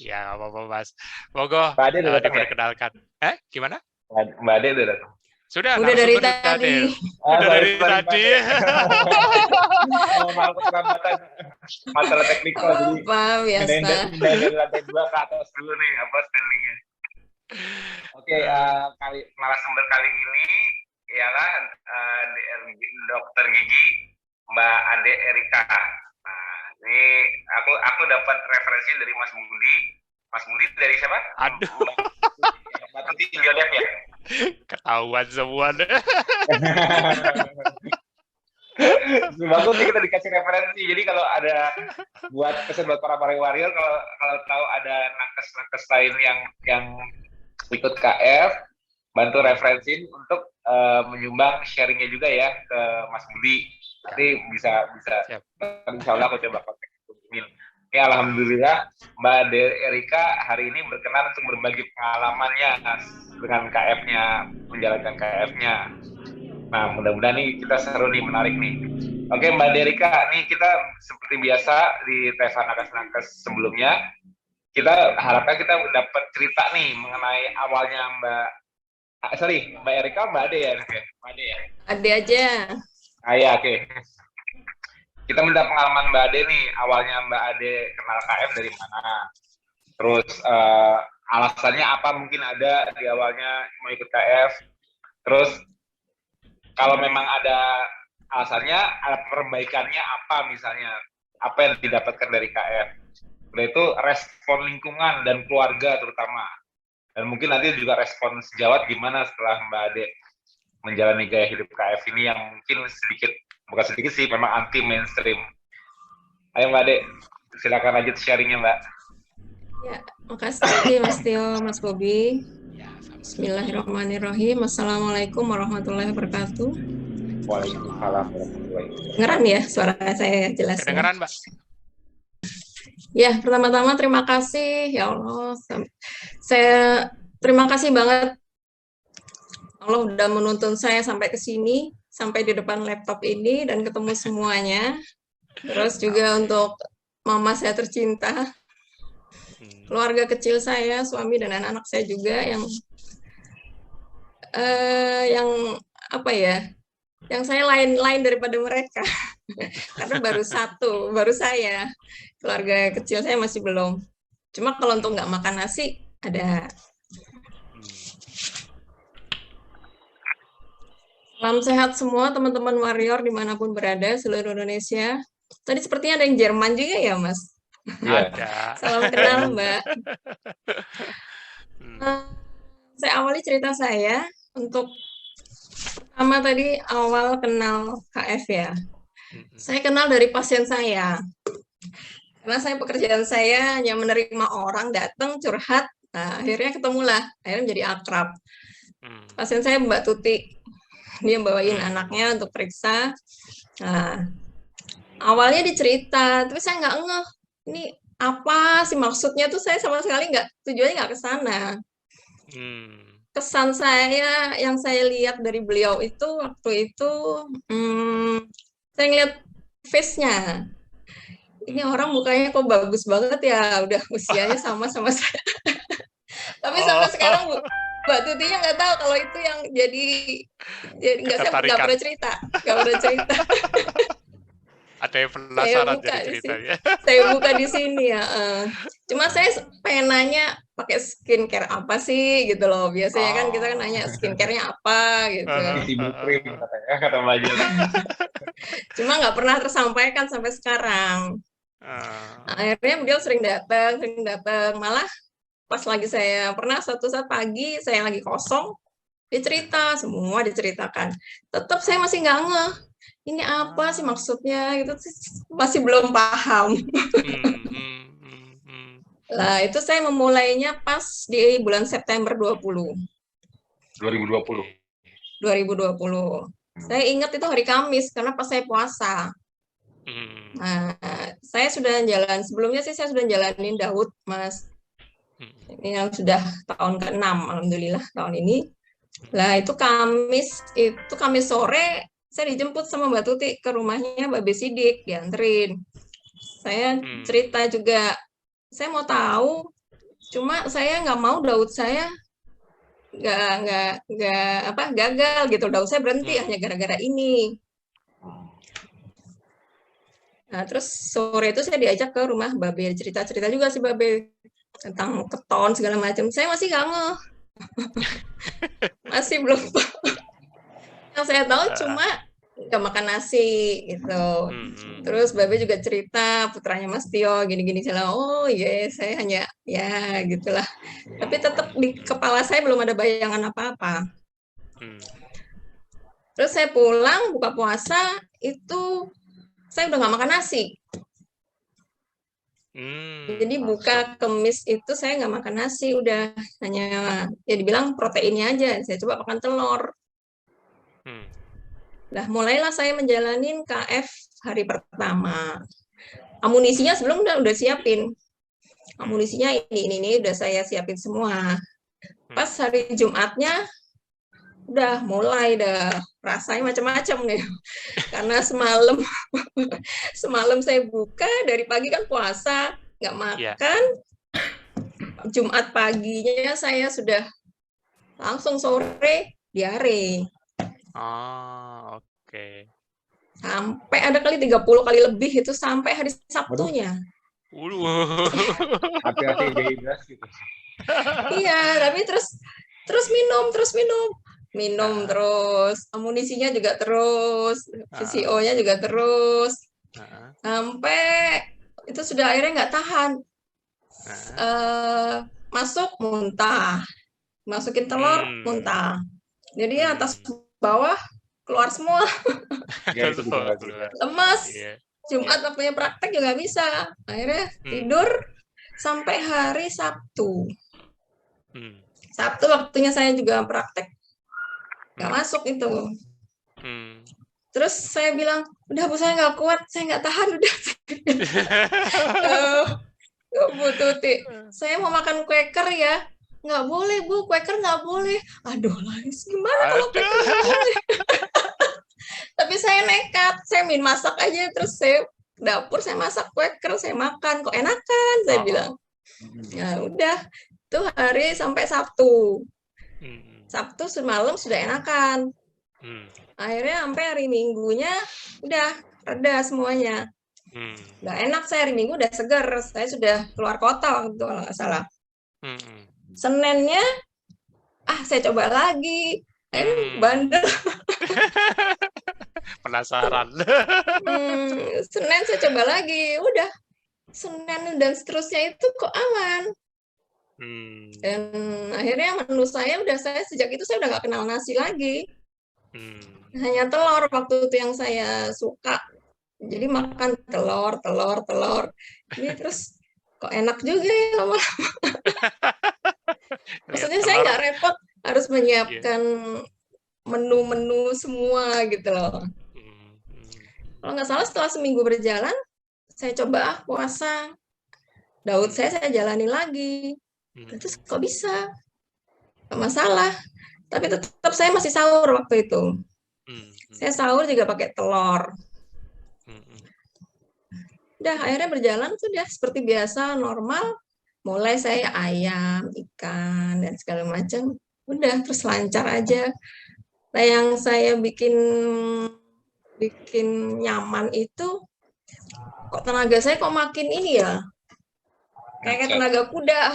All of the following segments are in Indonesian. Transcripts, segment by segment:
Ya, nggak apa-apa, Mas. Monggo Mbak Ade udah datang ya? diperkenalkan. Gimana? Mbak Ade udah datang. Sudah, Udah dari narasumber sudah tadi. hadir. Udah dari tadi. Oh, maaf keterlambatan. Masalah teknikal jadi Apa biasa. pindahin dari lantai 2 ke atas dulu nih apa standingnya. Oke, kali narasumber kali ini ialah dokter gigi Mbak Ade Erika. Nah, ini aku dapat referensi dari Mas Budi. Mas Budi dari siapa? Aduh. Mbak Tuti Jodep ya? Ketahuan semua deh. Bagus nih kita dikasih referensi. Jadi kalau ada buat pesan buat para warrior kalau tahu ada nakes lain yang ikut KF, bantu referensiin untuk menyumbang sharingnya juga ya ke Mas Budi. Nanti bisa insya Allah aku coba kontak hubungin. Ya alhamdulillah Mbak Ade Erika hari ini berkenan untuk berbagi pengalamannya dengan KF-nya, menjalankan KF-nya. Nah mudah-mudahan nih kita seru nih, menarik nih. Oke Mbak Ade Erika, nih kita seperti biasa di Teva Nakes sebelumnya, kita harapkan kita dapat cerita nih mengenai awalnya Mbak Erika, Mbak Ade ya? Mbak Ade ya? Ade aja. Ya, oke. Kita minta pengalaman Mbak Ade nih, awalnya Mbak Ade kenal KF dari mana? Terus alasannya apa mungkin ada di awalnya mau ikut KF? Terus kalau memang ada alasannya, ada perbaikannya apa misalnya? Apa yang didapatkan dari KF? Udah itu respon lingkungan dan keluarga terutama. Dan mungkin nanti juga respon sejawat gimana setelah Mbak Ade menjalani gaya hidup KF ini yang mungkin bukan sedikit sih, memang anti mainstream. Ayo Mbak Ade, silakan lanjut sharingnya Mbak. Ya, makasih Mas Tio, Mas Bobi. Bismillahirrahmanirrahim. Assalamualaikum warahmatullahi wabarakatuh. Waalaikumsalam warahmatullahi wabarakatuh. Dengeran ya suara saya jelas? Kedengeran, Mbak? Ya, pertama-tama terima kasih ya Allah. Saya terima kasih banget Allah udah menuntun saya sampai ke sini, sampai di depan laptop ini dan ketemu semuanya. Terus juga untuk mama saya tercinta, keluarga kecil saya, suami dan anak-anak saya juga yang apa ya? Yang saya lain daripada mereka. Karena baru saya. Keluarga kecil saya masih belum. Cuma kalau untuk nggak makan nasi, ada. Salam sehat semua teman-teman warrior dimanapun berada seluruh Indonesia. Tadi sepertinya ada yang Jerman juga ya Mas? Ada. Salam kenal Mbak. Saya awali cerita saya untuk pertama tadi awal kenal KF ya. Saya kenal dari pasien saya. Karena pekerjaan saya hanya menerima orang datang curhat. Nah, akhirnya akhirnya menjadi akrab. Pasien saya Mbak Tuti. Dia bawain anaknya untuk periksa. Nah, awalnya dicerita, tapi saya nggak ngeh. Ini apa sih maksudnya tuh, saya sama sekali tujuannya nggak ke sana. Kesan saya yang saya lihat dari beliau itu waktu itu, saya ngeliat face-nya. Ini orang mukanya kok bagus banget ya, udah usianya sama saya. Tapi sampai sekarang Mbak Tutinya nggak tahu kalau itu yang jadi nggak pernah cerita. Ada yang penasaran jadi ceritanya. Saya buka di sini ya. Cuma saya pengen nanya pakai skincare apa sih gitu loh. Biasanya kan kita nanya skincare-nya apa gitu. Kata Mbak Jen. Cuma nggak pernah tersampaikan sampai sekarang. Akhirnya beliau sering datang. Malah pas lagi saya pernah suatu saat pagi saya lagi kosong, semua diceritakan. Tetap saya masih nggak ngeh. Ini apa sih maksudnya? Gitu masih belum paham. Lah itu saya memulainya pas di bulan September 2020. Saya ingat itu hari Kamis karena pas saya puasa. Nah, saya sudah sebelumnya saya sudah jalanin Daud, Mas. Ini yang sudah tahun ke-6, alhamdulillah tahun ini. Lah itu Kamis sore saya dijemput sama Mbak Tuti ke rumahnya Mbak Besidik, dianterin. Saya cerita juga, saya mau tahu Cuma saya nggak mau Daud saya gagal gitu. Daud saya berhenti hanya gara-gara ini. Nah, terus sore itu saya diajak ke rumah Babe, cerita-cerita juga sih Babe tentang keton segala macam. Saya masih nggak ngeh. Masih belum. Yang saya tahu cuma nggak makan nasi gitu. Terus Babe juga cerita putranya Mas Tio gini-gini. Saya oh iya saya hanya ya gitulah. Tapi tetap di kepala saya belum ada bayangan apa-apa. Terus saya pulang buka puasa itu saya udah nggak makan nasi. Jadi buka Kemis itu saya nggak makan nasi, udah hanya ya dibilang proteinnya aja. Saya coba makan telur. Nah, mulailah saya menjalanin KF hari pertama. Amunisinya sebelum udah siapin. Amunisinya ini udah saya siapin semua. Pas hari Jumatnya udah mulai rasanya macam-macam nih. Karena semalam saya buka dari pagi kan puasa, nggak makan. Jumat paginya saya sudah langsung sore diare. Oke. Sampai ada kali 30 kali lebih itu sampai hari Sabtunya. Hati-hati dehidrasi gitu. Iya, tapi terus minum. Terus amunisinya juga terus, VCO-nya juga terus, sampai itu sudah akhirnya nggak tahan, masuk muntah, masukin telur muntah, jadi atas bawah keluar semua, lemas. Jumat waktunya praktek juga bisa, akhirnya tidur sampai hari Sabtu. Sabtu waktunya saya juga praktek. Nggak masuk itu. Terus saya bilang, udah Bu saya nggak kuat, saya nggak tahan udah. Bu Tuti, saya mau makan Quaker ya. Nggak boleh Bu, Quaker nggak boleh. Aduh Laris, gimana kalau Quaker nggak boleh? Tapi saya nekat, saya masak aja. Terus saya dapur, saya masak Quaker, saya makan. Kok enakan, saya bilang. Ya udah, itu hari sampai Sabtu. Sabtu semalam sudah enakan. Akhirnya sampai hari Minggunya udah reda semuanya. Nggak enak saya hari Minggu udah segar. Saya sudah keluar kota waktu itu kalau nggak salah. Seninnya, saya coba lagi. Bandel. Penasaran. Senin saya coba lagi. Udah. Senin dan seterusnya itu kok aman. Dan akhirnya menu saya sejak itu saya udah nggak kenal nasi lagi, hanya telur waktu itu yang saya suka, jadi makan telur. Ini terus kok enak juga ya lama-lama. Maksudnya saya nggak repot harus menyiapkan menu-menu semua gitu loh. Kalau nggak salah setelah seminggu berjalan saya coba puasa, Daud saya jalani lagi. Terus kok bisa? Gak masalah. Tapi tetap saya masih sahur waktu itu. Saya sahur juga pakai telur. Udah akhirnya berjalan sudah seperti biasa normal. Mulai saya ayam, ikan dan segala macam. Udah terus lancar aja. Nah yang saya bikin nyaman itu kok tenaga saya kok makin ini ya. Kayak tenaga kuda.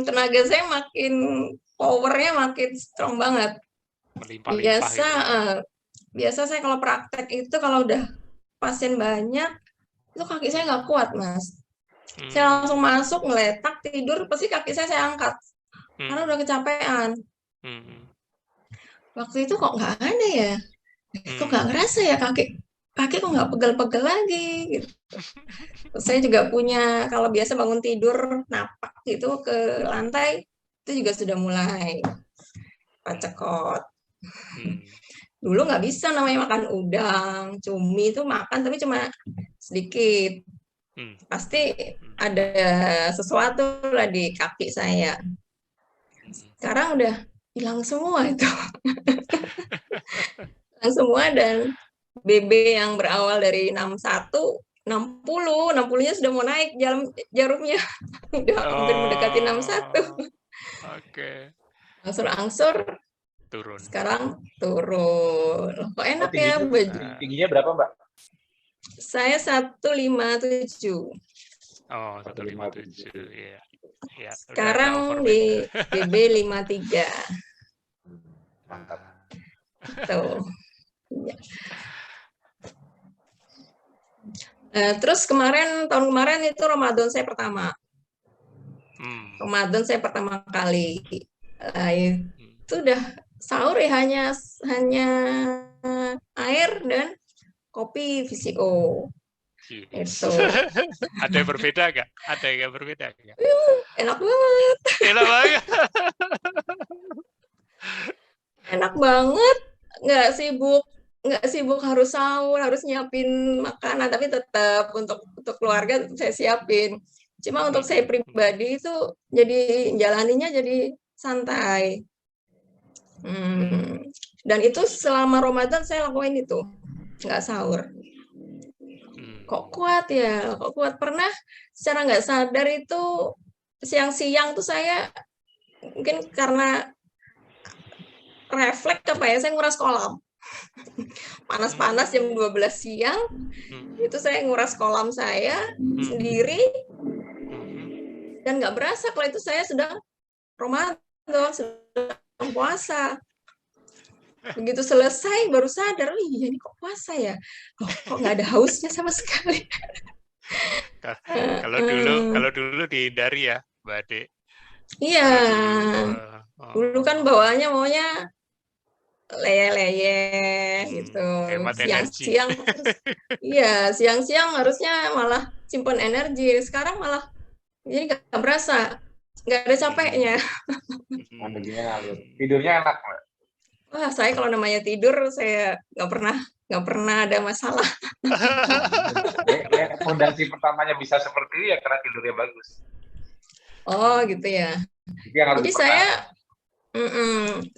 Tenaga saya makin powernya makin strong banget. Biasa saya kalau praktek itu kalau udah pasien banyak itu kaki saya nggak kuat Mas. Saya langsung masuk ngeletak tidur pasti kaki saya angkat karena udah kecapean. Waktu itu kok nggak ada ya? Kok nggak ngerasa ya kaki kok nggak pegel-pegel lagi gitu. Saya juga punya kalau biasa bangun tidur napak gitu ke lantai itu juga sudah mulai pacekot. Dulu nggak bisa namanya makan udang, cumi itu makan tapi cuma sedikit. Pasti ada sesuatu lah di kaki saya. Sekarang udah hilang semua itu. Hilang semua dan BB yang berawal dari 61 60-nya sudah mau naik jarumnya. Udah hampir mendekati 61. Oke. Angsur-angsur Turun. sekarang turun. Kok enak ya baju. Tingginya berapa, Mbak? Saya 157. Oh, 157. Iya. Ya, sekarang di BB 53. Mantap. Tuh. Ya. Terus tahun kemarin itu Ramadan saya pertama. Ramadan saya pertama kali. Itu udah sahur ya hanya air dan kopi VCO. Itu. Ada yang berbeda nggak? Ada yang berbeda nggak? Enak banget. Enak banget. Enak banget. Nggak sibuk harus sahur, harus nyiapin makanan, tapi tetap untuk keluarga saya siapin. Cuma untuk saya pribadi itu jadi jalaninya jadi santai. Dan itu selama Ramadan saya lakuin itu, nggak sahur. Kok kuat ya? Kok kuat? Pernah secara nggak sadar itu siang-siang tuh saya mungkin karena refleks apa ya, saya nguras kolam. Panas-panas jam 12 siang, itu saya nguras kolam saya sendiri, dan nggak berasa kalau itu saya sedang Ramadan, sedang puasa. Begitu selesai baru sadar, oh iya ini kok puasa ya, kok nggak ada hausnya sama sekali. Kalau dulu dihindari ya, Mbak Ade. Iya, dulu kan bawaannya maunya leye-leye gitu. Siang-siang, iya siang-siang harusnya malah simpan energi. Sekarang malah jadi nggak berasa, nggak ada capeknya. Tidurnya enak, Mbak? Wah, saya kalau namanya tidur saya nggak pernah ada masalah. Fondasi pertamanya bisa seperti ini ya karena tidurnya bagus. Oh gitu ya. Jadi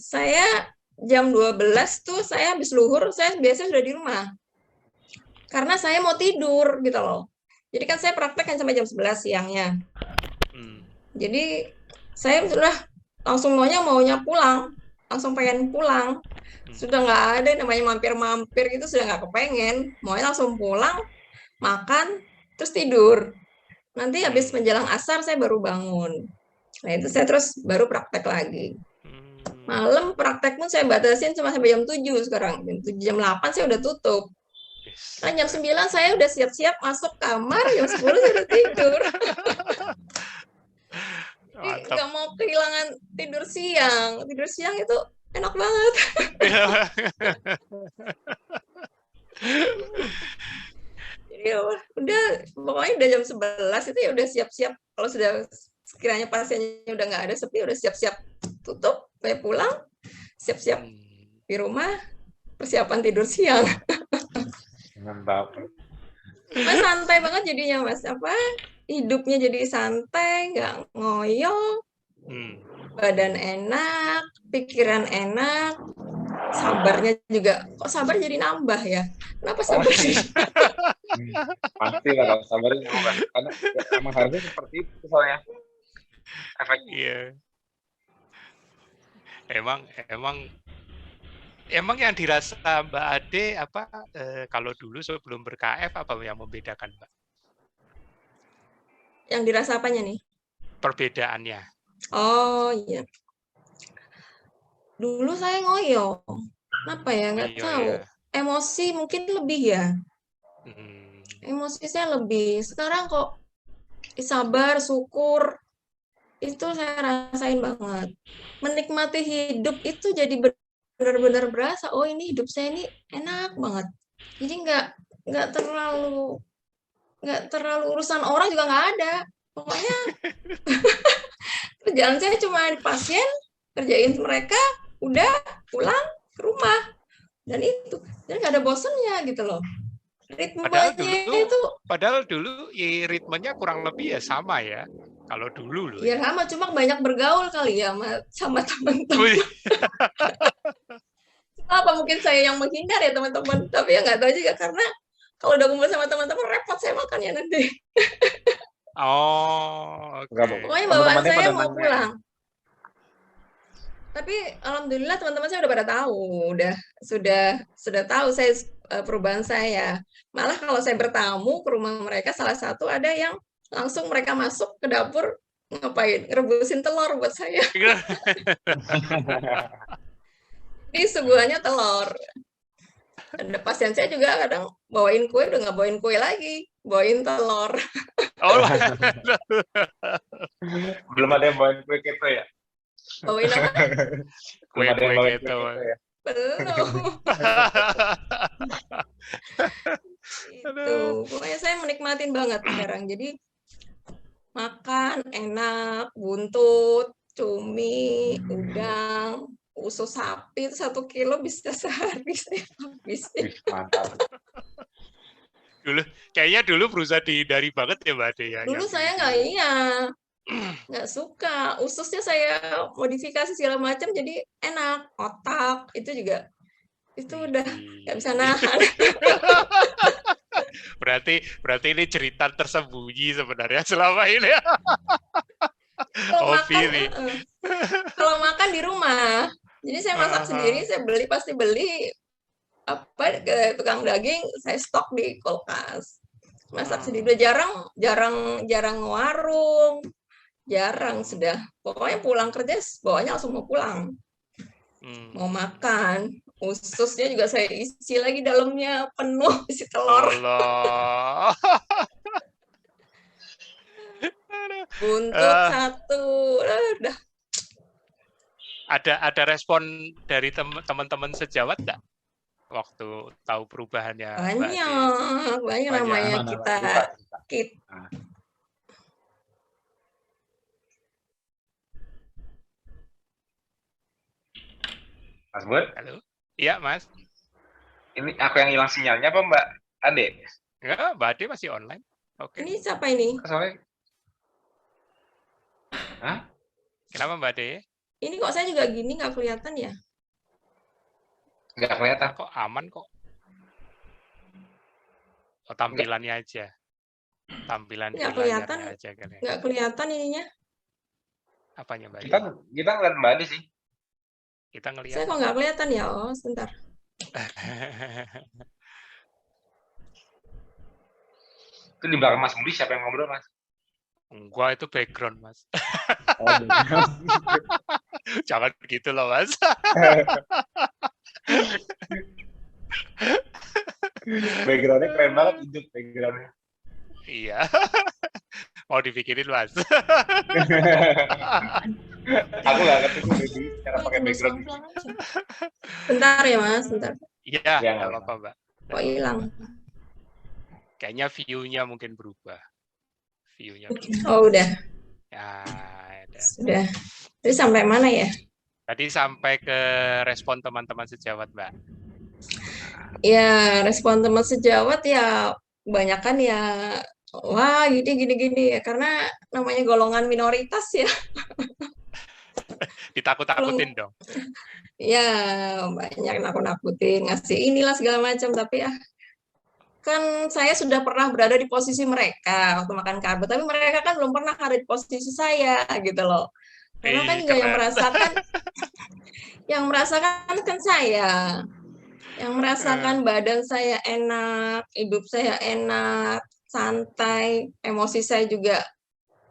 saya jam 12 tuh saya habis luhur, saya biasanya sudah di rumah. Karena saya mau tidur gitu loh. Jadi kan saya praktek kan sampai jam 11 siangnya. Jadi saya sudah langsung maunya pulang. Langsung pengen pulang. Sudah nggak ada namanya mampir-mampir gitu, sudah nggak kepengen. Maunya langsung pulang, makan, terus tidur. Nanti habis menjelang asar saya baru bangun. Nah itu saya terus baru praktek lagi. Malam praktek pun saya batasin cuma sampai jam 7 sekarang. Jam 8 saya udah tutup. Nah, jam 9 saya udah siap-siap masuk kamar, jam 10 saya udah tidur. Nggak mau kehilangan tidur siang. Tidur siang itu enak banget. Jadi udah, pokoknya udah jam 11 itu ya udah siap-siap. Kalau sudah sekiranya pasiennya udah nggak ada sepi, udah siap-siap tutup, saya pulang, siap-siap di rumah, persiapan tidur siang. Mas santai banget jadinya Mas, hidupnya jadi santai, nggak ngoyo, badan enak, pikiran enak, sabarnya juga. Kok sabar jadi nambah ya? Kenapa sabar sih? Pasti lah kalau sabarnya nambah, karena emang harusnya seperti itu soalnya. Iya. Emang yang dirasa Mbak Ade kalau dulu sebelum ber-KF apa yang membedakan, Mbak? Yang dirasa apanya nih? Perbedaannya. Oh iya. Dulu saya ngoyo. Kenapa ya? Nggak tahu. Ya. Emosi mungkin lebih ya. Emosi saya lebih. Sekarang kok sabar, syukur. Itu saya rasain banget. Menikmati hidup itu jadi benar-benar berasa, oh ini hidup saya ini enak banget. Jadi nggak terlalu urusan orang juga nggak ada. Pokoknya kerjaan saya cuma di pasien, kerjain mereka, udah pulang ke rumah. Dan itu, jadi nggak ada bosannya gitu loh. Padahal dulu ritmenya kurang lebih ya sama ya. Kalau dulu loh. Ya sama, cuma banyak bergaul kali ya sama teman-teman. Apa mungkin saya yang menghindar ya teman-teman, tapi ya nggak tahu juga karena kalau udah kumpul sama teman-teman repot saya makannya nanti. Oh, oke. Pokoknya bawaan saya mau pulang. Tapi alhamdulillah teman-teman saya udah pada tahu, sudah tahu saya perubahan saya. Malah kalau saya bertamu ke rumah mereka, salah satu ada yang langsung mereka masuk ke dapur ngapain? Ngerebusin telur buat saya. Jadi suguhannya telur. Ada pasien saya juga kadang bawain kue, udah nggak bawain kue lagi, bawain telur. Oh, Belum ada yang bawain kue keto ya? Bawain apa? kue-kue gitu. Ya? Belum. Itu. Pokoknya saya menikmatin banget sekarang. Jadi makan enak, buntut, cumi, udang, usus sapi itu 1 kilo bisa sehari saya habisin. Mantap. Kayaknya dulu berusaha dihindari banget ya Mbak Ade ya. Dulu saya nggak suka. Ususnya saya modifikasi segala macam jadi enak. Otak itu juga itu udah nggak bisa nahan. Berarti ini cerita tersembunyi sebenarnya selama ini. Kalau makan di rumah, jadi saya masak sendiri, saya pasti beli ke tukang daging, saya stok di kulkas. Masak sendiri, jarang warung, jarang sudah. Pokoknya pulang kerja, bawanya langsung mau pulang, mau makan. Ususnya juga saya isi lagi dalamnya penuh isi telur. Allah. Buntut 1, udah. Ada respon dari teman-teman sejawat nggak waktu tahu perubahannya? Banyak namanya kita. Mas Bud? Halo. Iya, Mas. Ini aku yang hilang sinyalnya apa Mbak Ade? Enggak, Mbak Ade masih online. Oke. Ini siapa ini? Soalnya... Hah? Kenapa Mbak Ade? Ini kok saya juga gini nggak kelihatan ya? Nggak kelihatan. Kok aman kok? Oh, tampilannya aja. Tampilan nggak kelihatan aja kan ya. Nggak kelihatan ininya. Apanya Mbak Ade? Kita ngeliat Mbak Ade sih. Kita ngelihat. Saya kok nggak kelihatan ya? Oh, sebentar. Itu di belakang Mas Budi siapa yang ngobrol, Mas? Enggak, itu background, Mas. Oh, jangan gitu loh, Mas. Backgroundnya keren banget, hidup backgroundnya. Iya. Mau dipikirin, Mas. Aku nggak ngerti tuh cara pakai background. Bentar ya, Mas, bentar. Iya, nggak apa-apa, Mbak. Kok hilang? Kayaknya view-nya mungkin berubah. Oh, udah. Ya, ada. Sudah. Jadi sampai mana ya? Tadi sampai ke respon teman-teman sejawat, Mbak. Ya, respon teman sejawat ya kebanyakan ya, wah gini ya, karena namanya golongan minoritas ya. Ditakut-takutin dong. Ya, banyak nakut-nakutin, ngasih inilah segala macam, tapi ya kan saya sudah pernah berada di posisi mereka waktu makan karbo, tapi mereka kan belum pernah ada di posisi saya gitu loh. Karena kan juga yang merasakan kan saya. Yang merasakan badan saya enak, hidup saya enak, santai, emosi saya juga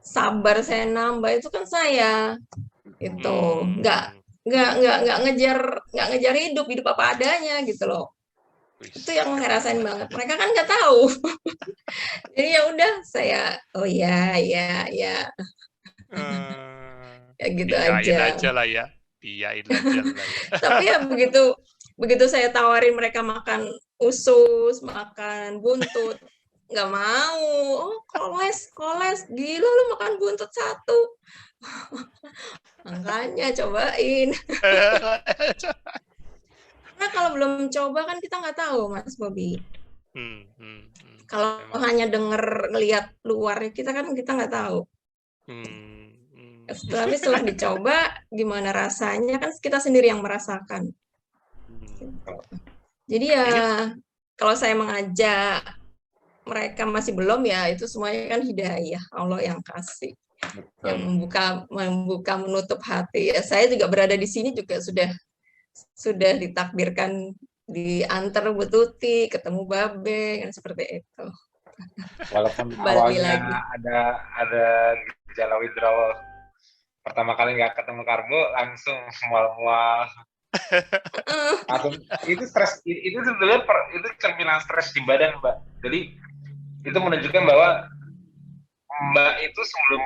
sabar saya nambah, itu kan saya. Itu nggak ngejar hidup apa adanya gitu loh. Itu yang saya rasain banget. Mereka kan nggak tahu. Jadi ya udah saya, oh ya. Ya gitu aja. Aja lah ya. Iyain aja lah ya. Tapi ya begitu saya tawarin mereka makan usus, makan buntut, nggak mau. Oh, koles, gila lu makan buntut 1. Makanya cobain. Karena kalau belum coba kan kita nggak tahu, Mas Bobi. Kalau hanya ngelihat luar, kita nggak tahu. Tapi setelah dicoba, gimana rasanya kan kita sendiri yang merasakan. Jadi ya kalau saya mengajak mereka masih belum, ya itu semuanya kan hidayah Allah yang kasih, yang membuka menutup hati. Ya, saya juga berada di sini juga sudah ditakdirkan diantar Bu Tuti ketemu Babe kan seperti itu. Walaupun Kembali awalnya lagi. ada gejala withdrawal, pertama kali nggak ketemu karbo langsung mual-mual, langsung itu stres, itu sebetulnya itu cerminan stres di badan, Mbak. Jadi itu menunjukkan bahwa Mbak itu sebelum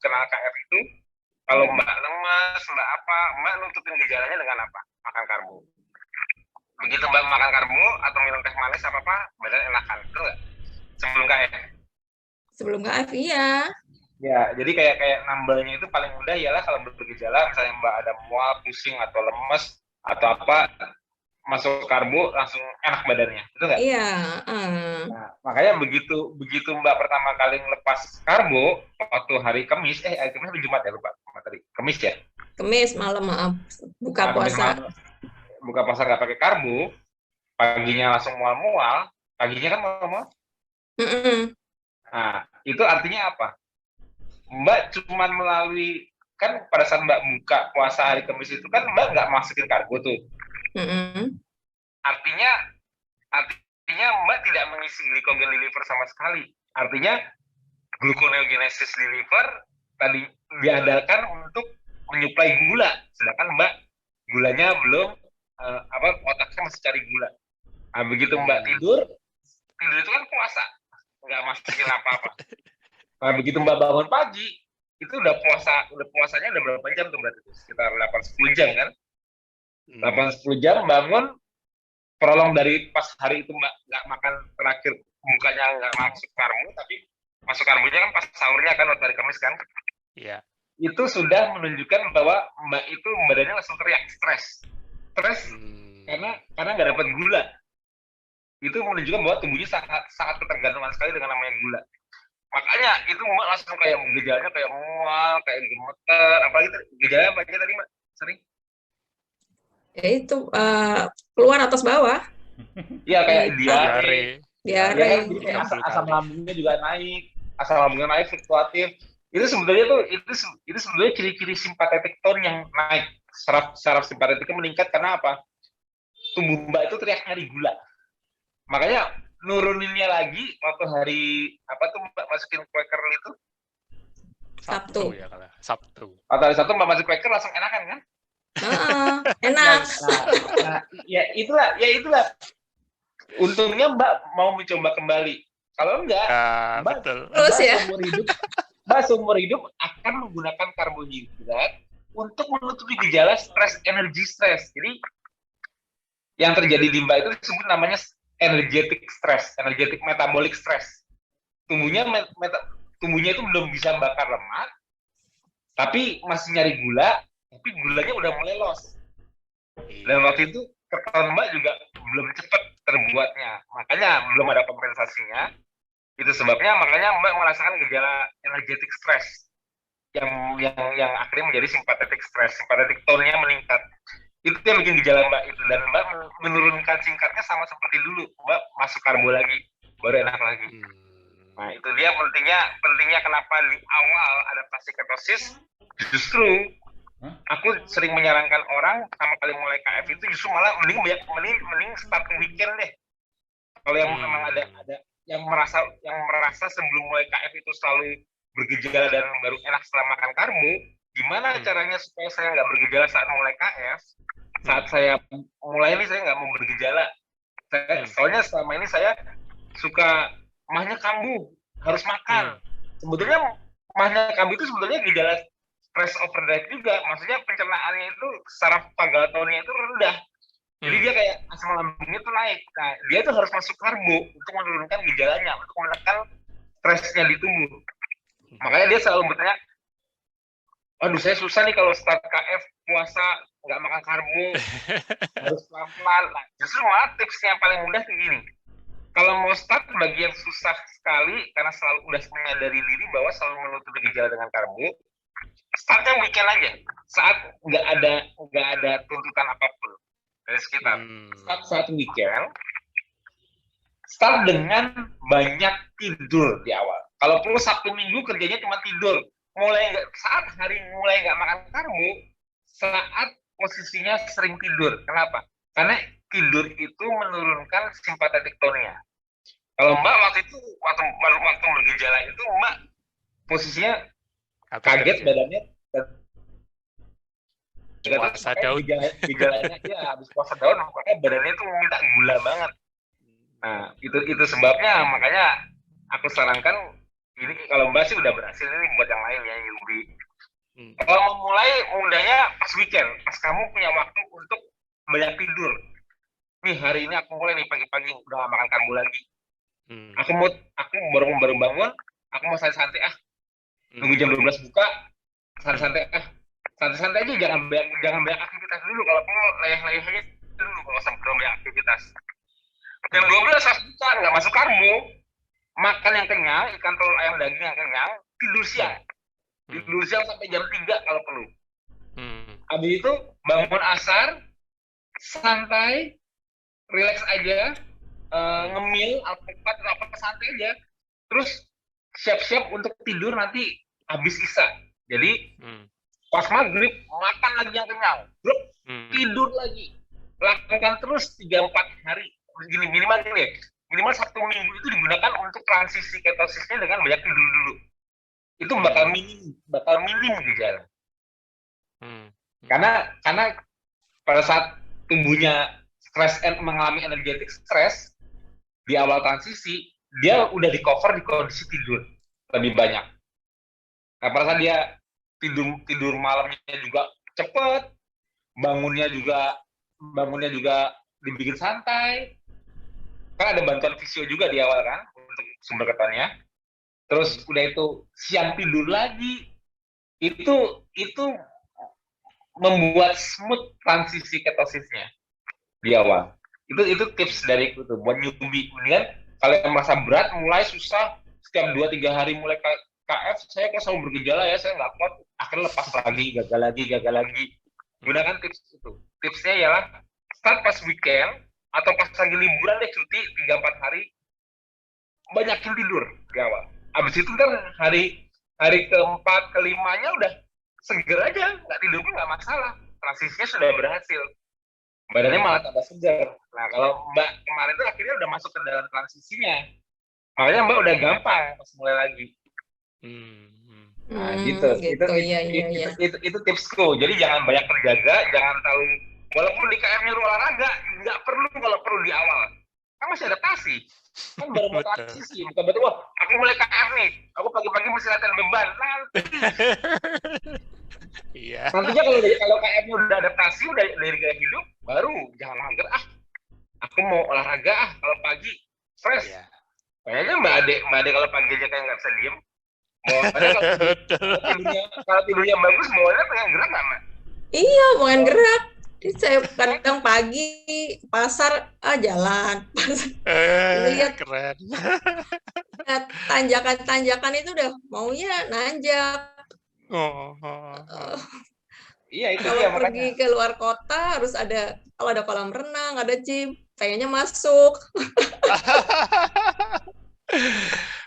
kenal KF itu, kalau Mbak lemas, Mbak apa, Mbak nutupin gejalanya dengan apa? Makan karbo. Begitu Mbak makan karbo atau minum teh manis apa badan enakan, betul nggak? Sebelum KF. Sebelum KF, iya. Ya, jadi kayak nambahnya itu paling mudah ialah kalau bergejala, misalnya Mbak ada mual, pusing atau lemes atau apa, masuk karbo langsung enak badannya, betul nggak? Iya. Nah, makanya begitu Mbak pertama kali ngelepas karbo waktu hari Kamis, hari Kamis atau Jumat ya lupa tadi, Kamis ya? Kamis malam, maaf, buka puasa. Buka puasa nggak pakai karbo, paginya langsung mual-mual, paginya kan mual-mual. Nah, itu artinya apa? Mbak cuma melalui, kan pada saat Mbak buka puasa hari Kamis itu kan Mbak nggak masukin karbo tuh. Artinya Mbak tidak mengisi glikogen di liver sama sekali. Artinya gluconeogenesis di liver tadi diandalkan untuk menyuplai gula, sedangkan Mbak gulanya belum otaknya masih cari gula. Nah, begitu Mbak tidur itu kan puasa, nggak masukin apa-apa. Nah, begitu Mbak bangun pagi, itu udah puasanya udah berapa jam tuh berarti? Sekitar 8-10 jam kan? 8-10 jam bangun, prolong dari pas hari itu Mbak nggak makan terakhir, mukanya nggak masuk karbo, tapi masuk karbonya kan pas sahurnya kan waktu hari Kamis kan? Iya. Itu sudah menunjukkan bahwa Mbak itu badannya langsung teriak stres karena nggak dapat gula. Itu menunjukkan bahwa tubuhnya sangat ketergantungan sekali dengan namanya gula. Makanya itu Mbak langsung kayak gejalanya kayak mual, kayak gemeter, apalagi gejalanya apa aja tadi Mbak? Sering? Ya itu keluar atas bawah. Iya kayak diare. Asam lambungnya juga naik, fluktuatif. Itu sebetulnya ciri-ciri simpatetik tone yang naik. Saraf simpatetiknya meningkat karena apa? Tubuh Mbak itu teriak nyari gula. Makanya nuruninnya lagi waktu hari apa tuh Mbak masukin Quaker itu? Sabtu. Ya kalau Sabtu. Atau hari Sabtu Mbak masuk Quaker langsung enakan kan? Enak. Nah, ya itulah. Untungnya Mbak mau mencoba kembali. Kalau enggak, Mbak, terus ya. Mbak seumur hidup akan menggunakan karbohidrat untuk menutupi gejala energi stres. Jadi yang terjadi di Mbak itu disebut namanya energetic stress, energetic metabolic stress. Tubuhnya itu belum bisa bakar lemak, tapi masih nyari gula, tapi gulanya udah mulai loss. Dan waktu itu keton Mbak juga belum cepat terbuatnya, makanya belum ada kompensasinya. Itu sebabnya makanya Mbak merasakan gejala energetic stress yang akhirnya menjadi sympathetic stress, sympathetic tone-nya meningkat. Itu yang bikin gejala Mbak itu, dan Mbak menurunkan singkatnya sama seperti dulu, Mbak masuk karbo lagi, baru enak lagi. Nah itu dia pentingnya kenapa di awal adaptasi ketosis. Justru aku sering menyarankan orang pertama kali mulai KF itu justru malah mending start weekend deh. Kalau yang memang ada yang merasa sebelum mulai KF itu selalu bergejala dan baru enak setelah makan karbo, gimana caranya supaya saya nggak bergejala saat mulai KF? Saat saya mulai ini saya nggak mau bergejala. Soalnya selama ini saya suka mahnya kambuh, harus makan. Sebetulnya mahnya kambuh itu sebetulnya gejala stress overdrive juga. Maksudnya pencernaannya itu saraf vagal-tone-nya itu rendah. Jadi dia kayak asam lambungnya itu naik. Nah, dia tuh harus masuk karbo untuk menurunkan gejalanya, untuk menekan stresnya di tubuh. Makanya dia selalu bertanya, aduh saya susah nih kalau start KF puasa nggak makan karbo, harus pelan-pelan. Nah, justru malah tipsnya yang paling mudah kayak gini. Kalau mau start bagi yang susah sekali karena selalu udah menyadari diri bahwa selalu menutupi gejala dengan karbo, startnya weekend aja. Saat nggak ada tuntutan apapun dari sekitar. Saat weekend, start dengan banyak tidur di awal. Kalau perlu Sabtu Minggu kerjanya cuma tidur. Saat hari mulai nggak makan karbo, saat posisinya sering tidur. Kenapa? Karena tidur itu menurunkan simpatetik tonnya. Kalau Mbak waktu bergejala itu Mbak posisinya kaget badannya. Puasa daun. Gejalanya ya habis puasa daun, makanya badannya tuh minta gula banget. Nah itu sebabnya, makanya aku sarankan ini kalau Mbak sih udah berhasil, ini buat yang lain ya yang lebih. Kalau memulai mudahnya pas weekend, pas kamu punya waktu untuk banyak tidur. Nih hari ini aku mulai nih pagi-pagi udah gak makan karbo lagi. Aku baru bangun, aku mau santai-santai nunggu jam 12 buka, santai-santai santai-santai aja, jangan banyak aktivitas dulu. Kalau perlu leyeh-leyeh aja dulu, kalau sampai banyak aktivitas. Jam 12 pas buka nggak masuk karbo, makan yang kenyang, ikan telur ayam daging yang kenyang, tidur siang sampai jam 3 kalau perlu. Habis itu bangun asar, santai, relax aja, ngemil, alpukat atau apa santai aja, terus siap-siap untuk tidur nanti habis isya. Jadi pas maghrib makan lagi yang kenyang, tidur lagi, lakukan terus 3-4 hari. Gini minimal Sabtu Minggu itu digunakan untuk transisi ketosisnya dengan banyak tidur dulu. Itu bakal minim gejala. Karena pada saat tubuhnya mengalami energetic stress di awal transisi, dia udah di cover di kondisi tidur lebih banyak. Nah, pada saat dia tidur malamnya juga cepet, bangunnya juga dibikin santai. Kan ada bantuan fisio juga di awal kan untuk sumber ketonnya. Terus udah itu siang tidur lagi, itu membuat smooth transisi ketosisnya di awal. Itu tips dari itu buat newbie. Kemudian kalau yang merasa berat, mulai susah, setiap 2-3 hari mulai KF, saya kok selalu bergejala ya, saya nggak kuat, akhirnya lepas lagi, gagal lagi. Gunakan tips itu. Tipsnya ialah start pas weekend atau pas lagi liburan deh, cuti 3-4 hari, banyakin tidur di awal. Abis itu kan hari keempat, kelimanya udah seger aja, nggak tidur pun nggak masalah, transisinya sudah berhasil, badannya malah tambah segar. Nah kalau Mbak kemarin tuh akhirnya udah masuk ke dalam transisinya, makanya Mbak udah gampang pas mulai lagi. Nah gitu. Itu tipsku. Jadi jangan banyak terjaga, jangan terlalu, walaupun di KF nyuruh olahraga, nggak perlu kalau perlu di awal. Kan masih adaptasi. Kan baru mau transisi, bukan betul. Wah, aku mulai KF nih, aku pagi-pagi mesti latihan beban. Iya. Nantinya kalau KF-nya udah adaptasi, udah dari gaya hidup, baru jangan mager. Aku mau olahraga kalau pagi fresh. Iya. Kayaknya Mbak Ade kalau pagi aja kayak nggak bisa diem. Kalau tidurnya bagus, bawaannya pengen gerak nggak, Mbak? Iya, pengen gerak. Jadi saya kadang pagi pasar jalan. Lihat keren. Tanjakan itu udah maunya nanjak. Iya itu kalau dia, pergi makanya. Ke luar kota harus kalau ada kolam renang, ada gym, kayaknya masuk.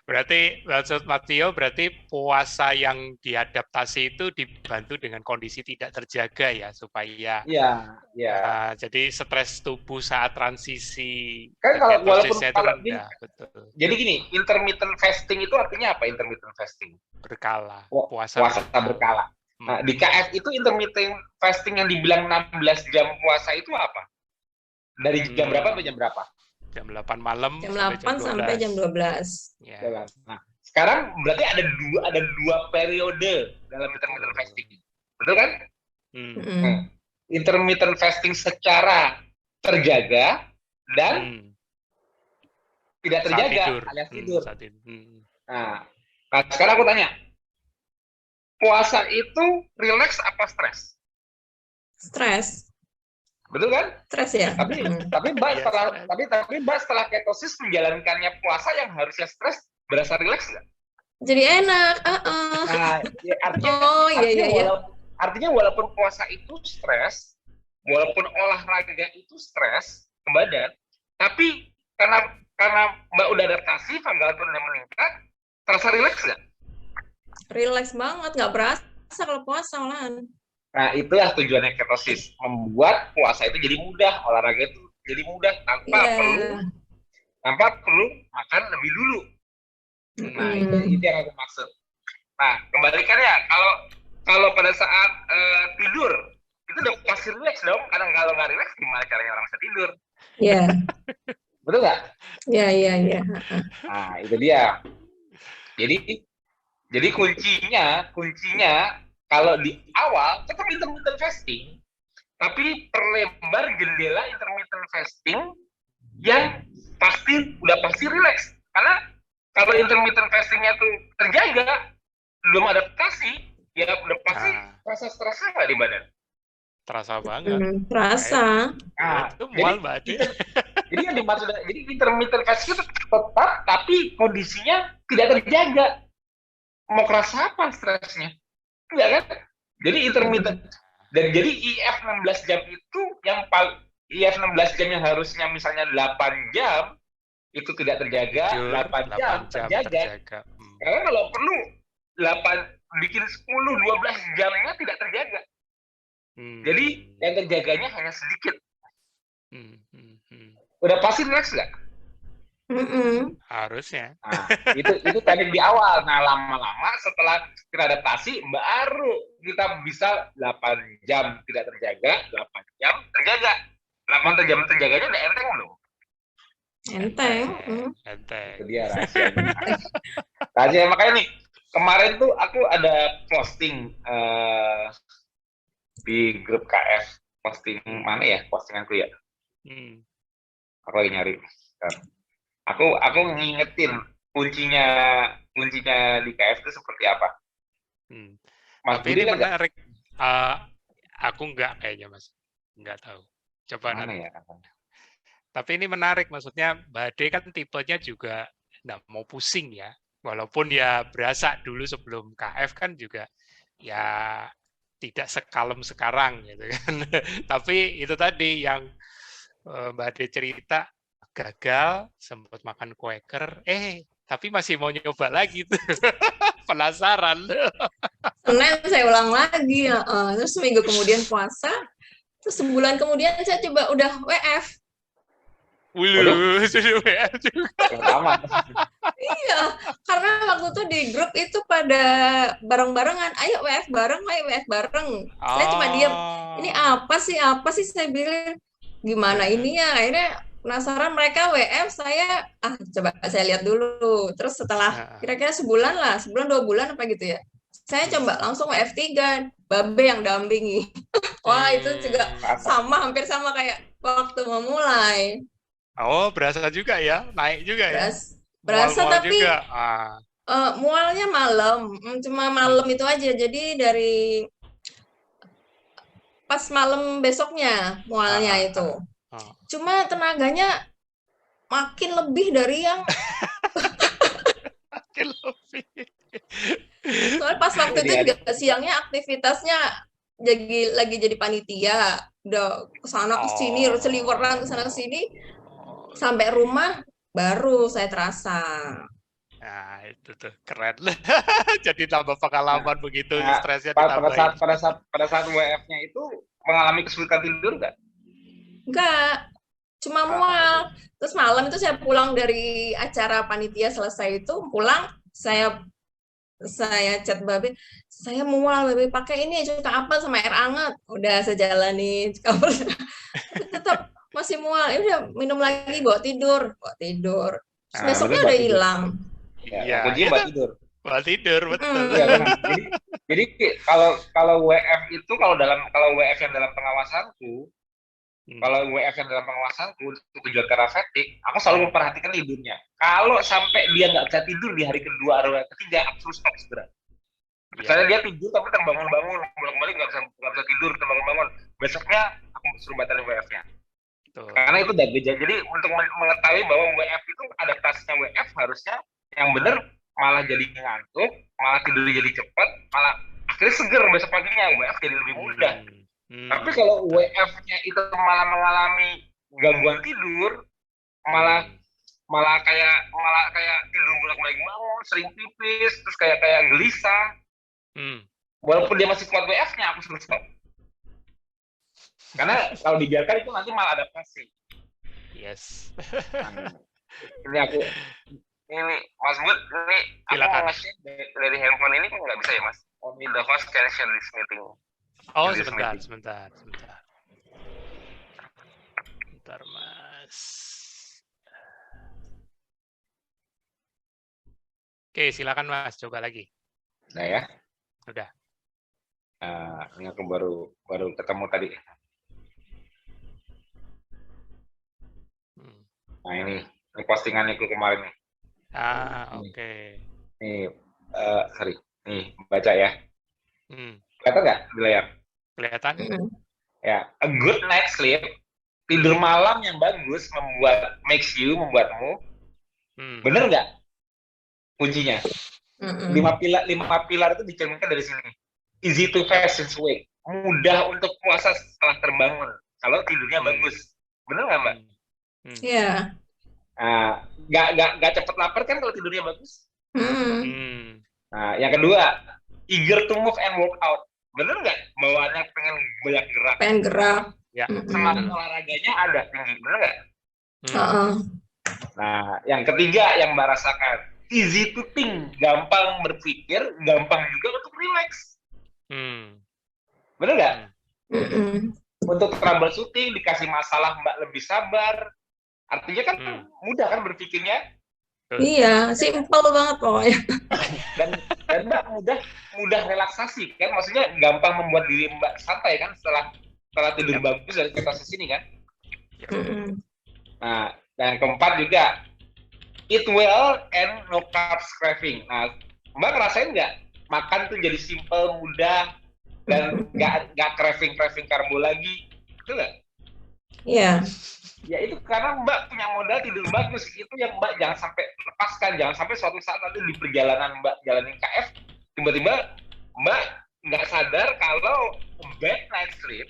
Berarti maksud Mas Tio, berarti puasa yang diadaptasi itu dibantu dengan kondisi tidak terjaga ya, supaya jadi stres tubuh saat transisi kan walaupun itu rendah. Betul. Jadi gini, intermittent fasting itu artinya apa? Intermittent fasting berkala, puasa berkala. Nah, di KF itu intermittent fasting yang dibilang 16 jam puasa itu apa? Dari jam berapa sampai jam berapa? Jam 8 malam jam 8 sampai jam 12. Ya. Nah, sekarang berarti ada dua periode dalam intermittent fasting. Betul kan? Nah, intermittent fasting secara terjaga dan tidak terjaga alias tidur. Nah, sekarang aku tanya, puasa itu relax apa stres? Stres. Betul kan? Stres ya. Tapi Mbak setelah ketosis menjalankannya puasa yang harusnya stres, berasa relax nggak? Jadi enak. Nah, artinya walaupun puasa itu stres, walaupun olahraga itu stres ke badan, tapi karena karena Mbak udah adaptasi, vagal tone meningkat, terasa rileks nggak? Rileks banget, nggak berasa kalau puasa malahan. Nah, itulah tujuannya ketosis, membuat puasa itu jadi mudah, olahraga itu jadi mudah tanpa perlu makan lebih dulu. Nah, itu yang aku maksud. Nah, kembalikannya, kalau pada saat tidur itu udah pasti rileks dong. Kadang kalau nggak rileks, gimana caranya orang bisa tidur? Iya. Betul nggak? Iya. Nah, itu dia. Jadi kuncinya kalau di awal tetap intermittent fasting, tapi perlebar jendela intermittent fasting yang udah pasti rileks. Karena kalau intermittent fastingnya tuh terjaga, belum adaptasi, ya udah pasti rasa terasa nggak di badan? Terasa banget. Terasa. Nah, itu mual banget. Jadi yang dimaksud, jadi intermittent fasting itu tetap, tapi kondisinya tidak terjaga. Mau kerasa apa stresnya? Enggak kan? Jadi intermittent. Dan jadi IF 16 jam itu IF 16 jam yang harusnya misalnya 8 jam itu tidak terjaga, 8 jam terjaga. Karena kalau perlu 12 jamnya tidak terjaga. Jadi yang terjaganya hanya sedikit. Udah pasti rileks nggak? Harusnya. Nah, itu tadi di awal. Nah, lama-lama setelah kita adaptasi, baru kita bisa 8 jam tidak terjaga, 8 jam terjaga. 8 jam terjaganya udah enteng loh. Enteng. Itu dia rahasianya. Rahasia makanya nih, kemarin tuh aku ada posting di grup KF. Posting mana ya postinganku ya? Aku lagi nyari. Aku ngingetin kuncinya di KF itu seperti apa. Mas Tapi ini menarik. Aku enggak kayaknya, Mas. Enggak tahu. Coba nanti. Ya? Tapi ini menarik, maksudnya Mbak Ade kan tipenya juga enggak mau pusing ya. Walaupun ya berasa dulu sebelum KF kan juga ya tidak sekalem sekarang gitu kan. Tapi itu tadi yang Mbak Ade cerita, gagal, sempat makan Quaker, tapi masih mau nyoba lagi tuh. Penasaran. Senin saya ulang lagi, terus seminggu kemudian puasa, terus sebulan kemudian saya coba udah WF. Jadi WF juga. Iya, karena waktu itu di grup itu pada bareng-barengan, ayo WF bareng. Saya cuma diam, ini apa sih saya bilang, gimana ini ya, akhirnya penasaran mereka WF, saya coba saya lihat dulu. Terus setelah kira-kira sebulan 2 bulan apa gitu ya, saya coba langsung WF 3, Babe yang dampingi. Wah, itu juga hampir sama kayak waktu memulai. Oh, berasa juga ya, naik juga ya. Berasa mual tapi juga. mualnya malam, cuma malam itu aja. Jadi dari pas malam besoknya mualnya itu. Cuma tenaganya makin lebih dari yang makin lebih. Soalnya pas waktu itu juga siangnya aktivitasnya lagi jadi panitia, udah kesana kesini, seliweran kesana kesini, sampai rumah baru saya terasa. Nah, itu tuh keren. Jadi tambah pengalaman begitu, stresnya ditambahin. Pada saat WF-nya itu mengalami kesulitan tidur nggak? Enggak, cuma mual. Terus malam itu saya pulang dari acara panitia selesai itu, pulang saya chat Babe, saya mual, Babe pakai ini cuka apel sama air hangat. Udah saya jalani tetap masih mual. Ya udah minum lagi, bawa tidur. Terus besoknya udah hilang. Iya, kuncinya buat tidur, betul. Jadi kalau WF itu kalau WF yang dalam pengawasanku, untuk tujuan terapeutik, aku selalu memperhatikan tidurnya. Kalau sampai dia nggak bisa tidur di hari kedua atau ketiga, aku suruh stop segera. Misalnya dia tidur tapi terbangun-bangun, bolak-balik nggak bisa tidur, terbangun-bangun. Besoknya aku suruh batalin WF-nya. Karena itu udah gejala. Jadi untuk mengetahui bahwa WF itu adaptasinya WF harusnya yang benar malah jadi ngantuk, malah tidur jadi cepat, malah akhirnya seger besok paginya, WF jadi lebih mudah. Tapi kalau WF-nya itu malah mengalami gangguan tidur, malah malah kayak tidur bolak-balik bangun, sering pipis, terus kayak gelisah. Walaupun dia masih kuat WF-nya, aku suruh stop. Karena kalau dibiarkan itu nanti malah adaptasi. Yes. Ini Mas Bud, ini silakan. Aku nge-share dari handphone ini kok nggak bisa ya, Mas? Only the host can share this meeting. Oh, sebentar, Mas. Oke, silakan Mas, coba lagi. Nah ya. Udah. Ini aku baru ketemu tadi. Nah ini postingannya aku kemarin nih. Oke. Nih, sorry. Nih, baca ya. Kelihatan nggak di layar? Kelihatan. Ya, a good night sleep, tidur malam yang bagus membuatmu. Bener nggak? Kuncinya. 5 pilar itu dicerminkan dari sini. Easy to fast since wake. Mudah untuk puasa setelah terbangun. Kalau tidurnya bagus. Bener nggak, Mbak? Iya. Nggak cepet lapar kan kalau tidurnya bagus. Nah, yang kedua, eager to move and work out. Bener nggak? Bawaannya pengen banyak gerak. Pengen gerak. Ya. Semangat olahraganya ada tinggi. Bener nggak? Nah, yang ketiga yang Mbak rasakan, easy to think, gampang berpikir, gampang juga untuk relax. Bener nggak? Untuk troubleshooting, dikasih masalah Mbak lebih sabar. Artinya kan mudah kan berpikirnya? Iya, simpel banget pokoknya. Dan Mbak mudah relaksasi kan? Maksudnya gampang membuat diri Mbak santai kan setelah tidur bagus dari proses ini kan? Nah, dan keempat juga, eat well and no carbs craving. Nah, Mbak ngerasain nggak makan tuh jadi simple, mudah, dan nggak craving karbo lagi, betul nggak? Iya. Ya itu karena Mbak punya modal tidur bagus. Itu yang Mbak jangan sampai lepaskan. Jangan sampai suatu saat nanti di perjalanan Mbak jalanin KF, tiba-tiba Mbak nggak sadar kalau bad night sleep,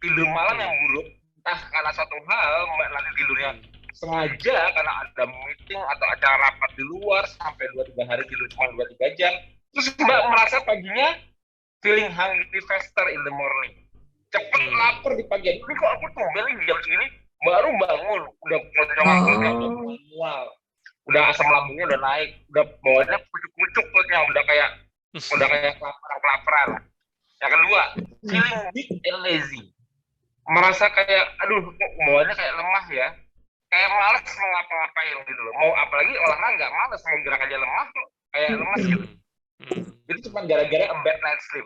tidur malam yang buruk, entah karena suatu hal Mbak nanti tidurnya sengaja karena ada meeting atau acara rapat di luar sampai 2-3 hari tidur cuma 2-3 jam, terus Mbak merasa paginya feeling hungry faster in the morning, cepet lapar di pagi. Ini kok aku tumben nih jam segini baru bangun, udah manual, udah asam lambungnya udah naik, udah bawaannya pucuk-pucuk perutnya, udah kayak kelaparan. Yang kedua, feeling weak and lazy, merasa kayak aduh kok bawaannya kayak lemah ya, kayak malas mau ngapa-ngapain gitu loh. Mau apalagi olahraga malas, mau gerak aja lemah kok, kayak lemas gitu. Itu cuma gara-gara bad night sleep.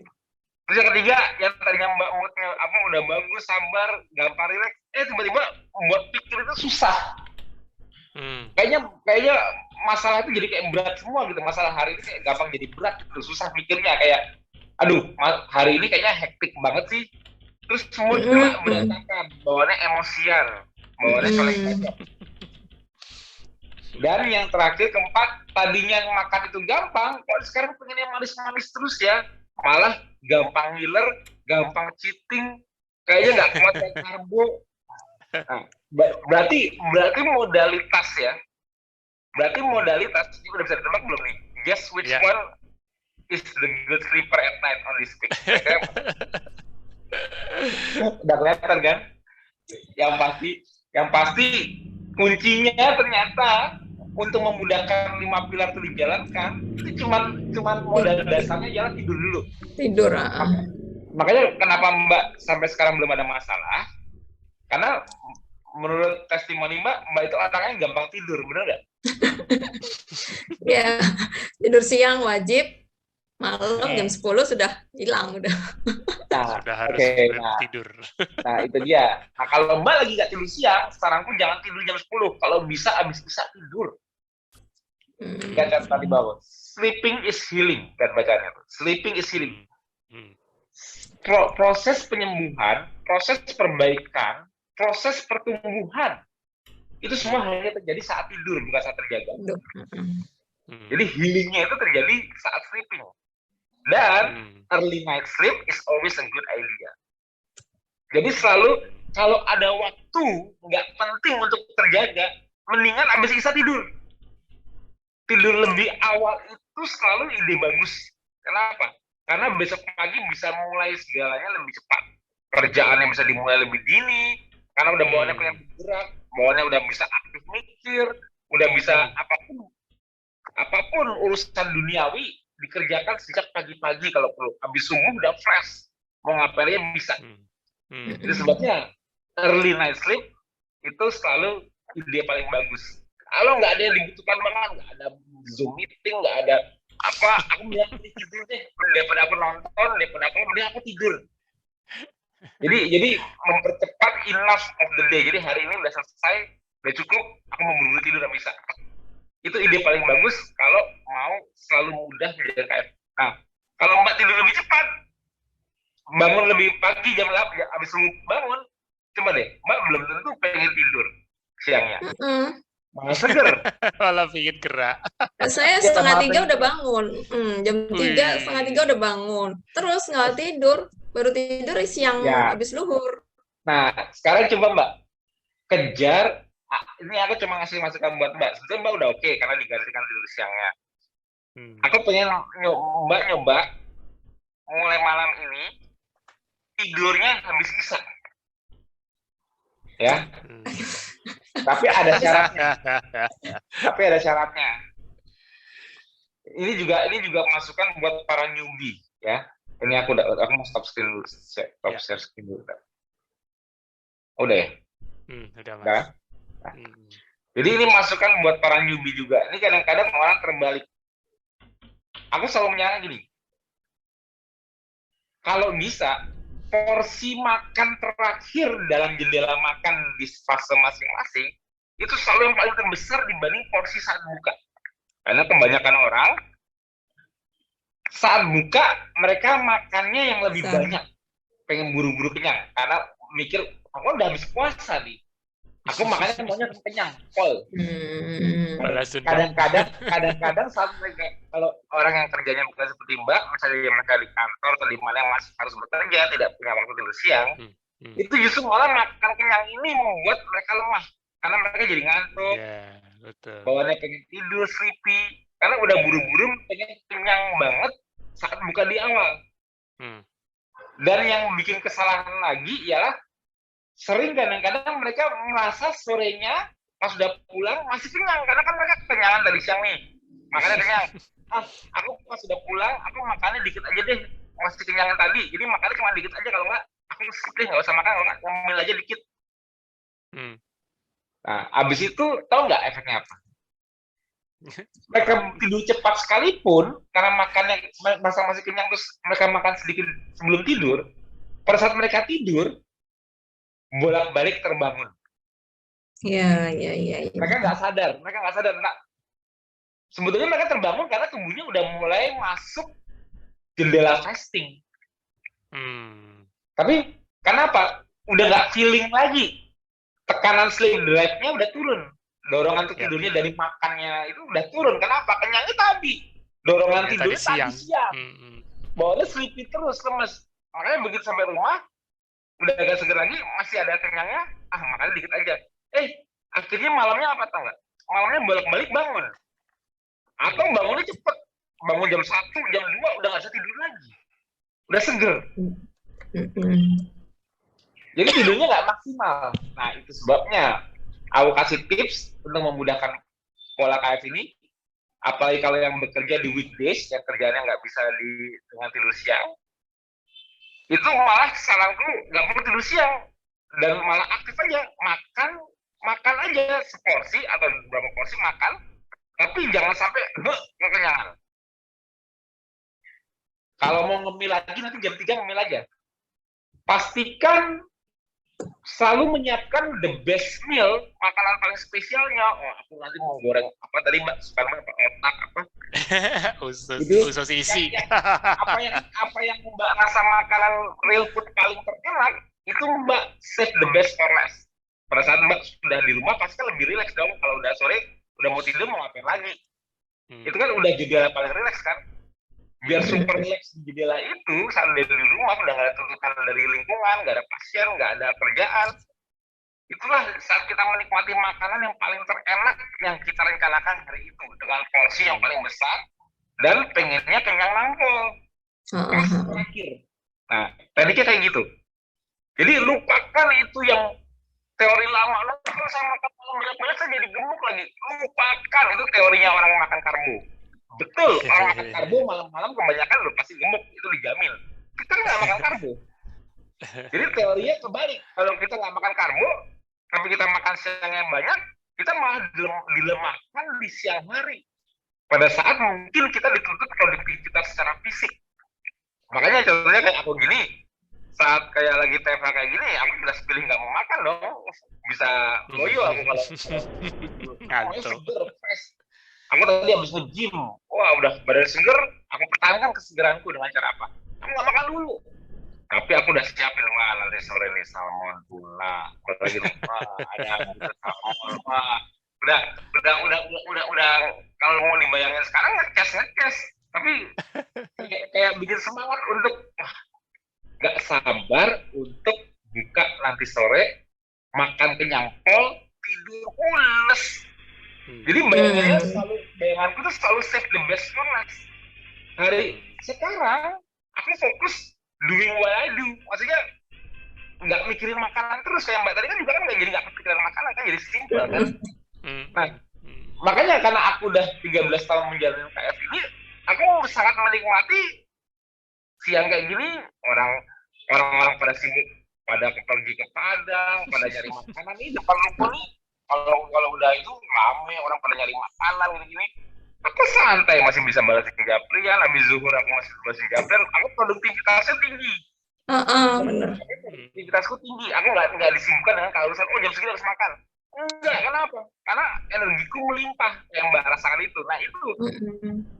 Terus yang ketiga, yang tadinya Mbak moodnya udah bagus, sabar, gampang relax, tiba-tiba buat pikir itu susah. Kayaknya masalah itu jadi kayak berat semua gitu. Masalah hari ini kayak gampang jadi berat gitu, susah mikirnya, kayak aduh hari ini kayaknya hektik banget sih. Terus semua berantakan, bawaannya emosian, bawaannya saling tajam. Dan yang terakhir keempat, tadinya makan itu gampang, kok sekarang pengen yang manis-manis terus ya. Malah gampang ngiler, gampang cheating, kayaknya nggak kuat kayak karbo. Nah, berarti modalitas ya. Berarti modalitas ini udah bisa ditebak belum nih? Guess which one is the good sleeper at night on this stick? Udah kelihatan kan? Yang pasti kuncinya ternyata untuk memudahkan 5 pilar itu dijalankan, itu cuman modal dasarnya jalan tidur dulu. Tidur. Makanya kenapa Mbak sampai sekarang belum ada masalah? Karena menurut testimoni Mbak itu orangnya gampang tidur, benar nggak? Ya, tidur siang wajib, malam jam 10 sudah hilang udah. Nah, sudah harus tidur. Nah, itu dia. Nah, kalau Mbak lagi nggak tidur siang, saranku jangan tidur jam 10. Kalau bisa, abis bisa tidur. Kan tadi bawah. Sleeping is healing, kan bacanya. Sleeping is healing. Proses penyembuhan, proses perbaikan, proses pertumbuhan, itu semua hanya terjadi saat tidur, bukan saat terjaga. Jadi healingnya itu terjadi saat sleeping. Dan early night sleep is always a good idea. Jadi selalu kalau ada waktu nggak penting untuk terjaga, mendingan abis isya tidur lebih awal itu selalu ide bagus. Kenapa? Karena besok pagi bisa mulai segalanya lebih cepat, kerjaannya bisa dimulai lebih dini karena udah bawaannya pengen bergerak, bawaannya udah bisa aktif mikir, udah bisa apapun urusan duniawi dikerjakan sejak pagi-pagi kalau perlu. Habis subuh udah fresh, mau ngapain bisa. Jadi sebabnya early night sleep itu selalu ide paling bagus. Kalau nggak ada yang dibutuhkan banget, nggak ada Zoom meeting, nggak ada apa, aku bilang tidur deh, daripada aku nonton, daripada aku tidur. Jadi mempercepat enough of the day. Jadi hari ini udah selesai, udah cukup, aku mau buru-buru tidur nggak bisa. Itu ide paling bagus kalau mau selalu mudah menjaga KF. Nah, kalau Mbak tidur lebih cepat, bangun lebih pagi jam 8, habis bangun, coba deh, Mbak belum tentu pengen tidur siangnya. Malah seger. Malah pengen gerak. Saya 2:30 udah bangun. Jam 3, 2:30 udah bangun. Terus nggak tidur, baru tidur siang habis luhur. Nah, sekarang coba Mbak kejar. Ini aku cuma ngasih masukan buat Mbak. Sebetulnya Mbak udah oke karena digantikan tidur siangnya. Aku pengen Mbak nyoba mulai malam ini tidurnya habis isya. Ya. Tapi ada syaratnya. Ini juga masukan buat para newbie ya. Ini aku mau stop screen dulu. Share screen dulu. Udah ya? Udah, Mas. Udah? Jadi ini masukan buat para newbie juga. Ini kadang-kadang orang terbalik. Aku selalu menyarankan gini. Kalau bisa, porsi makan terakhir dalam jendela makan di fase masing-masing itu selalu yang paling terbesar dibanding porsi saat buka. Karena kebanyakan orang saat buka mereka makannya yang lebih banyak, pengen buru-buru kenyang karena mikir aku udah habis puasa nih. Aku makannya maunya kenyang, full. Kadang-kadang saat mereka, kalau orang yang kerjanya bukan seperti Mbak, misalnya mereka di kantor atau di mana yang masih harus bekerja, tidak punya waktu tidur siang, itu justru malah makan kenyang ini membuat mereka lemah. Karena mereka jadi ngantuk, bawaannya pengen tidur, sleepy, karena udah buru-buru pengen kenyang banget saat buka di awal. Dan yang bikin kesalahan lagi ialah sering kadang-kadang mereka merasa sorenya pas udah pulang masih kenyang karena kan mereka kekenyangan dari siang nih, makanya kenyang. Aku pas udah pulang aku makannya dikit aja deh, masih kenyangan tadi, jadi makannya cuma dikit aja, kalau nggak aku skip deh, nggak usah makan, kalau nggak ngomel aja dikit. Nah abis itu tau nggak efeknya apa? Mereka tidur cepat sekalipun karena makannya masih kenyang terus mereka makan sedikit sebelum tidur, pada saat mereka tidur bolak-balik terbangun. Iya. Mereka nggak sadar. Nah, sebetulnya mereka terbangun karena tubuhnya udah mulai masuk jendela fasting. Tapi kenapa? Udah nggak feeling lagi. Tekanan sleep drive-nya udah turun. Dorongan untuk tidurnya dari makannya itu udah turun. Kenapa? Kenyangnya tadi. Dorongan tidurnya tadi siang. Bawaannya sleepy terus, lemes. Makanya begitu sampai rumah, udah agak seger lagi, masih ada kenyangnya, makannya dikit aja. Akhirnya malamnya apa tau nggak? Malamnya bolak-balik bangun. Atau bangunnya cepet. Bangun jam 1, jam 2, udah nggak bisa tidur lagi. Udah seger. Jadi tidurnya nggak maksimal. Nah, itu sebabnya aku kasih tips untuk memudahkan pola KF ini. Apalagi kalau yang bekerja di weekdays, yang kerjanya nggak bisa dengan tidur siang, itu malah saranku nggak perlu tidur siang dan malah aktif aja, makan aja seporsi atau beberapa porsi makan, tapi jangan sampai kekenyangan. Kalau mau ngemil lagi nanti jam 3 ngemil aja. Pastikan selalu menyiapkan the best meal, makanan paling spesialnya. Aku nanti mau goreng apa tadi Mbak, sekarang otak apa? usus isi. Apa yang Mbak rasa makanan real food paling terkenal, itu Mbak save the best for last. Pada saat Mbak sudah di rumah pasti kan lebih rileks dong. Kalau udah sore, udah mau tidur mau ngapain lagi? Itu kan udah jendela paling rileks kan? Biar super rileks di jendela itu, saat dia di rumah udah nggak ada tuntutan dari lingkungan, nggak ada pasien, nggak ada kerjaan. Itulah saat kita menikmati makanan yang paling terenak yang kita rencanakan hari itu dengan porsi yang paling besar dan pengennya kenyang langsung. Terakhir. Nah, tekniknya kayak gitu. Jadi lupakan itu yang teori lama. Lo kalau saya makan malam banyak saya jadi gemuk lagi. Lupakan itu teorinya orang makan karbo. Betul, orang makan karbo malam-malam kebanyakan lo pasti gemuk, itu dijamin. Kita nggak makan karbo. Jadi teorinya kebalik. Kalau kita nggak makan karbo, tapi kita makan siang yang banyak, kita malah dilemahkan di siang hari. Pada saat mungkin kita dituntut produktivitas secara fisik. Makanya contohnya kayak aku gini, saat kayak lagi TFH kayak gini, aku jelas pilih nggak mau makan dong. Bisa loyo aku kalau seger, fresh. Aku tadi habis nge-gym, wah udah badan seger, aku pertahankan kesegeranku dengan cara apa? Aku nggak makan dulu. Tapi aku udah siapin, wah nanti sore nih salmon tuna, lagi ada salmon, wah udah kalau mau dibayangin sekarang ngekes, tapi kayak bikin semangat untuk nggak sabar untuk buka nanti sore, makan kenyang pol, tidur pules. Jadi bayanganku tuh selalu save the best for last. Hari sekarang aku fokus doing what I do, maksudnya nggak mikirin makanan terus. Kayak Mbak tadi kan juga kan nggak kepikiran makanan, kan jadi simpel kan. Nah, makanya karena aku udah 13 tahun menjalani KF ini, aku sangat menikmati siang kayak gini. Orang-orang pada sibuk, pada pergi ke Padang, pada nyari makanan nih depan ruko nih. Kalau udah itu rame orang pada nyari makanan gini-gini. Aku santai masih bisa balas Gabriel, habis zuhur aku masih balas Gabriel. Aku produktivitasnya tinggi. Benar. Produktivitasku tinggi. Aku nggak disibukkan dengan keharusan. Jam segini harus makan. Enggak, kenapa? Karena energiku melimpah yang Mbak rasakan itu. Nah itu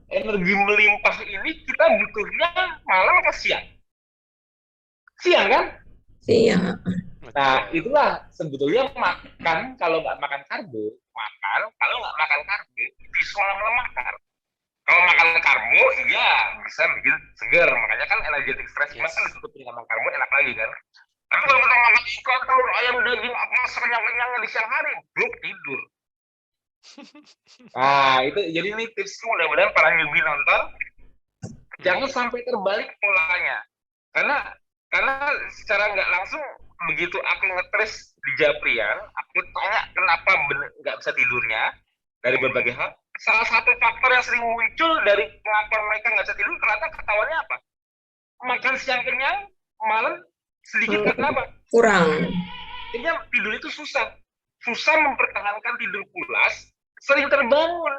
energi melimpah ini kita butuhnya malam atau siang? Siang kan? Siang. Nah itulah sebetulnya makan kalau nggak makan karbo, kalau nggak makan karbo visual melemahkan. Kalau makan karbo, iya bisa bikin seger. Makanya kan energetic stress kan ditutup dengan karbo enak lagi kan. Tapi kalau kita makan ikan, telur, ayam, daging, apa sekenyang-kenyangnya di siang hari, belum tidur. Nah itu jadi ini tipsku, mudah-mudahan para newbie nonton jangan sampai terbalik polanya. Karena secara nggak langsung begitu aku ngetres di Japrian, aku tanya kenapa nggak bisa tidurnya dari berbagai hal. Salah satu faktor yang sering muncul dari pengakuan mereka nggak bisa tidur, ternyata ketawanya apa? Makan siang kenyang, malam sedikit kenapa? Kurang. Intinya tidur itu susah mempertahankan tidur pulas, sering terbangun.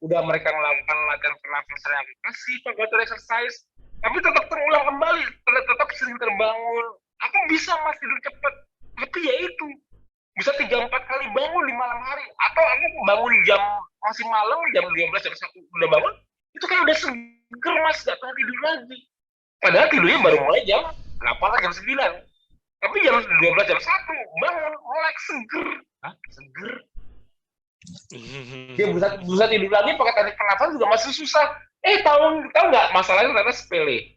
Udah mereka melakukan latihan pernafasan yang kasih, pagatory exercise, tapi tetap terulang kembali, tetap sering terbangun. Aku bisa mas tidur cepat, tapi ya itu bisa 3-4 kali bangun di malam hari, atau aku bangun jam masih malam, jam 12, jam 1 udah bangun, itu kan udah seger mas, gak pernah tidur lagi. Padahal tidurnya baru mulai jam 8 jam 9. Tapi jam 12 jam 1 bangun mulai seger. Hah? Seger? Dia bisa tidur lagi pakai teknik pernafasan juga masih susah. Tahu nggak masalahnya ternyata sepele.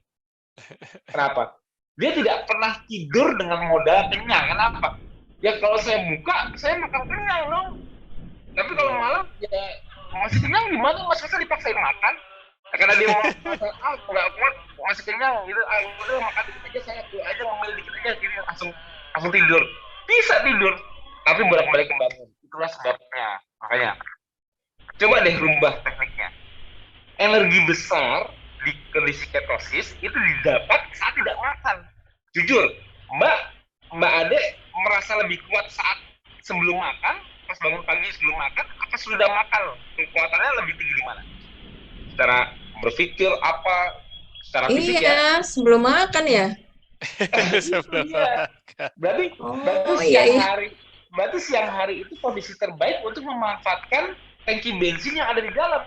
Kenapa? Dia tidak pernah tidur dengan modal kenyang. Kenapa? Ya kalau saya buka, saya makan kenyang dong. Tapi kalau malam ya masih kenyang gimana? Mas masa dipaksain makan? Karena dia mau nggak kuat masih kenyang gitu, udah makan dikit aja, saya keluar aja ngambil dikit aja gini, langsung tidur. Bisa tidur tapi bolak-balik kebangun. Itulah sebabnya. Makanya coba deh rubah tekniknya. Energi besar di kondisi ketosis itu didapat saat tidak makan. Jujur Mbak Ade merasa lebih kuat saat sebelum makan, pas bangun pagi sebelum makan, apa sudah makan? Kekuatannya lebih tinggi di mana? Secara berpikir apa, secara fisik ya? Sebelum makan ya. Berarti siang hari itu kondisi terbaik untuk memanfaatkan tangki bensin yang ada di dalam.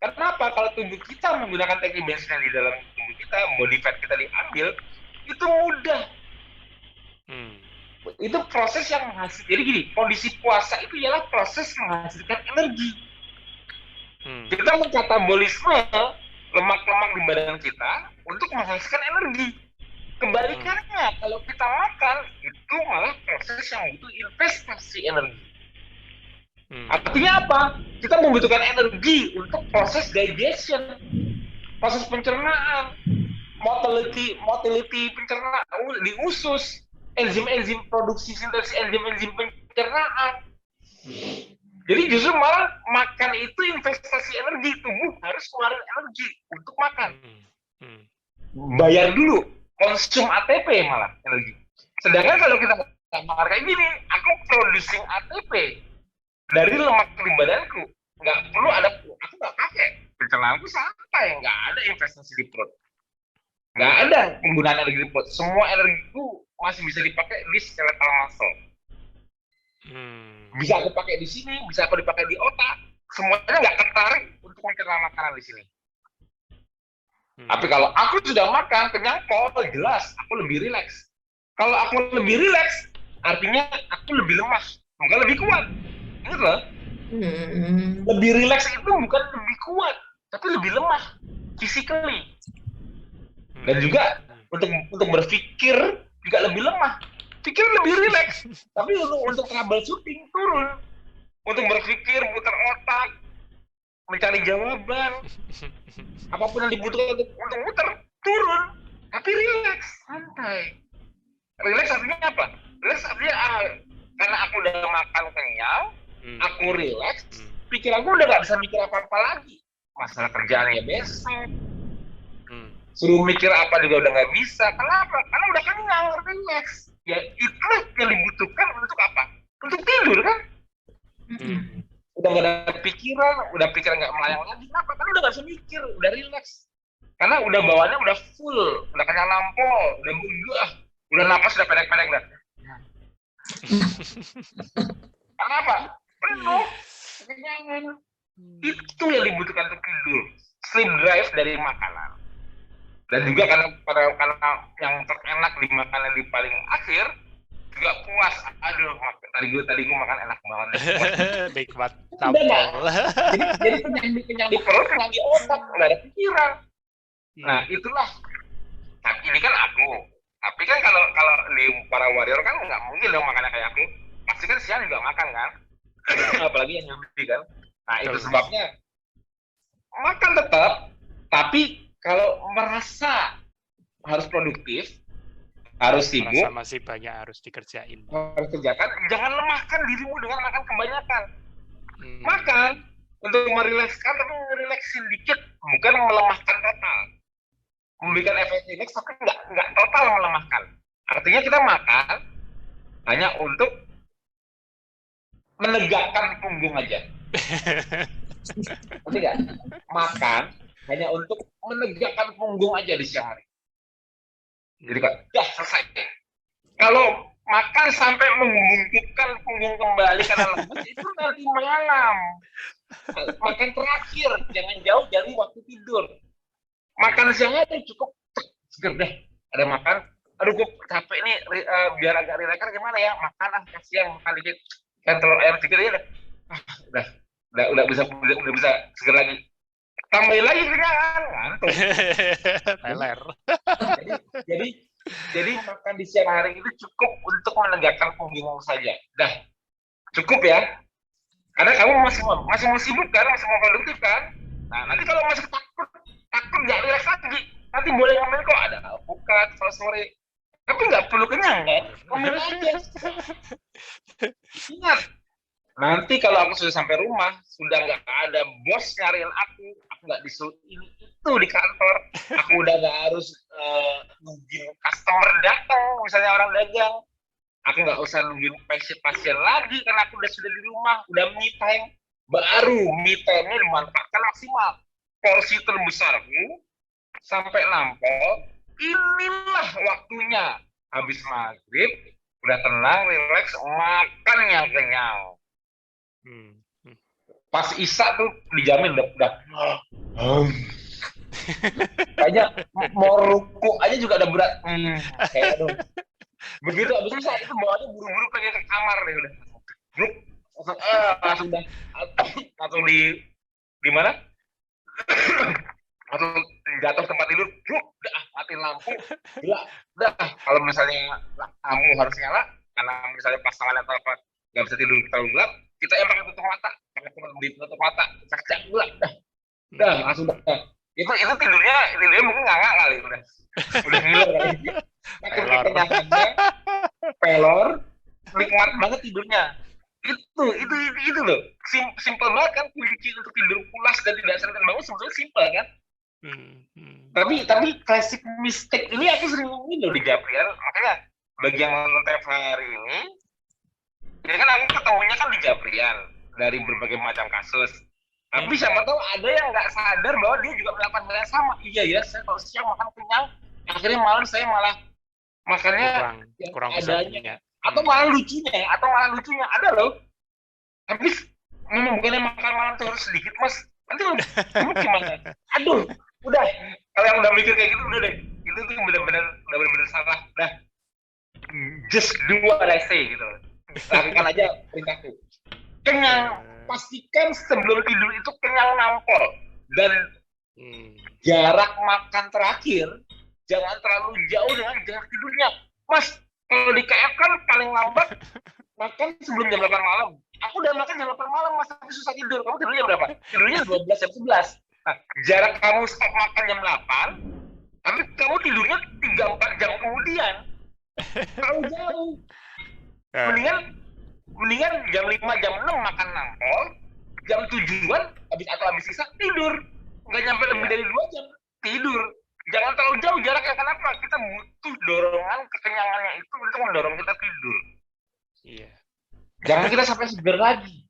Kenapa? Kalau tubuh kita menggunakan tangki bensin yang di dalam tubuh kita, body fat kita diambil, itu mudah. Itu proses yang menghasilkan. Jadi gini, kondisi puasa itu ialah proses menghasilkan energi. Kita mengkatabolisme lemak-lemak di badan kita untuk menghasilkan energi. Kebalikannya, kalau kita makan, itu malah proses yang butuh investasi energi. Artinya apa? Kita membutuhkan energi untuk proses digestion, proses pencernaan, motility pencernaan di usus, enzim-enzim produksi sintesis enzim-enzim pencernaan. Jadi justru malah makan itu investasi energi, tubuh harus keluarin energi untuk makan. Bayar dulu, konsum ATP malah energi. Sedangkan kalau kita makan kayak gini, aku producing ATP dari lemak di badanku, nggak perlu ada, aku nggak pakai pencernaanku santai, nggak ada investasi di perut, nggak ada penggunaan energi di perut, semua energiku masih bisa dipakai di skeletal muscle. Bisa aku pakai di sini, bisa aku dipakai di otak, semuanya nggak tertarik untuk mencerna makanan di sini. Tapi kalau aku sudah makan kenyang pol, jelas aku lebih rileks. Kalau aku lebih rileks, artinya aku lebih lemah, bukan lebih kuat. Ingat loh, lebih rileks itu bukan lebih kuat, tapi lebih lemah, physically. Dan juga untuk berpikir juga lebih lemah. Pikir lebih rileks, tapi untuk troubleshooting turun. Untuk berpikir, putar otak, mencari jawaban, apapun yang dibutuhkan untuk muter, turun. Tapi rileks, santai. Rileks artinya apa? Rileks artinya karena aku udah makan kenyang, aku rileks, pikiranku udah gak bisa mikir apa-apa lagi. Masalah kerjaannya besok, suruh mikir apa juga udah gak bisa. Kenapa? Karena udah kenyang, rileks. Ya itu yang dibutuhkan untuk apa? Untuk tidur kan? Udah gak ada pikiran, udah pikiran gak melayang lagi. Kenapa? Karena udah gak bisa mikir, udah rileks. Karena udah bawaannya udah full, udah kenyang nampol, udah bunga, udah napas udah pendek-pendek dah. Kenapa? Penuh, kekenyangan. Itu yang dibutuhkan untuk tidur. Sleep drive dari makanan. Dan juga karena yang terenak di makanan di paling akhir juga puas. Aduh, tadi gue makan enak banget. Nikmat tampol. Jadi kenyang di perut, kenyang di otak, nggak ada pikiran. Nah itulah. Tapi ini kan aku. Tapi kan kalau di para warrior kan nggak mungkin dong makannya kayak aku. Pasti kan siang juga makan kan. Apalagi yang nyubi kan. Nah itu sebabnya makan tetap, tapi kalau merasa harus produktif, harus sibuk, merasa masih banyak harus dikerjain, harus kerjakan, jangan lemahkan dirimu dengan makan kebanyakan. Makan untuk merilekskan, tapi merileksin dikit, bukan melemahkan total. Memberikan efek rileks, tapi nggak total melemahkan. Artinya kita makan hanya untuk menegakkan punggung aja. Ngerti nggak? Makan hanya untuk menegakkan punggung aja di siang hari. Jadi kan, dah selesai. Kalau makan sampai membungkukkan punggung kembali karena lemes, itu nanti malam. Makan terakhir, jangan jauh dari waktu tidur. Makan siangnya itu cukup seger deh. Ada makan, aduh gue capek nih, biar agak rileks gimana ya? Makan siang, makan dikit. Kan telur ayam sedikit aja deh. Udah bisa seger lagi. Tambahin lagi kenyakan, ngantuk. Teler. Jadi makan di siang hari itu cukup untuk menegakkan punggung saja. Dah, cukup ya. Karena kamu masih mau sibuk kan, masih mau produktif kan. Nah, nanti kalau masih takut nggak rileks lagi, nanti boleh ngomel kok ada alpukat sore. Tapi nggak perlu kenyang kan, ngomel aja. Ingat. Nanti kalau aku sudah sampai rumah, sudah nggak ada bos nyariin aku nggak disuruh ini itu di kantor, aku udah nggak harus nungguin customer datang, misalnya orang dagang, aku nggak usah nungguin pasien lagi karena aku sudah di rumah, udah me time, baru me time-nya dimanfaatkan maksimal, porsi terbesarku sampai nampol, inilah waktunya, habis maghrib, udah tenang, relax, makan yang kenyang. Pas Isya tuh dijamin udah kayaknya mau ruku aja juga udah berat. Kayak aduh. Begitu abis Isya itu bawaannya buru-buru pengen ke kamar deh udah. Langsung di mana? Langsung jatuh tempat tidur. Udah matiin lampu, gelap. Udah, kalau misalnya kamu harus nyala, karena misalnya pasangan atau apa nggak bisa tidur terlalu gelap, kita yang pakai tutup mata, tutup mata, cak gelap, udah langsung dah. Itu tidurnya mungkin nggak kali udah ngiler kali. Kenyamannya, pelor, nikmat banget tidurnya. Itu loh, simple banget kan kunci untuk tidur pulas dan tidak sering bangun sebetulnya simple kan. Tapi classic mistake ini aku sering ngomongin loh di Japrian, makanya bagi yang nonton TV hari ini, ya kan aku ketemunya kan di Japrian dari berbagai macam kasus. Tapi siapa tahu ada yang nggak sadar bahwa dia juga melakukan hal yang sama. Iya ya, saya kalau siang makan kenyang, akhirnya malam saya malah makannya kurang adanya. Atau malah lucunya ada loh. Habis memang bukannya makan malam tuh harus sedikit mas. Nanti kamu gimana? Aduh, udah. Kalau yang udah mikir kayak gitu udah deh. Itu tuh benar-benar salah. Udah. Just do what I say gitu. Lakukan aja perintahku. Kenyang. Pastikan sebelum tidur itu kenyang nampol. Dan jarak makan terakhir jangan terlalu jauh dengan jarak tidurnya. Mas, kalau di KF kan paling lambat makan sebelum jam 8 malam. Aku udah makan jam 8 malam, mas, tapi susah tidur. Kamu tidurnya jam berapa? Tidurnya 12 jam 11. Nah, jarak kamu stop makan jam 8, tapi kamu tidurnya 3-4 jam kemudian. Terlalu jauh. Mendingan jam 5, jam 6 makan nampol, jam 7-an habis sisa tidur. Nggak nyampe lebih dari 2 jam tidur. Jangan terlalu jauh jaraknya. Kenapa? Kita butuh dorongan kekenyangannya itu mendorong kita tidur. Iya. Jangan kita sampai seger lagi.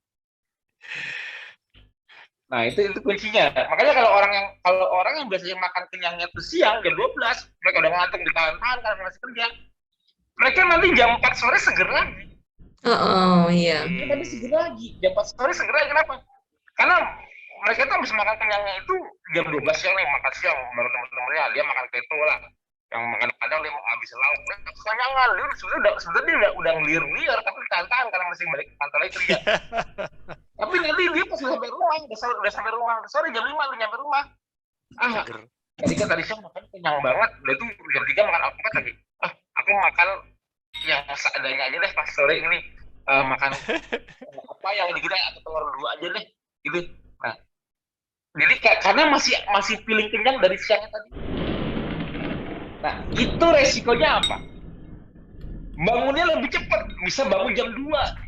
Nah, itu kuncinya. Makanya kalau orang yang biasanya makan kenyangnya itu siang jam 12, mereka udah ngantuk ditahan-tahan karena masih kerja. Mereka nanti jam 4 sore seger lagi. Iya. Mereka nanti seger lagi. Jam 4 sore seger lagi. Kenapa? Karena mereka tuh habis makan kenyangnya itu jam 12 siang nih, makan siang baru teman-temannya dia makan keto lah, yang makan padang dia habis lauk, kekenyangan, dia sebenarnya udah ngelir tapi tahan karena masih balik ke kantor lagi kerja. Tapi nanti dia pas sampai rumah, udah sampai rumah, sore jam 5 udah nyampe rumah. Tadi siang makan kenyang banget, udah tuh jam 3 makan alpukat lagi. Aku makan yang seadanya aja deh pas sore ini, makan apa yang dikira atau telur 2 aja deh, gitu. Nah, jadi karena masih feeling kenyang dari siangnya tadi. Nah, itu resikonya apa? Bangunnya lebih cepat, bisa bangun jam 2,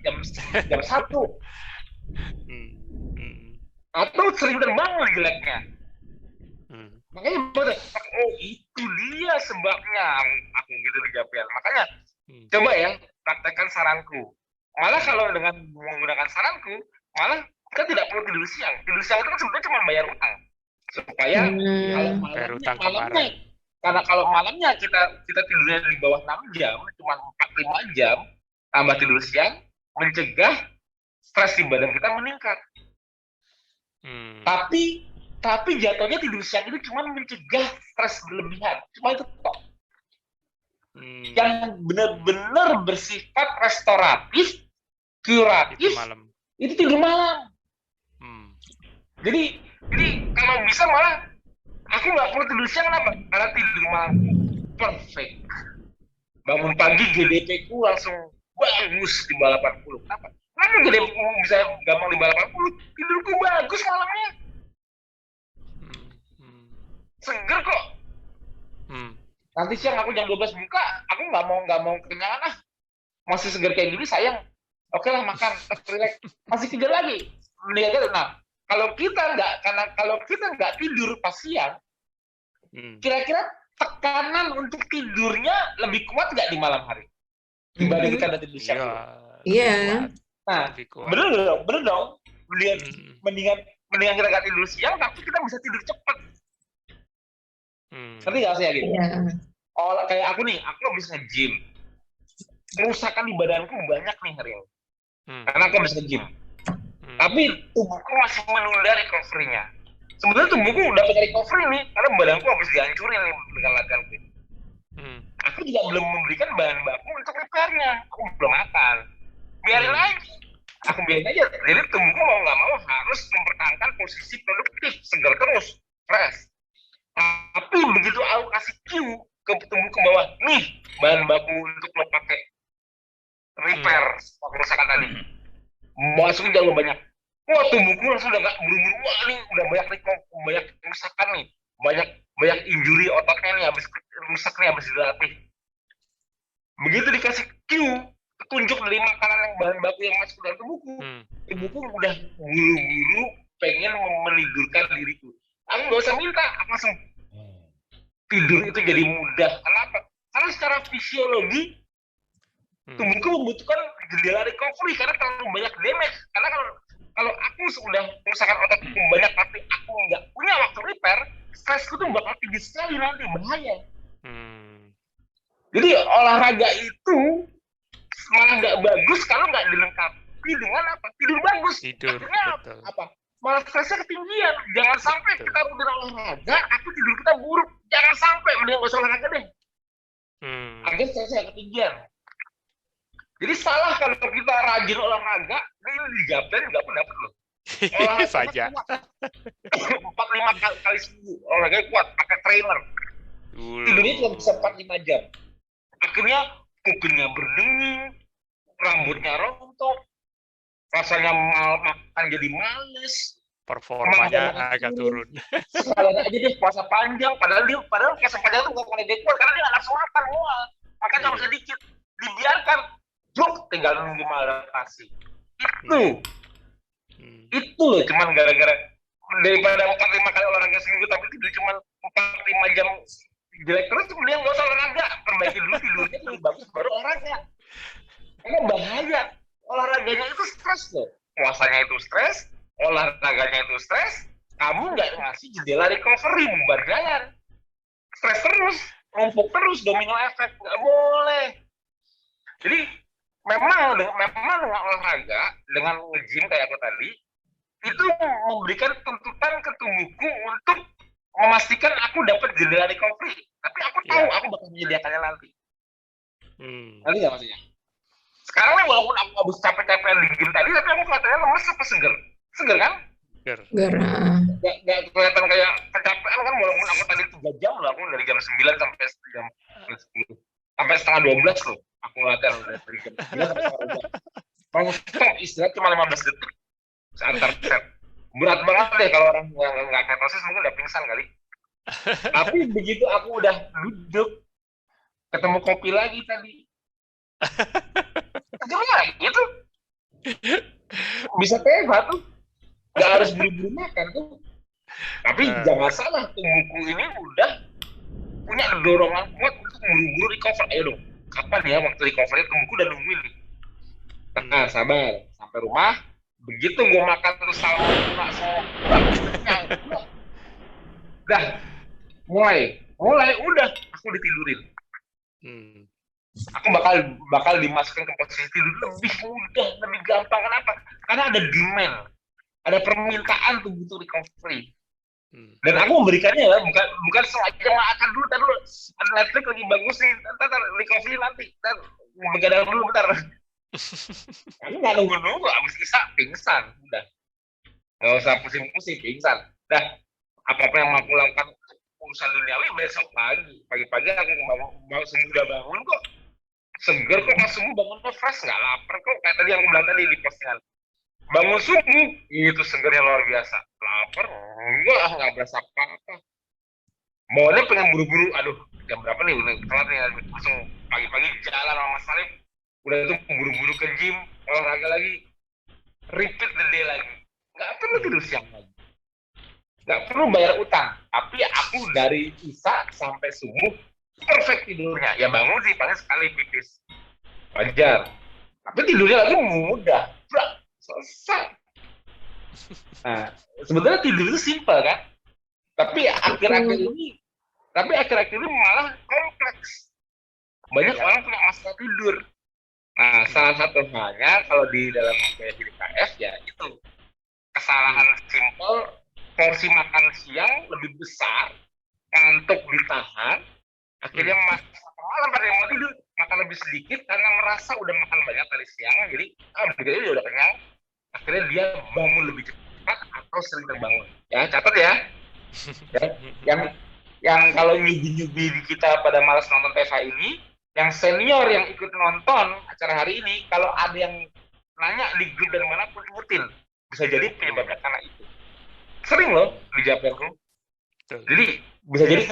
jam 1. Atau sering terbangun jeleknya. Makanya itu dia sebabnya aku gitu di Japrian. Makanya coba ya praktekkan saranku. Malah kalau dengan menggunakan saranku, malah kita tidak perlu tidur siang. Tidur siang itu kan sebenarnya cuma bayar utang. Supaya kalau malamnya, karena kalau malamnya kita tidurnya di bawah 6 jam, cuma 4-5 jam, tambah tidur siang, mencegah stres di badan kita meningkat. Tapi jatuhnya tidur siang itu cuma mencegah stres berlebihan. Cuma itu tok. Yang benar-benar bersifat restoratif, kuratif, itu tidur malam. Jadi kalau bisa malah aku nggak perlu tidur siang, kenapa? Karena tidur malam perfect. Bangun pagi GDP ku langsung bagus di bawah 80. Kenapa? Kenapa GDP ku bisa gampang di bawah 80? Tidurku bagus malamnya. Seger kok. Nanti siang aku jam 12 buka, aku nggak mau kekenyangan masih seger kayak gini sayang. Oke lah makan, relax. Masih kejar lagi. Nah, kalau kita nggak tidur pas siang, kira-kira tekanan untuk tidurnya lebih kuat nggak di malam hari dibanding kita tidur siang? Iya. Nah, bener dong. Mendingan kita nggak tidur siang, tapi kita bisa tidur cepat. Ngerti nggak sih gitu? Kayak aku habis nge-gym. Kerusakan di badanku banyak nih hari ini. Karena aku habis nge-gym. Tapi tubuhku masih menunda recovery-nya. Sebenarnya tubuhku udah pengen recovery nih, karena badanku habis dihancurin nih dengan latihanku. Aku juga belum memberikan bahan baku untuk repair-nya. Aku belum makan. Biarin aja. Aku biarin aja. Jadi tubuhku mau nggak mau harus mempertahankan posisi produktif, segar terus, fresh. Tapi begitu aku kasih cue, ke bawah, nih bahan baku untuk lo pakai repair kerusakan tadi. Masukin jauh banyak. Wah, tubuhku langsung udah nggak buru-buru. Wah, nih udah banyak kerusakan nih, banyak injury ototnya nih, habis rusak nih, habis dilatih. Begitu dikasih cue, petunjuk dari makanan yang bahan baku yang masuk ke dalam tubuhku udah buru-buru pengen menidurkan diriku. Aku nggak usah minta, aku langsung tidur itu jadi mudah. Kenapa? Karena secara fisiologi tubuhku membutuhkan jendela recovery karena terlalu banyak damage. Karena kalau aku sudah kerusakan otakku banyak tapi aku nggak punya waktu repair, stresku tuh bakal tinggi sekali nanti, bahaya. Jadi olahraga itu malah nggak bagus kalau nggak dilengkapi dengan apa? Tidur bagus. Artinya apa? Malah stresnya ketinggian. Jangan sampai kita udah olahraga, aku tidur kita buruk. Jangan sampai, mending nggak usah olahraga deh. Agar stresnya ketinggian. Jadi salah kalau kita rajin olahraga, ini di Gapten nggak pernah dapat loh. Olahraga saja. 4-5 kali seminggu, olahraga kuat, pakai trainer. Tidurnya cuma bisa 4-5 jam. Akhirnya kupingnya berdenging, rambutnya rontok, rasanya makan jadi males, performanya agak turun. Sekalian aja deh puasa panjang, padahal puasa panjang itu bukan karena dia kuat, karena dia nggak nafsu makan mual, makan cuma sedikit, dibiarkan, tinggal nunggu maladaptasi. Itu loh, cuman gara-gara daripada 4-5 kali olahraga seminggu tapi tidur cuma 4-5 jam jelek terus, kemudian nggak usah olahraga, perbaiki dulu tidurnya lebih bagus baru olahraga. Karena bahaya, olahraganya itu stres loh, puasanya itu stres, olahraganya itu stres, kamu nggak ngasih jendela recovery, bubar jalan, stres terus, numpuk terus, domino efek, nggak boleh. Jadi memang dengan olahraga, dengan nge-gym kayak aku tadi, itu memberikan tuntutan ke tubuhku untuk memastikan aku dapat jendela recovery. Tapi aku tahu aku bakal menyediakannya nanti. Nanti nggak maksudnya? Sekarang nih walaupun aku habis capek-capekan di gym tadi, tapi aku kelihatannya lemes apa seger? Seger kan? Seger. Nggak kelihatan kayak kecapean kan, walaupun aku tadi 3 jam loh, aku dari jam 9 sampai jam 10. Sampai setengah 12 loh. Aku latihan udah dari jam 9 sampai setengah 12. Mau stop istirahat cuma 15 detik. Seantar set. Berat banget deh kalau orang nggak ketosis mungkin udah pingsan kali. Tapi begitu aku udah duduk, ketemu kopi lagi tadi. Gimana gitu? Bisa tebat tuh. Nggak harus buru-buru makan tuh. Tapi jangan salah, tubuhku ini udah punya dorongan kuat untuk buru-buru recover. Ayo dong, kapan ya waktu recovery? Tubuhku udah nungguin nih. Nah, sabar. Sampai rumah, begitu gue makan terus salmonella semua, dah mulai udah aku ditidurin. Aku bakal dimasukkan ke posisi tidur lebih mudah, lebih gampang. Kenapa? Karena ada demand, ada permintaan tuh butuh recovery. Dan aku memberikannya ya, bukan sengaja makan dulu, ada Netflix lagi bagus nih, ntar recovery nanti, ntar begadang dulu bentar. Aku nggak nunggu, abis isa pingsan, udah. Nggak usah pusing-pusing, pingsan. Dah, apa-apa yang aku lakukan urusan duniawi besok pagi-pagi aku mau sembuh udah bangun kok. Seger kok, pas sembuh bangunnya fresh, nggak lapar kok. Kayak tadi yang aku bilang tadi di postingan. Bangun subuh, itu segernya luar biasa. Lapar, nggak berasa apa-apa. Maunya pengen buru-buru, aduh, jam berapa nih, udah telat nih, langsung pagi-pagi jalan sama Mas Salim. Udah itu buru-buru ke gym, olahraga lagi, repeat the day lagi. Nggak perlu tidur siang lagi. Nggak perlu bayar utang. Tapi aku dari isa sampai subuh, perfect tidurnya. Ya bangun sih, paling sekali pipis. Wajar. Tapi tidurnya lagi mudah. Selesai. Nah, sebenarnya tidur itu simpel kan? Tapi akhir-akhir ini malah kompleks. Banyak orang punya masalah tidur. Nah, salah satu halnya kalau di dalam gaya hidup KF ya itu kesalahan simpel, porsi makan siang lebih besar, ngantuk ditahan, akhirnya malam pada yang mau tidur makan lebih sedikit karena merasa udah makan banyak tadi siang, jadi begitu dia udah kenyang, akhirnya dia bangun lebih cepat atau sering terbangun. Ya catat ya. yang kalau nyubi-nyubi di kita pada malas nonton TV ini, yang senior yang ikut nonton acara hari ini, kalau ada yang nanya di grup dari manapun, ingetin. Bisa jadi penyebabnya karena itu. Sering loh dijawabkan. Jadi bisa jadi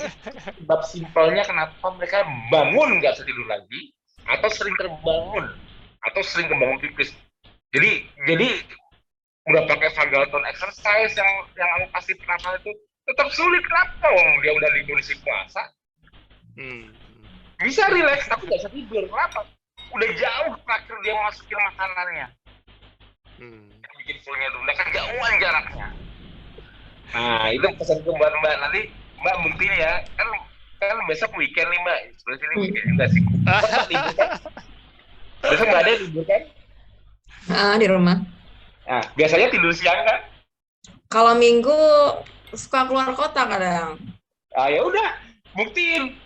sebab simpelnya kenapa mereka bangun nggak bisa tidur lagi, atau sering terbangun, atau sering kebangun tipis. Jadi udah pakai vagal tone exercise yang aku kasih perasaan itu tetap sulit. Kenapa? Dia udah di kondisi puasa. Bisa relax tapi nggak bisa tidur. Kenapa? Udah jauh terakhir dia masukin makanannya. Bikin fullnya itu udah kejauhan jaraknya. Nah itu pesan buat Mbak, nanti Mbak buktiin ya, kan besok weekend nih Mbak, sebenarnya ini weekend juga sih. Mbak libur kan? Besok nggak ada libur kan? Di rumah. Nah biasanya tidur siang kan? Kalau Minggu suka keluar kota kadang. Ya udah, buktiin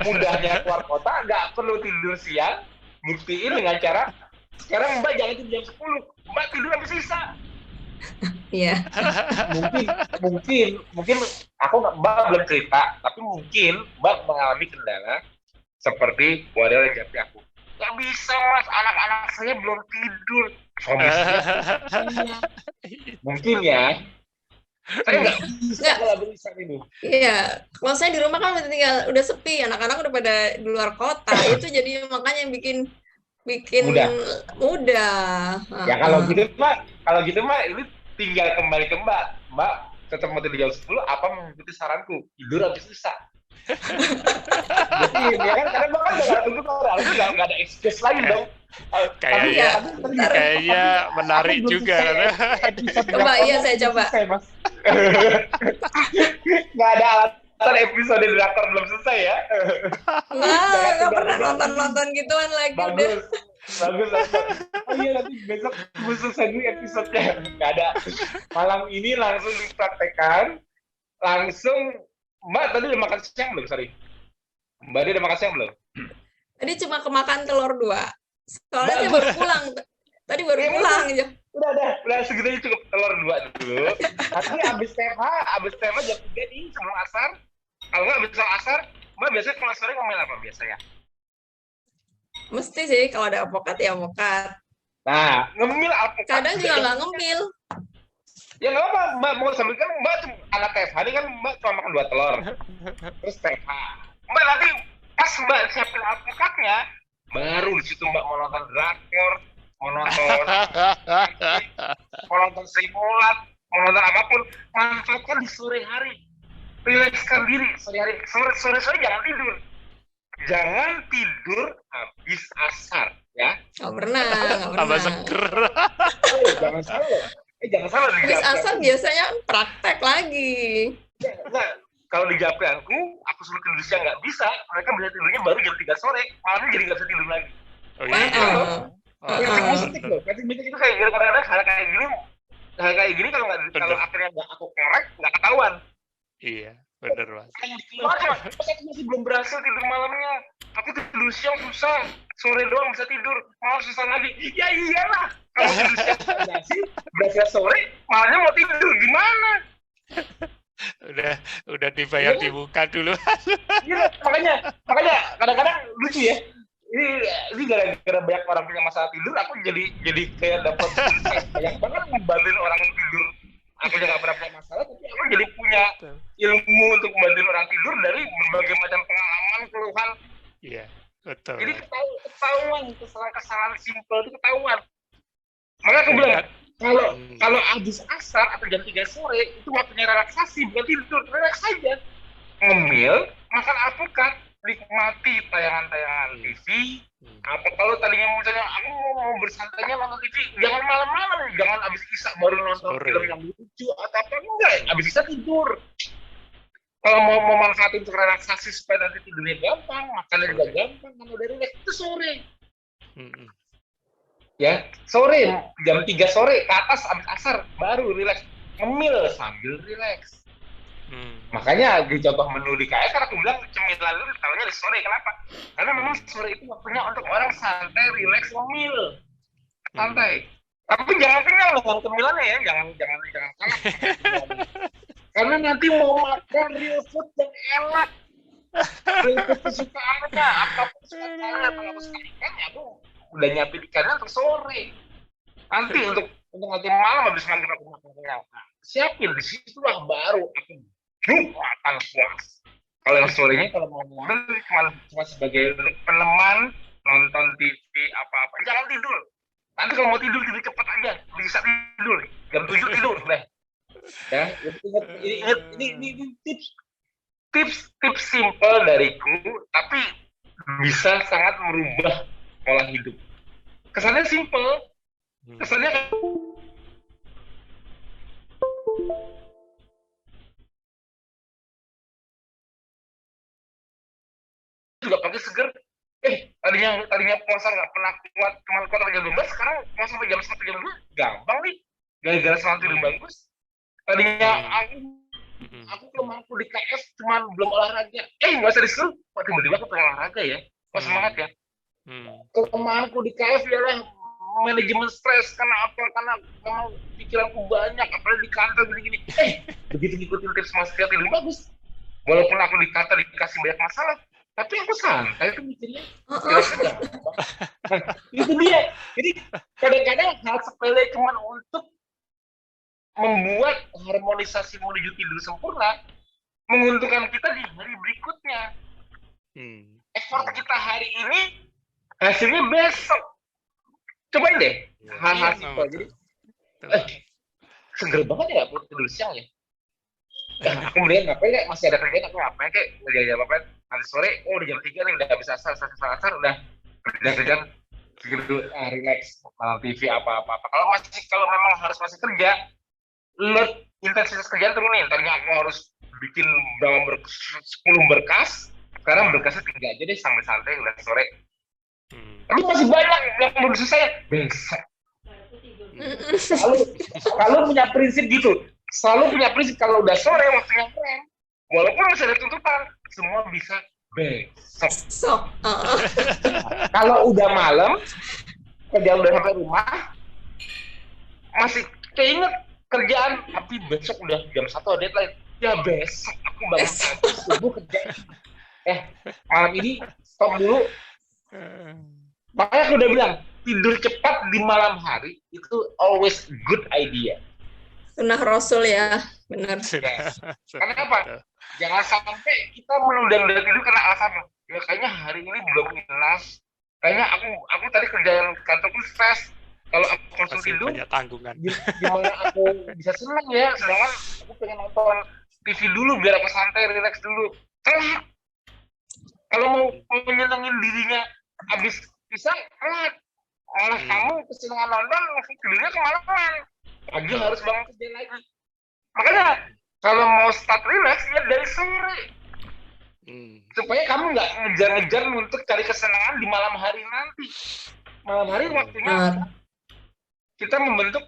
mudahnya keluar kota, nggak perlu tidur siang. Buktiin dengan cara sekarang Mbak jangan tidur jam 10, Mbak tidur sampai sisa. Iya. mungkin aku Mbak belum cerita, tapi mungkin Mbak mengalami kendala seperti Warrior yang jadi aku. Nggak bisa Mas, anak-anak saya belum tidur. Mungkin ya. Saya nggak bisa kalau bisa ini. Iya, kalau saya di rumah kan udah sepi, anak-anak udah pada di luar kota, itu jadi makanya yang bikin mudah. Ya kalau gitu Mbak, ini tinggal kembali ke Mbak tetap mau tidur jam 10 apa mengikuti saranku tidur habis sisa. Jadi ya kan karena Mbak kan nggak tunggu harus nggak ada excuse lagi dong. Kayaknya menarik juga. Coba saya coba. Nggak ada alasan episode drakor belum selesai ya. Nggak pernah nonton gituan lagi. Bagus. Oh iya nanti besok khusus dulu episode-nya. Nggak ada. Malam ini langsung dipraktekkan. Langsung Mbak tadi udah makan siang belum? Sorry. Mbak dia udah makan siang belum? Tadi cuma kemakan telur 2. Soalnya saya baru pulang. Tadi baru pulang aja. Udah segitu aja cukup telur 2 dulu. Nanti abis TH jam 3 nih sebelum asar. Kalau nggak abis asar, Mbak biasanya kalau sore ngomel apa biasanya? Mesti sih kalau ada avokat ya avokat. Nah, ngemil avokat. Kadang juga nggak ngemil. Ya nggak apa, Mbak mau sambil kan Mbak anak TH ini kan Mbak cuma makan 2 telur. Terus TH. Mbak nanti pas Mbak siapin avokatnya, baru di situ Mbak mau nonton drakor, mau nonton Sri Mulat, mau nonton apapun, manfaatkan di sore hari. Rilekskan diri sore jangan tidur. Jangan tidur habis asar, ya. Nggak pernah. Tambah seger. Jangan salah. Habis asar biasanya praktek lagi. Nah, kalau di Japri aku suruh tidur siang nggak bisa. Mereka bisa tidurnya baru jam 3 sore. Malamnya jadi nggak bisa tidur lagi. Oh iya. Mistik loh. Mistik itu kayak kadang-kadang hal kayak gini kalau akhirnya nggak aku korek nggak ketahuan. Iya, benar Mas. Saya masih belum berhasil tidur malamnya. Tapi tidur siang susah. Sore doang bisa tidur. Malah susah lagi. Ya iyalah. Kalau tidur siang berhasil sore, malamnya mau tidur gimana? Udah dibayar di muka dulu. Iya, makanya kadang-kadang lucu ya. Ini gara-gara banyak orang punya masalah tidur, aku jadi kayak dapat banyak banget ngebantuin orang tidur. Aku juga nggak pernah punya masalah, tapi aku jadi punya ilmu untuk membantu orang tidur dari berbagai macam pengalaman, keluhan. Iya, betul. Jadi ketahuan kesalahan simpel itu ketahuan. Makanya aku bilang kalau habis asar atau jam 3 sore itu waktunya relaksasi, bukan tidur, relax saja. Ngemil, makan alpukat, nikmati tayangan-tayangan TV. Apa kalau tadinya misalnya aku mau bersantainya nonton TV, jangan malam-malam, jangan abis isya baru nonton film yang lucu atau apa, enggak, abis isya tidur. Kalau mau manfaatin untuk relaksasi supaya nanti tidurnya gampang, makannya juga gampang, kalau udah relax itu sore. Ya, sore jam 3 sore ke atas abis asar baru relax, ngemil sambil relax. Makanya di contoh menu di KS kan aku bilang cemilan lu ditaruhnya di sore. Kenapa? Karena memang sore itu waktunya untuk orang santai, relax, ngemil, santai. Tapi jangan kenyang dengan cemilannya ya, jangan salah. Karena nanti mau makan real food yang enak. Real food kesukaannya, apapun kesukaannya. Kalau aku suka ikan, ya aku udah nyiapin ikannya untuk sore. Nanti untuk nanti malam habis makan aku makan. Siapin, di situlah baru aku makan puas. Kalau yang sorenya kalau mau ngobrol cuma sebagai peneman, nonton TV apa-apa, jangan tidur. Nanti kalau mau tidur cepat aja, bisa tidur. Jam 7 tidur, deh. Ya, ini tips simple dariku, tapi bisa sangat merubah pola hidup. Kesannya simple, kesannya juga pagi seger. Tadinya puasa nggak pernah kuat, cuma kuat sampai jam 12, sekarang puasa sampai jam 1 jam 2, gampang nih. Gara-gara semangat tidur bagus. Tadinya aku kelemahanku di KF cuma belum olahraga. Nggak usah disuruh, kok tiba-tiba aku pengen olahraga ya. Kok semangat ya. Kelemahanku di KF ialah manajemen stres. Karena apa? Karena pikiranku banyak, apalagi di kantor gini-gini. Begitu ngikutin tips Mas Tiap tidur bagus. Walaupun aku di kantor dikasih banyak masalah, tapi aku santai itu mikirnya. Itu dia. Jadi kadang-kadang hal sepele cuma untuk membuat harmonisasi menuju tidur sempurna menguntungkan kita di hari berikutnya. Effort kita hari ini hasilnya besok. Cobain deh hal-hal simpel. Jadi seger banget ya buat tidur siang ya. Aku mendingan ngapain kayak masih ada kerjaan, aku ngapain kayak ngerjain apa-apa nanti sore, udah jam 3 nih, udah habis asar, udah kerjaan segitu, relax, nonton TV apa-apa. Kalau memang harus masih kerja, load intensitas kerjaan turunin. Tadinya aku harus bikin dalam 10 berkas, sekarang berkasnya 3 aja deh, santai-santai, udah sore. Tapi masih banyak yang belum selesai, besok. Kalau punya prinsip gitu, selalu punya prinsip kalau udah sore waktunya keren, walaupun masih ada tuntutan, semua bisa besok. Kalau udah malam, kerja udah sampai rumah, masih keinget kerjaan, tapi besok udah jam 1 deadline, ya besok aku bangun pagi subuh kerja. Malam ini stop dulu. Makanya aku udah bilang, tidur cepat di malam hari itu always good idea. Sunnah Rasul ya, benar. Yes. Karena apa? Jangan sampai kita menunda-nunda tidur karena alasan, ya kayaknya hari ini belum ikhlas. Kayaknya aku tadi kerjaan kantorku stres. Kalau aku langsung tidur, banyak tanggungan. Gimana aku bisa senang ya? Sedangkan aku pengen nonton TV dulu biar aku santai, relax dulu. Kalau mau menyenangin dirinya habis bisa telat. Malah kamu kesenangan nonton, langsung tidurnya kemalaman. Pagi harus bangun kerja lagi. Makanya kalau mau start relax ya dari sore. Supaya kamu nggak ngejar-ngejar untuk cari kesenangan di malam hari nanti. Malam hari waktunya kita membentuk,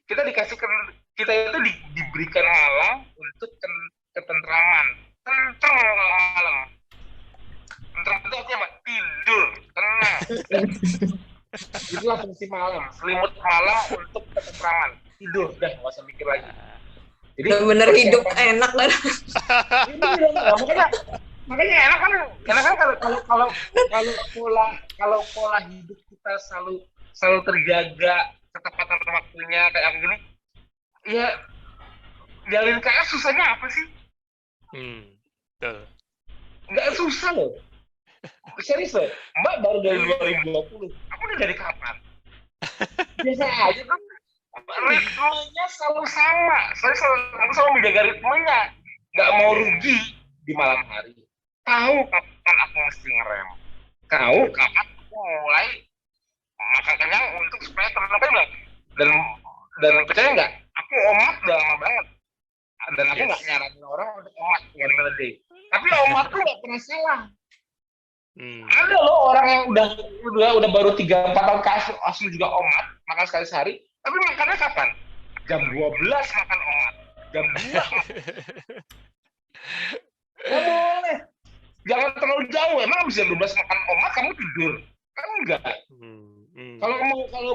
kita itu diberikan malam untuk ketentraman. Tentang malam. Tentang itu apa? Tidur, tenang. Itulah fungsi malam, selimut malam untuk ketentraman. Tidur, udah nggak usah mikir lagi. Jadi bener hidup enak lah. Makanya enak kan kalau pola hidup kita selalu terjaga, ketepatan waktunya kayak aku gini. Ya jalin KF susahnya apa sih? Nggak susah loh. Serius loh, Mbak baru dari 2020. Aku udah dari kapan? Biasa aja kan. Ritmenya selalu sama. Aku selalu menjaga ritmenya. Nggak mau rugi di malam hari. Tahu kapan aku mesti ngerem. Tahu kapan aku mulai makan kenyang untuk supaya tenang kan. Dan percaya nggak? Aku omat udah lama banget. Dan aku nggak nyaranin orang untuk omat one meal a day. Tapi omat tuh nggak pernah salah. Ada loh orang yang udah baru 3-4 tahun asli juga omat, makan sekali sehari, tapi makannya kapan? Jam 12 makan omat, jam 2 nggak boleh, jangan terlalu jauh. Emang habis jam 12 makan omat kamu tidur? Kan enggak. Kalau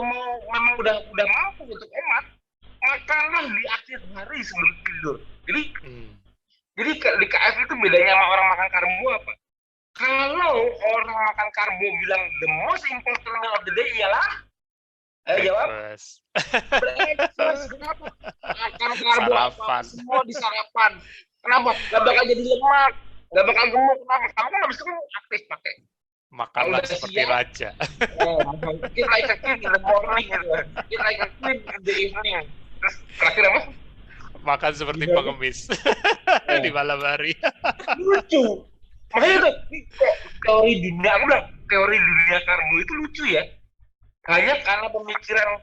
mau memang udah mampu untuk omat makanlah di akhir hari sebelum tidur. Jadi di KF itu bedanya sama orang makan karbo apa? Kalau orang makan karbo bilang the most important meal of the day ialah, ayo jawab. Breakfast. Kenapa? Makan karbo apa? Semua di sarapan. Kenapa? Gak bakal jadi lemak, gak bakal gemuk. Kenapa? Kamu kan habis itu aktif pakai. Makanlah seperti raja. Eat like a king in the morning, eat like a queen in the evening. Terus terakhir apa? Makan seperti pengemis di malam hari. Lucu. Makanya tuh teori dunia, aku bilang teori dunia karbo itu lucu ya. Hanya karena pemikiran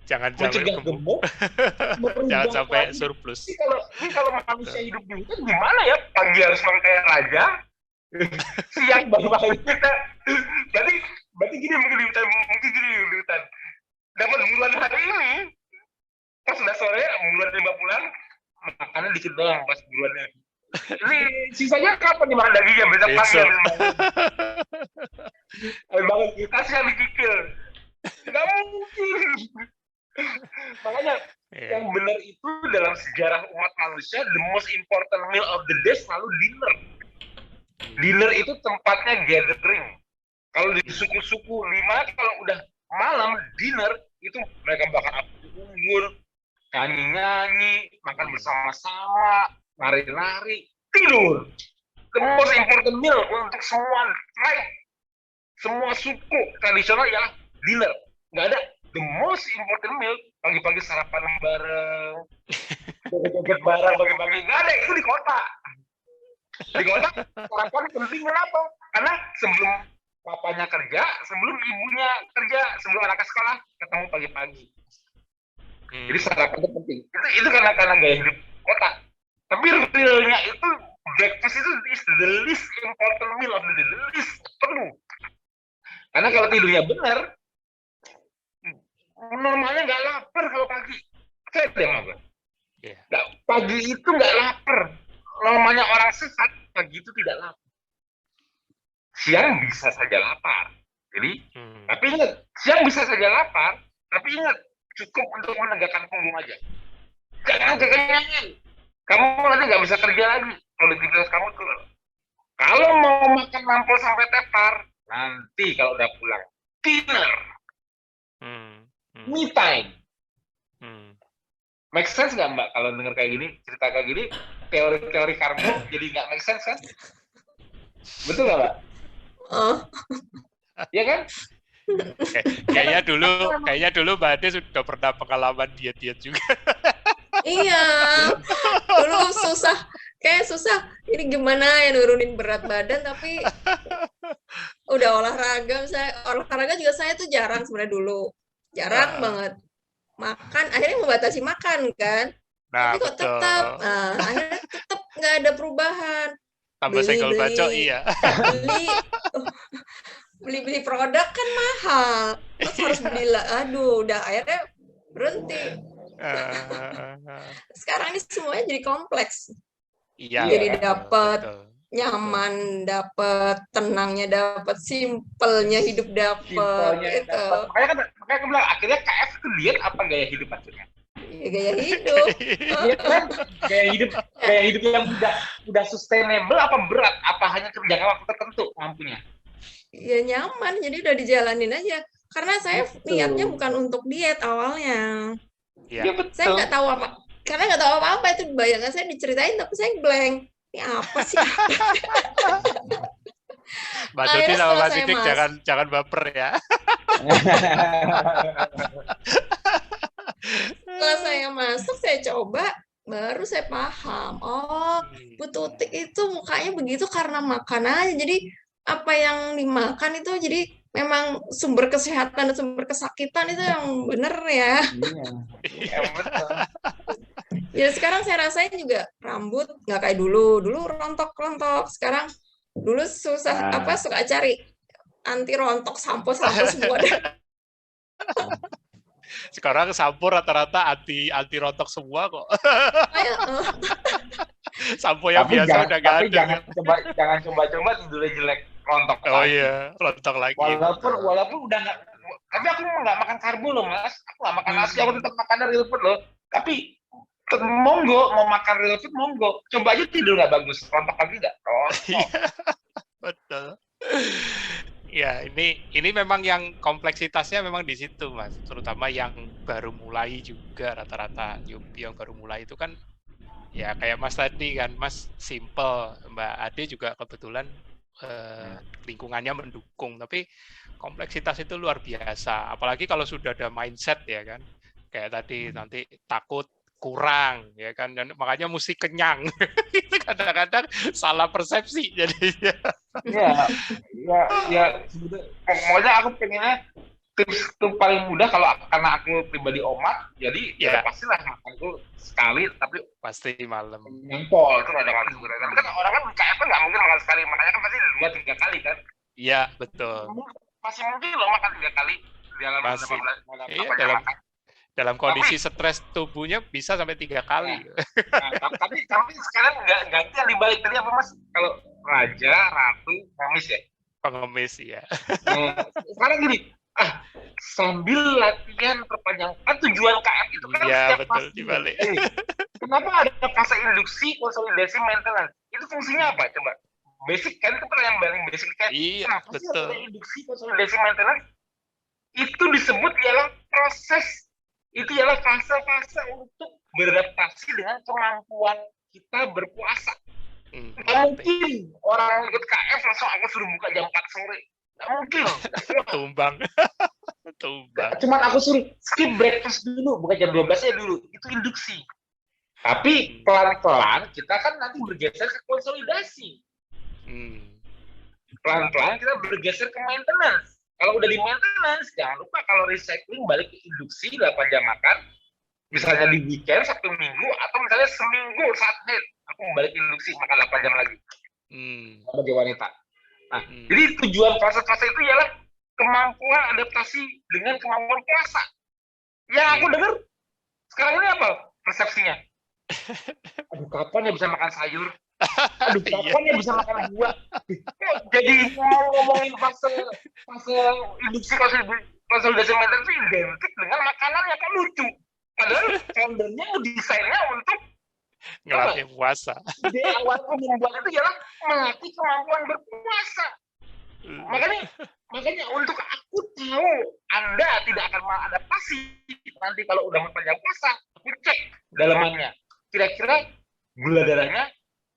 jangan gemuk, jangan sampai surplus. Ini kalau manusia hidup dulu kan gimana ya? Pagi harus makan kayak raja, siang baru makan kita. Berarti gini mungkin di hutan. Dapat bulan hari ini, pas udah sore, bulan 5 bulan, makannya dikit doang pas bulannya. Ini sisanya kapan dimakan dagingnya? Besok pagi habis bangun kasih yang dikikil. Nggak mungkin. Makanya yang benar itu dalam sejarah umat manusia, the most important meal of the day selalu dinner. Dinner itu tempatnya gathering. Kalau di suku-suku lima, kalau udah malam dinner itu mereka bakar api unggun, nyanyi-nyanyi, makan bersama-sama, lari-lari, tidur. The most important meal untuk semua tribe, semua suku tradisional ialah dinner. Nggak ada the most important meal pagi-pagi sarapan bareng, joget bareng pagi-pagi. Nggak ada, itu di kota. Di kota sarapan penting kenapa? Karena sebelum papanya kerja, sebelum ibunya kerja, sebelum anaknya sekolah, ketemu pagi-pagi. Jadi sarapan itu penting. Itu karena gaya hidup kota. Tapi realnya itu breakfast itu is the least important meal of the day, the least perlu. Karena kalau tidurnya benar, normalnya nggak lapar kalau pagi. Saya deh makan. Pagi itu nggak lapar. Normalnya orang sehat pagi itu tidak lapar. Siang bisa saja lapar. Jadi, tapi ingat, siang bisa saja lapar. Tapi ingat, cukup untuk menegakkan punggung aja. Jangan kekenyangan. Kamu nanti nggak bisa kerja lagi. Produktivitas kamu turun. Kalau mau makan nampol sampai tepar, nanti kalau udah pulang, dinner. Me time. Make sense nggak Mbak kalau dengar kayak gini, cerita kayak gini, teori-teori karbo jadi nggak make sense kan? Betul nggak Mbak? Iya kan? Kayaknya dulu Mbak Ade sudah pernah pengalaman diet juga. Iya, dulu susah. Ini gimana ya nurunin berat badan, tapi udah olahraga. Olahraga juga saya tuh jarang sebenarnya dulu. Jarang banget. Makan, akhirnya membatasi makan kan. Tapi kok tetap, akhirnya tetap nggak ada perubahan. Tambah senggol bacok, iya. Beli produk kan mahal. Terus harus beli, udah akhirnya berhenti. Sekarang ini semuanya jadi kompleks. Iya. Jadi dapat nyaman, dapat tenangnya, dapat simpelnya hidup dapat. Makanya aku bilang akhirnya KF itu diet apa gaya hidup akhirnya? Ya, gaya hidup. Gaya hidup yang udah sustainable apa berat? Apa hanya kerja waktu tertentu mampunya? Ya nyaman, jadi udah dijalanin aja. Karena saya niatnya bukan untuk diet awalnya. Ya, betul. Saya nggak tahu apa, karena nggak tahu apa-apa itu bayangan saya diceritain tapi saya blank. Ini apa sih? Mbak Tuti sama Mbak Sidik jangan baper ya. Setelah saya masuk, saya coba, baru saya paham. Oh, Bu Tuti itu mukanya begitu karena makan aja. Jadi apa yang dimakan itu jadi memang sumber kesehatan dan sumber kesakitan itu yang benar ya. Iya, betul. Ya sekarang saya rasain juga rambut nggak kayak dulu rontok. Sekarang dulu susah suka cari anti rontok sampo semua. Sekarang sampo rata-rata anti rontok semua kok. Sampo yang biasa udah nggak ada. Jangan coba tidurnya jelek rontok. Oh iya, rontok lagi. Walaupun udah tapi aku nggak makan karbo loh Mas, aku nggak makan nasi, aku tetap makan real food loh. Tapi monggo mau makan real food monggo, coba aja tidur nggak bagus, rontok lagi nggak? Rontok. Betul. Ya, ini memang yang kompleksitasnya memang di situ, Mas. Terutama yang baru mulai juga rata-rata newbie yang baru mulai itu kan ya kayak Mas tadi kan, Mas simple, Mbak Ade juga kebetulan lingkungannya mendukung, tapi kompleksitas itu luar biasa. Apalagi kalau sudah ada mindset ya kan, kayak tadi nanti takut kurang ya kan, dan makanya mesti kenyang. Itu kadang-kadang salah persepsi jadinya. Ya, pokoknya aku pengennya tips itu paling mudah kalau karena aku pribadi omat, jadi ya pastilah makan itu sekali, tapi pasti malam. Nyempol itu ada kali sebenarnya. Tapi kan orang kan KF kan nggak mungkin makan sekali, makanya kan pasti 2-3 kali kan. Iya betul. Masih mungkin loh makan 3 kali dalam dalam kondisi stres tubuhnya bisa sampai 3 kali. Tapi sekarang nggak ganti yang dibalik tadi apa Mas? Kalau raja, ratu, pengemis ya. Pengemis ya. Sekarang gini. Sambil latihan perpanjang kan tujuan KF itu kan setiap betul dibalik. Kenapa ada fase induksi, konsolidasi, maintenance? Itu fungsinya apa coba? Basic kan itu yang paling basic kan. Iya, betul. Induksi, konsolidasi, maintenance itu disebut ialah proses, itu ialah fase-fase untuk beradaptasi dengan kemampuan kita berpuasa. Nggak mungkin orang ikut KF langsung aku suruh buka jam 4 sore. Nggak mungkin. Tumbang. Cuman aku suruh skip breakfast dulu, bukan jam 12-nya dulu. Itu induksi. Tapi pelan-pelan kita kan nanti bergeser ke konsolidasi. Pelan-pelan kita bergeser ke maintenance. Kalau udah di maintenance, jangan lupa kalau recycling balik ke induksi 8 jam makan. Misalnya di weekend, Sabtu Minggu, atau misalnya seminggu saat head. Aku balik induksi makan 8 jam lagi. Bagi wanita. Nah, jadi tujuan fase-fase itu ialah kemampuan adaptasi dengan kemampuan puasa. Yang aku dengar sekarang ini apa persepsinya? Aduh, kapan ya bisa makan sayur? Aduh, kapan ya bisa makan buah? Jadi ngomongin fase induksi konsolidasi mental itu identik dengan makanan yang kan lucu. Padahal foundernya desainnya untuk ngelatih puasa. Di awal membuat itu ialah melatih kemampuan berpuasa. Makanya untuk aku tahu Anda tidak akan mengadaptasi nanti kalau udah memperpanjang puasa, aku cek dalamannya. Kira-kira gula darahnya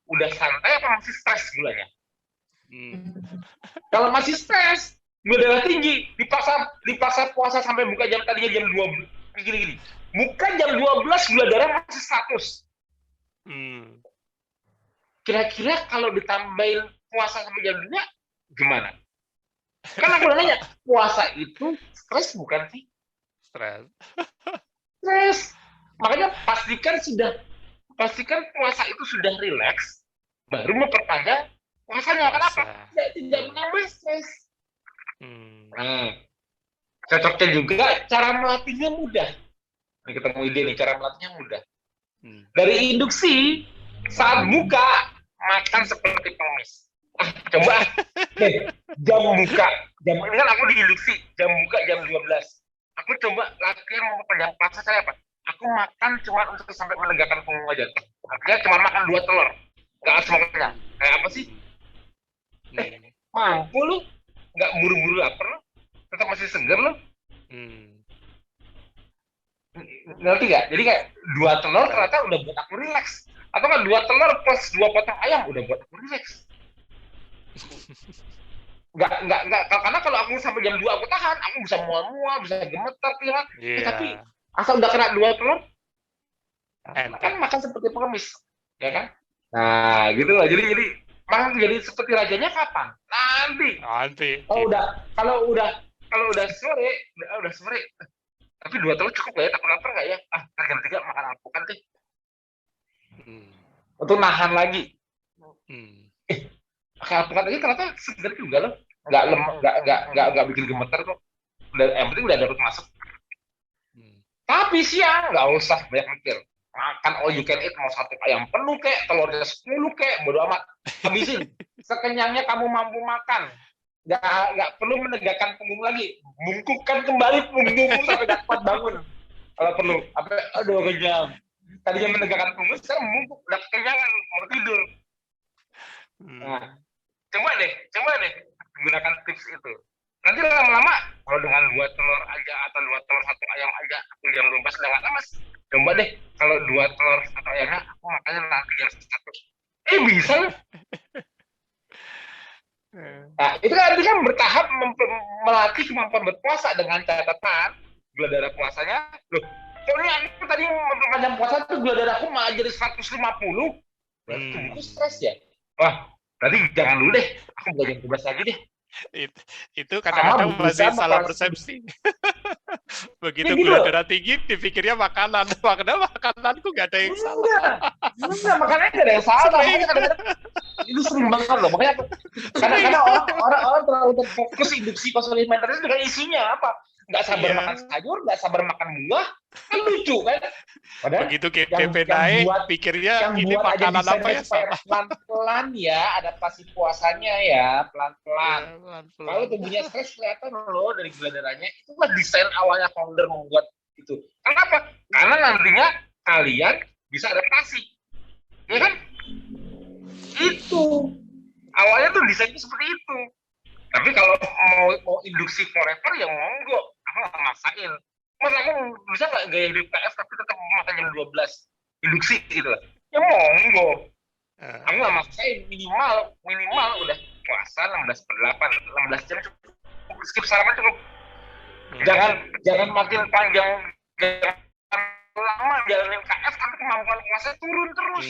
udah santai apa masih stres gulanya? Kalau masih stres, gula darah tinggi, dipaksa puasa sampai buka jam tadinya jam 12. Gini. Bukan jam 12 gula darah masih 100. Kira-kira kalau ditambahin puasa sampai jam 2 gimana? Kan aku nanya, puasa itu stres bukan sih? Stres. Makanya pastikan puasa itu sudah rileks, baru memperpanjang puasanya. Kenapa? Tidak menambah stres. Cocoknya juga cara melatihnya mudah. Ini ketemu ide nih, cara melatihnya mudah. Dari induksi, saat buka, makan seperti pengemis. Coba jam buka, ini kan aku di induksi, jam buka jam 12. Aku coba latihan memperpanjang puasa saya apa? Aku makan cuma untuk sampai menegakkan punggung aja. Artinya cuma makan 2 telur. Nggak semuanya. Kayak apa sih? Mampu lu? Nggak buru-buru lapar lu? Tetap masih segar lu? Ngerti nggak? Jadi kayak 2 telur ternyata udah buat aku relax. Atau kan 2 telur plus 2 potong ayam udah buat aku relax. Nggak, karena kalau aku sampai jam 2 aku tahan, aku bisa mual-mual, bisa gemetar, tapi asal udah kena 2 telur, kan makan seperti pengemis, ya kan? Nah, gitu lah. Jadi makan jadi seperti rajanya kapan? Nanti. Kalau udah sore, tapi 2 telur cukup nggak ya? Takut lapar nggak ya? Jam 3 makan alpukat deh. Untuk nahan lagi. Kayak alpukat aja ternyata segar juga loh. Nggak bikin gemeter kok. Yang penting udah dapat masuk. Tapi siang nggak usah banyak mikir. Makan all you can eat, mau 1 ayam penuh kek, telurnya 10 kek, bodo amat. Habisin. Sekenyangnya kamu mampu makan. nggak perlu menegakkan punggung lagi, bungkukkan kembali punggungmu sampai dapat bangun kalau perlu. Aduh kenyang. Tadinya menegakkan punggung, sekarang bungkuk, udah kekenyangan mau tidur. Nah, coba deh gunakan tips itu. Nanti lama-lama kalau dengan 2 telur aja atau 2 telur 1 ayam aja aku jam 12 udah nggak lemas. Coba deh kalau 2 telur 1 ayamnya aku makannya nanti jam 1. Bisa loh. Nah, itu kan artinya bertahap melatih kemampuan berpuasa dengan catatan gula darah puasanya. Loh, soalnya aku tadi memperpanjang puasa tuh gula darahku malah jadi 150. Berarti tubuhku stres ya. Wah, berarti jangan dulu deh. Aku belajar tugas lagi deh. Itu kadang-kadang masih salah persepsi. Begitu gula darah tinggi, dipikirnya makanan. Padahal makananku nggak ada yang salah. Enggak, makanannya nggak ada yang salah. Itu sering banget loh. Makanya kadang-kadang orang terlalu terfokus induksi alimenter itu dengan isinya apa? Nggak sabar makan sayur, nggak sabar makan buah. Kan lucu kan? Padahal begitu GDP naik, pikirnya ini makanan apa ya salah. Pelan-pelan ya, adaptasi puasanya ya, pelan-pelan. Kalau tubuhnya stres kelihatan loh dari gula darahnya. Itulah desain awalnya founder membuat itu. Kenapa? Karena nantinya kalian bisa adaptasi. Ya kan? Itu. Awalnya tuh desainnya seperti itu. Tapi kalau mau induksi forever ya monggo. Aku nggak maksain. Mas aku bisa nggak gaya hidup KF tapi tetap makan jam 12 induksi gitu lah. Ya monggo. Aku nggak maksain, minimal udah puasa 16/8, 16 jam cukup. Skip sarapan cukup. Jangan makin panjang, jangan lama jalanin KF tapi kemampuan puasa turun terus.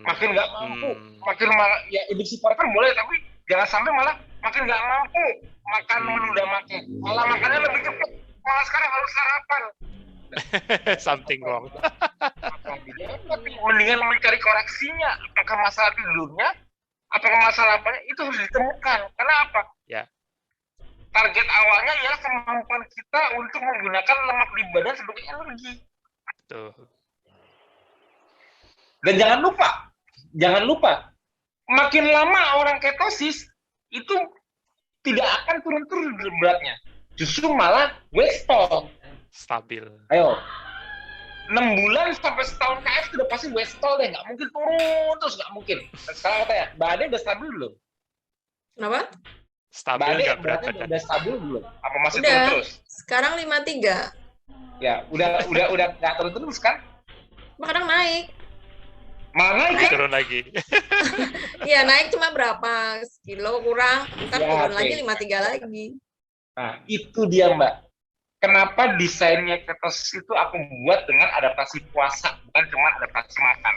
Makin nggak mampu, makin ya induksi forever boleh tapi jangan sampai malah makin nggak mampu makan udah makan, malah makannya lebih cepat. Malah sekarang harus sarapan. Something wrong. Mendingan mencari koreksinya. Apakah masalah tidurnya? Apakah masalah apanya? Itu harus ditemukan. Karena apa? Ya. Target awalnya ialah kemampuan kita untuk menggunakan lemak di badan sebagai energi. Tuh. Dan jangan lupa, makin lama orang ketosis itu tidak akan turun-turun beratnya. Justru malah weight stall. Stabil. Ayo. 6 bulan sampai setahun KF sudah pasti weight stall deh. Nggak mungkin turun terus, nggak mungkin. Sekarang katanya, Mbak Ade udah stabil belum? Kenapa? Stabil nggak berat badan? Udah stabil belum? Apa masih udah, turun terus? Sekarang 53. Ya, udah nggak turun terus kan? Kadang naik. Malah naik kan? Turun lagi. Iya, naik cuma berapa kilo kurang. Ntar ya, turun lagi 53 lagi. Nah, itu dia Mbak. Kenapa desainnya ketosis itu aku buat dengan adaptasi puasa, bukan cuma adaptasi makan.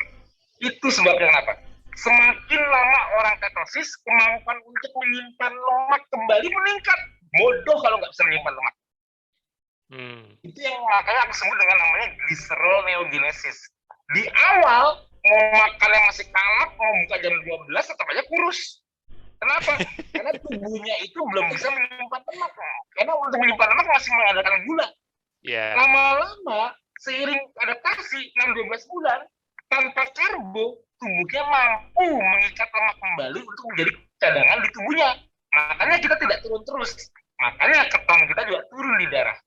Itu sebabnya kenapa. Semakin lama orang ketosis, kemampuan untuk menyimpan lemak kembali meningkat. Bodoh kalau nggak bisa menyimpan lemak. Itu yang makanya aku sebut dengan namanya glyceroneogenesis. Di awal, mau makan yang masih kalap, mau buka jam 12, tetap aja kurus. Kenapa? Karena tubuhnya itu belum bisa menyimpan lemak. Karena untuk menyimpan lemak masih mengandalkan gula. Yeah. Lama-lama, seiring adaptasi 6-12 bulan, tanpa karbo, tubuhnya mampu mengikat lemak kembali untuk menjadi cadangan di tubuhnya. Makanya kita tidak turun terus. Makanya keton kita juga turun di darah.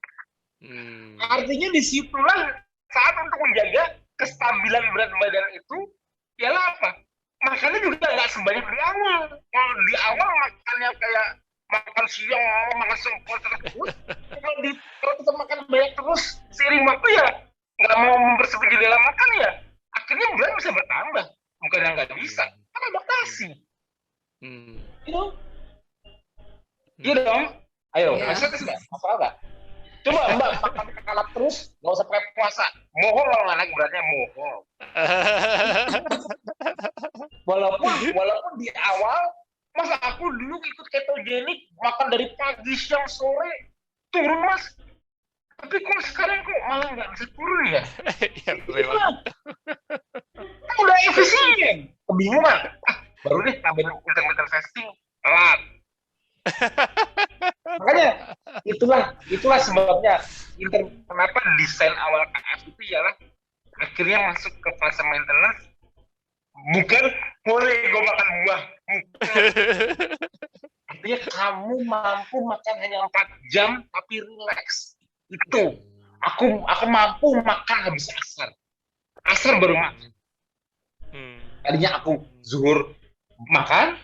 Artinya disitulah saat untuk menjaga kestabilan berat badan itu, ialah apa? Makannya juga nggak sebanyak di awal. Kalau di awal makannya kayak makan siang, makan sempur terus. Kalau kita makan banyak terus, seiring waktu ya nggak mau mempersempit jendela makan ya, akhirnya berat bisa bertambah. Bukan yang nggak bisa, kan adaptasi. Iya dong. Ayo, masih nggak? Apa nggak? Coba Mbak makan kalap terus, nggak usah pakai puasa. Mohon kalau nggak naik beratnya, mohon. Walaupun di awal, masa aku dulu ikut ketogenik, makan dari pagi, siang, sore, turun mas. Tapi kok sekarang kok malah nggak bisa turun ya? Ya memang. Udah efisien. Kebingungan. Baru deh tambahin intermittent fasting, telat. Makanya itulah sebabnya kenapa desain awal KF itu ialah akhirnya masuk ke fase maintenance, bukan boleh gue makan buah. Ya kamu mampu makan hanya 4 jam tapi relax. Itu. Aku mampu makan habis asar. Asar baru makan. Tadinya aku zuhur makan,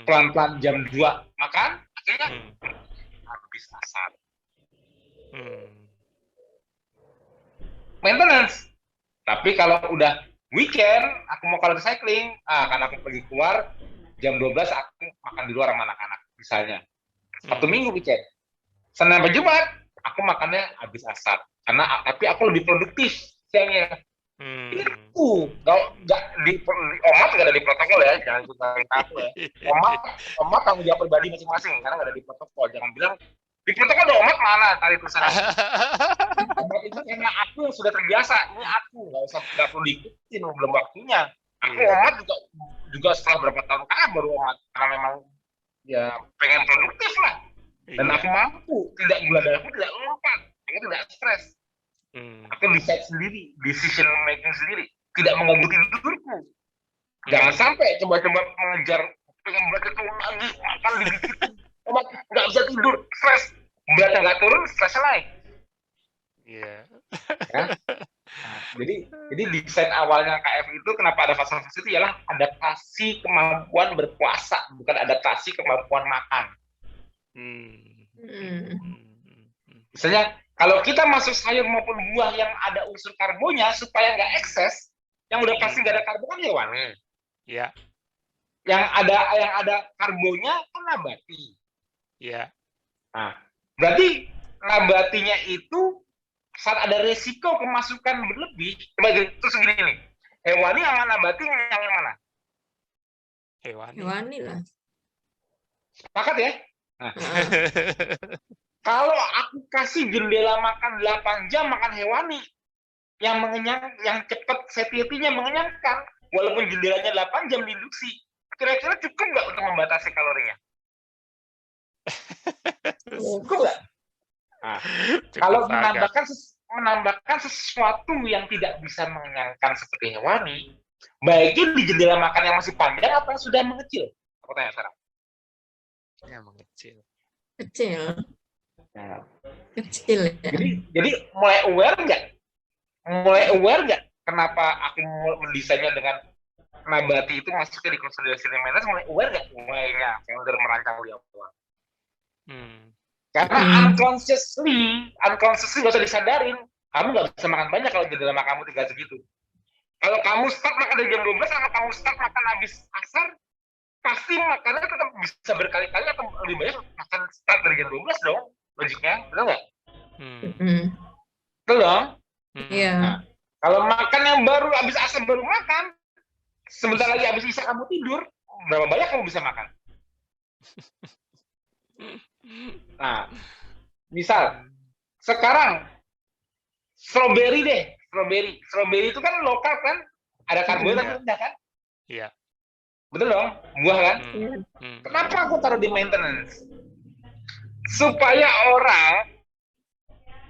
pelan-pelan jam 2 makan, akhirnya habis asar. Maintenance. Tapi kalau udah weekend, aku mau kalau cycling, karena aku pergi keluar, jam 12 aku makan di luar sama anak-anak, misalnya. Sabtu Minggu weekend. Senin sampai Jumat, aku makannya habis asar. Tapi aku lebih produktif siangnya. Itu nggak di Omat nggak ada di protokol ya, jangan suka aku ya. Omat tanggung jawab pribadi masing-masing karena nggak ada di protokol. Jangan bilang di protokol ada Omat mana tadi tulisan. Omat itu karena aku yang sudah terbiasa. Ini aku nggak perlu diikutin, belum waktunya. Aku Omat juga setelah berapa tahun baru Omat karena memang ya pengen produktif lah. Dan aku mampu, tidak gula darahku tidak lompat, aku tidak stres. Aku decide sendiri, decision making sendiri, tidak mengganggu tidurku. Jangan sampai coba-coba mengejar pengen berat itu lagi, makan dikit, nggak bisa tidur, stres, beratnya nggak turun, stresnya naik. Iya. Ya? Jadi desain awalnya KF itu kenapa ada fase-fase itu ialah adaptasi kemampuan berpuasa, bukan adaptasi kemampuan makan. Misalnya kalau kita masuk sayur maupun buah yang ada unsur karbonya supaya nggak ekses, yang udah pasti nggak ada karbo kan hewani. Iya. Yang ada karbonya kan nabati. Iya. Nah, berarti nabatinya itu saat ada resiko kemasukan berlebih, terus gini nih, hewani sama nabati yang mana? Hewani lah. Sepakat ya? Nah. Kalau aku kasih jendela makan 8 jam makan hewani yang mengenyang, yang cepat satiety-nya mengenyangkan, walaupun jendelanya 8 jam diinduksi, kira-kira cukup nggak untuk membatasi kalorinya? Cukup nggak? Nah, kalau menambahkan sesuatu yang tidak bisa mengenyangkan seperti hewani, baiknya di jendela makan yang masih panjang apa yang sudah mengecil? Aku tanya sekarang. Yang mengecil. Kecil. Nah. Kecil ya. Jadi mulai aware nggak kenapa aku mendesainnya dengan nabati itu masuknya di konsolidasi maintenance, mulai aware nggak mulainya founder merancang di awal. Karena unconsciously nggak usah disadarin, kamu nggak bisa makan banyak kalau jendela makan kamu tinggal segitu. Kalau kamu start makan dari jam 12 atau kamu start makan habis asar, pasti makannya tetap bisa berkali-kali atau lebih banyak makan start dari jam 12 dong. Logiknya, betul nggak? Betul dong? Iya. Nah, kalau makan yang baru habis asar baru makan, sebentar lagi habis isya kamu tidur, berapa banyak kamu bisa makan? Nah, misal sekarang strawberry deh, strawberry itu kan lokal kan, ada karbohidrat rendah kan? Iya. Betul dong, buah kan? Kenapa aku taruh di maintenance? Supaya orang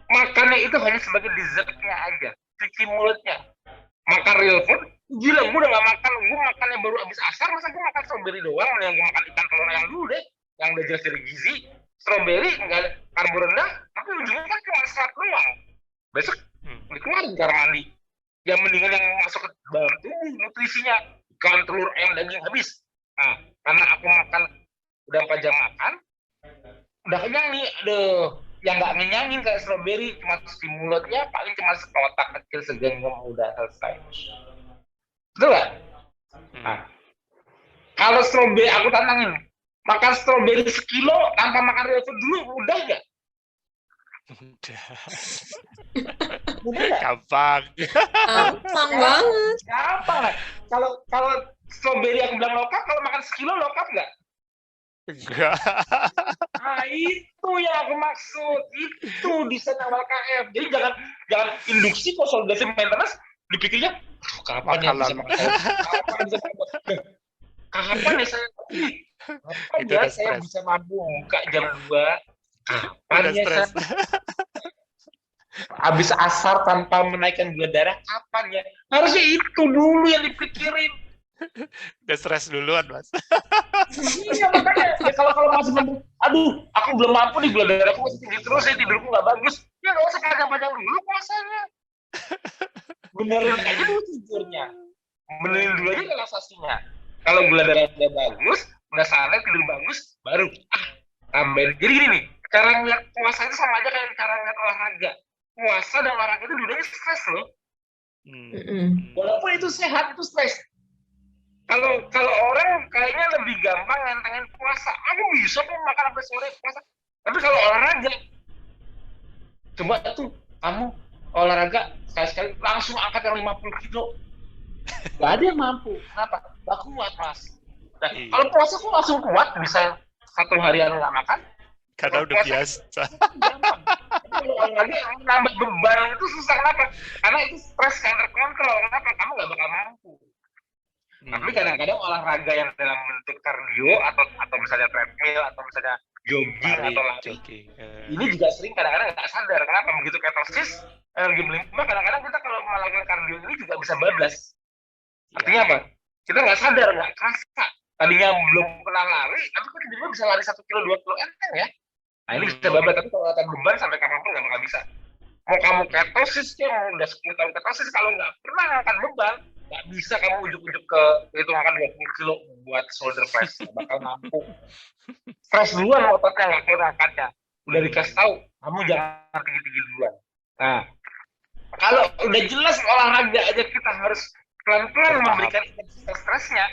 makannya itu hanya sebagai dessertnya aja, cuci mulutnya. Makan real food, gila gue udah gak makan, gue makannya baru habis asar, masa gue makan strawberry doang, yang gue makan ikan telur yang dulu deh, yang udah jelas dari gizi, strawberry nggak ada karbo rendah, tapi ujungnya kan cuma serat doang. Besok dikeluarin kamar mandi. Yang mendingan yang masuk ke dalam tubuh nutrisinya, ikan telur ayam daging habis. Nah, karena aku makan udah 4 jam makan, udah kenyang nih, aduh, yang nggak ngenyangin kayak strawberry, cuma di mulutnya paling cuma sekotak kecil segenggam udah selesai. Betul nggak? Nah, kalau strawberry aku tantangin, makan strawberry 1 kilo tanpa makan real food dulu, udah nggak? Udah nggak? Gampang. Gampang banget. Gampang lah. Kalau strawberry aku bilang lokap, kalau makan 1 kilo lokap nggak? Enggak. Nah, itu yang aku maksud. Itu desain awal KF. Jadi jangan induksi konsolidasi maintenance dipikirnya kapan ya bisa makan kapan ya saya bisa mampu buka jam 2, kapan ya saya habis asar tanpa menaikkan gula darah, kapan ya? Harusnya itu dulu yang dipikirin. Udah stres duluan, Mas. Iya, makanya kalau masih mendung, aduh, aku belum mampu nih, gula darahku masih tinggi terus, tidurku nggak bagus. Ya nggak usah panjang-panjang dulu puasanya. Benerin aja dulu tidurnya. Benerin dulu aja relaksasinya. Kalau gula darah udah bagus, udah santai, tidur bagus, baru tambahin. Jadi gini nih, cara ngeliat puasa itu sama aja kayak cara ngeliat olahraga. Puasa dan olahraga itu dulunya stres loh. Walaupun itu sehat, itu stres. Kalau orang kayaknya lebih gampang ngantengin puasa. Aku bisa kok makan sampai sore puasa. Tapi kalau olahraga, coba tuh kamu olahraga sekali-sekali langsung angkat yang 50 kilo. Gak ada yang mampu. Kenapa? Gak kuat, Mas. Nah, kalau puasa kok langsung kuat, bisa 1 harian nggak makan. Karena udah biasa. Gampang. Kalau olahraga nambah beban itu susah. Kenapa? Karena itu stres yang terkontrol. Kenapa? Kamu nggak bakal mampu. Tapi kadang-kadang olahraga yang dalam bentuk kardio atau misalnya treadmill atau misalnya jogging atau lari, ini juga sering kadang-kadang nggak sadar. Kenapa? Begitu ketosis, energi melimpah, kadang-kadang kita kalau melakukan kardio ini juga bisa bablas. Artinya apa? Kita nggak sadar, nggak kerasa. Tadinya belum pernah lari, tapi kok tiba-tiba bisa lari 1 kilo, 2 kilo enteng ya. Nah ini bisa bablas, tapi kalau akan beban sampai kapanpun nggak bakal bisa. Mau kamu ketosis, ya udah 10 tahun ketosis, kalau nggak pernah ngangkat beban, nggak bisa kamu ujuk-ujuk ke itu makan 20 kilo buat shoulder press, nggak bakal mampu. Stres duluan ototnya, nggak kuat angkatnya. Udah dikasih tahu, kamu jangan tinggi-tinggi duluan. Nah, kalau udah jelas olahraga aja kita harus pelan-pelan memberikan intensitas stresnya,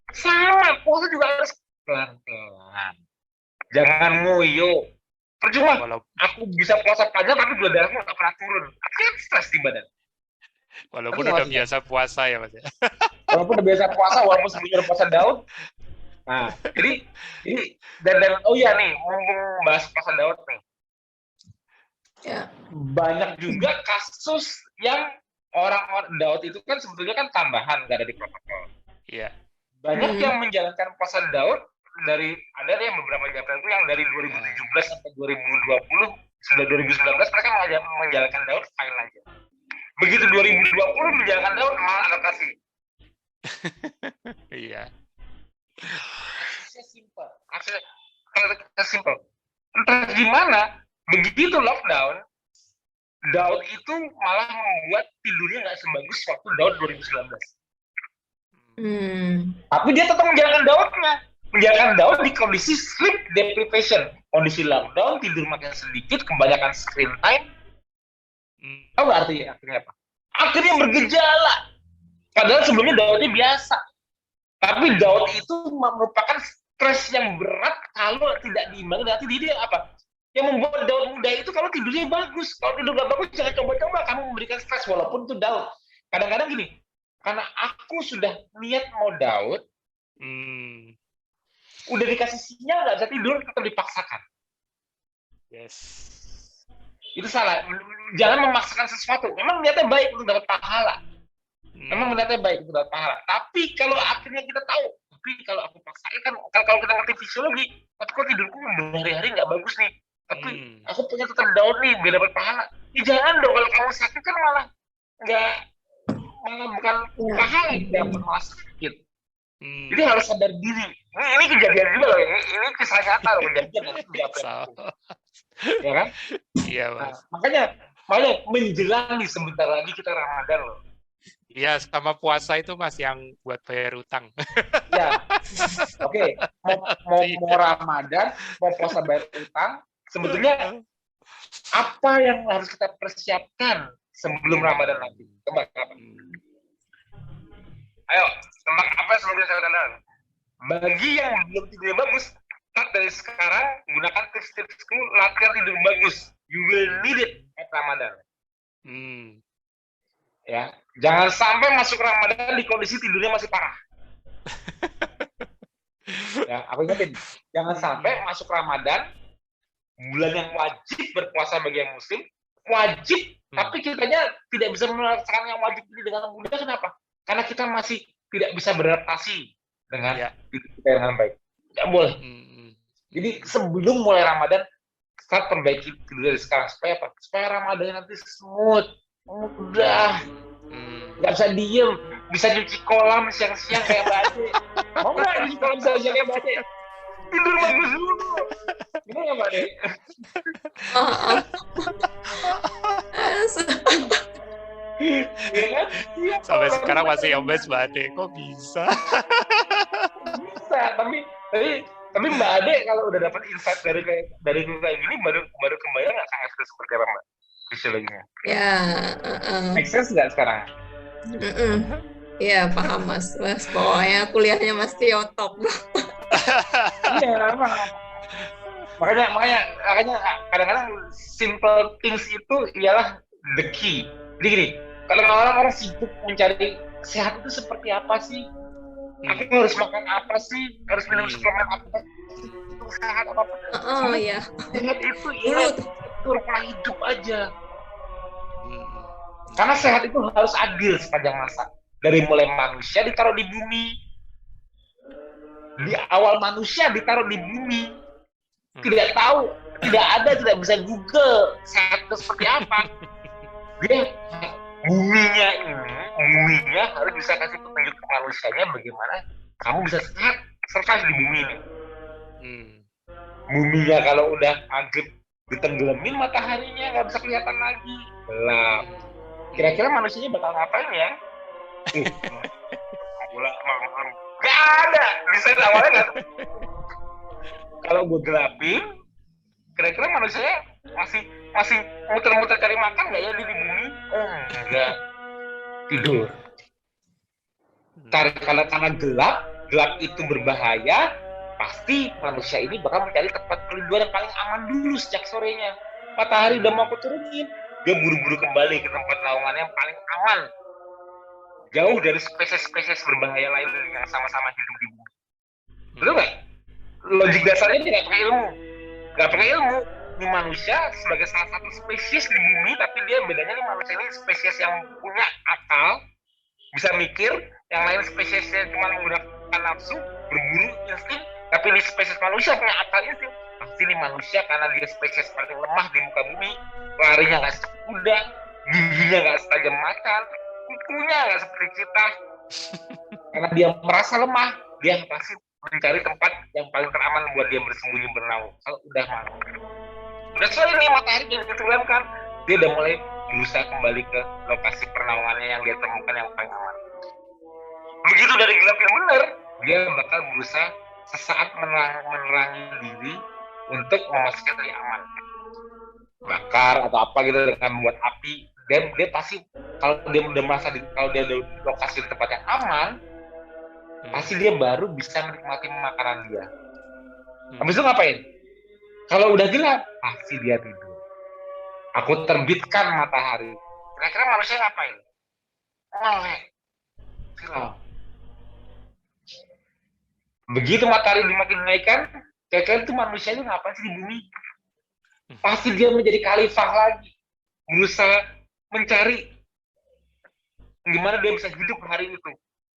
sama puasa juga harus pelan-pelan. Jangan ngoyo. Percuma, aku bisa puasa panjang tapi gula darahku nggak pernah turun. Akhirnya stres di badan. Walaupun udah biasa puasa ya, Mas. Walaupun udah biasa puasa, walaupun sebelumnya puasa Daud. Nah, jadi dan oh iya nih, ngomong bahas puasa Daud nih. Ya. Banyak juga kasus yang orang-orang Daud itu kan sebetulnya kan tambahan, nggak ada di protokol. Iya. Banyak yang menjalankan puasa Daud dari ada yang beberapa jabatan itu yang dari 2017 sampai 2020, sudah 2019 mereka menjalankan Daud fine aja. Begitu 2020 menjalankan Daud malah adaptasi. Iya. Aksesnya simple. Entah gimana, begitu lockdown, Daud itu malah membuat tidurnya nggak sebagus waktu Daud 2019. Tapi dia tetap menjalankan Daudnya. Menjalankan Daud di kondisi sleep deprivation. Kondisi lockdown, tidur makin sedikit, kebanyakan screen time. Tahu nggak artinya apa? Akhirnya bergejala. Padahal sebelumnya Daudnya biasa. Tapi Daud itu merupakan stres yang berat kalau tidak diimbangi. Nanti dia apa? Yang membuat Daud muda itu kalau tidurnya bagus. Kalau tidur nggak bagus, jangan coba-coba kamu memberikan stres walaupun itu Daud. Kadang-kadang gini, karena aku sudah niat mau Daud, udah dikasih sinyal nggak bisa tidur, tetap dipaksakan. Yes. Itu salah. Jangan memaksakan sesuatu. Memang niatnya baik untuk dapat pahala. Memang niatnya baik untuk dapat pahala. Tapi kalau akhirnya kita tahu, tapi kalau aku paksain kan, kalau kita ngerti fisiologi, tapi kok tidurku hari-hari nggak bagus nih. Tapi aku pengen tetap Daud nih biar dapat pahala. Jangan dong, kalau kamu sakit kan malah bukan pahala yang dapat, malah sakit. Jadi harus sadar diri. Ini kejadian juga loh. Ini kisah nyata loh, kejadian. Ya kan? Iya, Mas. Makanya menjelang nih sebentar lagi kita Ramadan loh. Iya, sama puasa itu Mas yang buat bayar utang. Ya. Oke. Mau Ramadan, mau puasa bayar utang, sebetulnya apa yang harus kita persiapkan sebelum Ramadan nanti? Tebak apa? Ayo, tebak apa sebelum Ramadan? Bagi yang belum tidurnya bagus, start dari sekarang gunakan tips-tipsku latihan tidur bagus. You will need it at Ramadan. Ya, jangan sampai masuk Ramadan di kondisi tidurnya masih parah. Ya, aku ingetin, jangan sampai masuk Ramadan bulan yang wajib berpuasa bagi yang muslim, wajib, tapi kitanya tidak bisa melaksanakan yang wajib ini dengan mudah. Kenapa? Karena kita masih tidak bisa beradaptasi dengan kita dengan baik. Tidak boleh. Jadi sebelum mulai Ramadan, start perbaiki tidur dari sekarang. Supaya apa? Supaya Ramadan nanti smooth, mudah, nggak bisa diem, bisa nyuci kolam siang-siang kayak Mbak Ade. Mau nggak nyuci kolam siang-siang kayak Mbak Ade? Tidur bagus dulu. Gimana Mbak Ade? Iya kan? Sampai sekarang masih omes Mbak Ade, kok bisa? Bisa, tapi Mbak Ade kalau udah dapat insight dari kayak gini baru kebayang nggak KF itu seperti apa Mbak? Fisiologinya. Ya. Make sense nggak sekarang? Iya paham Mas. Pokoknya kuliahnya Mas Tio top. Iya, makanya kadang-kadang simple things itu ialah the key. Jadi gini, kalau orang sibuk mencari sehat itu seperti apa sih? Aku harus makan apa sih? Harus minum suplemen apa? Itu sehat apa? Oh iya. Sehat itu pola hidup aja. Karena sehat itu harus adil sepanjang masa. Dari mulai manusia ditaruh di bumi. Di awal manusia ditaruh di bumi. Tidak tahu, tidak bisa Google sehat itu seperti apa. Dia buminya harus bisa kasih petunjuk ke manusianya bagaimana kamu bisa sehat survive di bumi ini. Buminya kalau udah maghrib ditenggelamin mataharinya nggak bisa kelihatan lagi, gelap. Kira-kira manusianya bakal ngapain ya? Gak ada, bisa awalnya nggak. Kalau gue gelapin, kira-kira manusianya masih muter-muter cari makan nggak ya di bumi? Enggak, tidur. Karena gelap itu berbahaya, pasti manusia ini bakal mencari tempat perlindungan yang paling aman dulu sejak sorenya. Matahari udah mau keturunin, dia buru-buru kembali ke tempat naungannya yang paling aman, jauh dari spesies-spesies berbahaya lain yang sama-sama hidup di bumi. Betul nggak? Logik dasarnya dia nggak pakai ilmu. Ini manusia sebagai salah satu spesies di bumi, tapi dia bedanya nih manusia ini spesies yang punya akal, bisa mikir. Yang lain spesiesnya cuma menggunakan nafsu, berburu, insting. Tapi ini spesies manusia punya akal insting. Pasti ini manusia karena dia spesies paling lemah di muka bumi, larinya nggak secepat kuda, giginya nggak setajam macan, kukunya nggak seperti kita. Karena dia merasa lemah, dia pasti mencari tempat yang paling teraman buat dia bersembunyi bernaung. Kalau udah malam, udah sore nih matahari yang ditenggelamkan, dia udah mulai berusaha kembali ke lokasi pernaungannya yang dia temukan yang paling aman. Begitu dari gelap yang benar, dia bakal berusaha sesaat menerangi diri untuk memastikan dia aman. Bakar atau apa gitu dengan membuat api. Dan dia pasti kalau dia udah merasa kalau dia ada lokasi di tempat yang aman, pasti dia baru bisa menikmati makanan dia. Habis itu ngapain? Kalau udah gelap, pasti dia tidur. Aku terbitkan matahari. Kira-kira manusia ngapain? Melek. Silau. Begitu matahari dimakin dinaikkan, kira-kira itu manusia itu ngapain sih di bumi? Pasti dia menjadi khalifah lagi. Berusaha mencari gimana dia bisa hidup hari itu.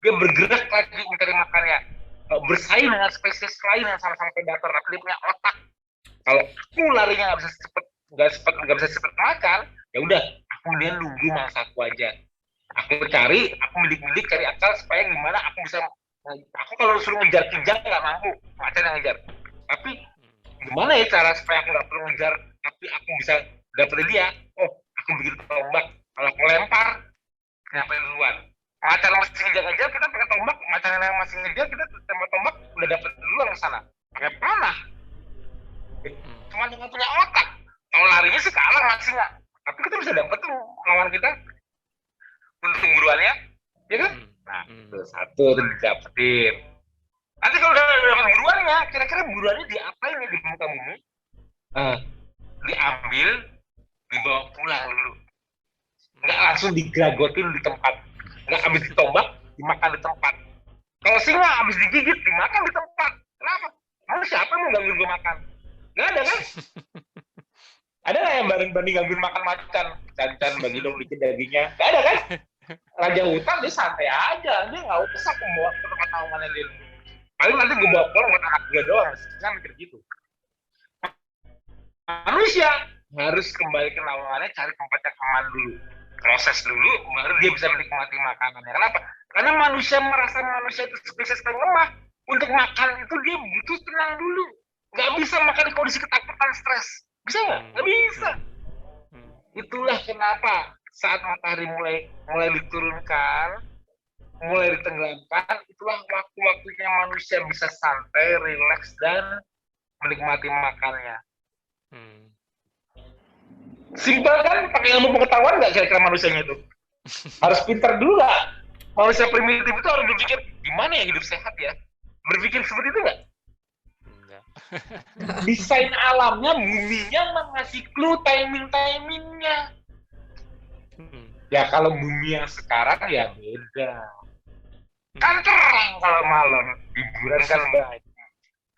Dia bergerak lagi mencari makannya, bersaing dengan spesies lain yang sama-sama predator, tapi dia punya otak. Kalau aku larinya nggak bisa cepat makan, ya udah, aku kemudian nunggu mangsaku aja. Aku milik cari akal supaya gimana aku bisa. Aku kalau suruh ngejar kijang nggak mampu, macan yang ngejar. Tapi gimana ya cara supaya aku nggak perlu ngejar, tapi aku bisa dapetin dia? Oh, aku bikin tombak. Kalau aku lempar, nyampe duluan. Macan yang masih ngejar-ngejar, kita pakai tombak. Macan yang masih ngejar, kita tembak tombak, udah dapet duluan ke sana. Pakai panah. Cuma dengan punya otak. Kalau larinya sih kalah masih nggak. Tapi kita bisa dapet tuh lawan kita untuk buruannya, ya kan? Nah, itu satu tuh didapetin. Nanti kalau udah dapat buruannya, kira-kira buruannya diapain nih di muka bumi? Diambil, dibawa pulang dulu. Nggak langsung digeragotin di tempat. Nggak habis ditombak, dimakan di tempat. Kalau singa habis digigit, dimakan di tempat. Kenapa? Lalu siapa yang mau gangguin gue makan? Nggak ada kan? Ada nggak yang banding gangguin makan macan? Can bagi dong dikit dagingnya. Nggak ada kan? Raja hutan dia santai aja. Dia nggak usah membawa ke tempat naungannya dia. Paling nanti gue bawa pulang buat anak gue doang. Saya mikir gitu. Manusia harus kembali ke naungannya, cari tempat yang aman dulu. Proses dulu, baru dia bisa menikmati makanannya. Kenapa? Karena manusia merasa manusia itu spesies paling lemah. untuk makan itu dia butuh tenang dulu. Nggak bisa makan di kondisi ketakutan, stres. Bisa nggak? Nggak bisa. Itulah kenapa saat matahari mulai diturunkan, mulai ditenggelamkan, itulah waktu-waktunya manusia bisa santai, rileks, dan menikmati makannya. Simpel kan, pakai ilmu pengetahuan nggak kira-kira manusianya itu? Harus pintar dulu nggak? Manusia primitif itu harus berpikir, gimana ya hidup sehat ya? Berpikir seperti itu nggak? Desain alamnya, buminya mengasih clue timing-timingnya. Ya kalau bumi yang sekarang ya beda. Kan terang kalau malam, hiburan kan baik.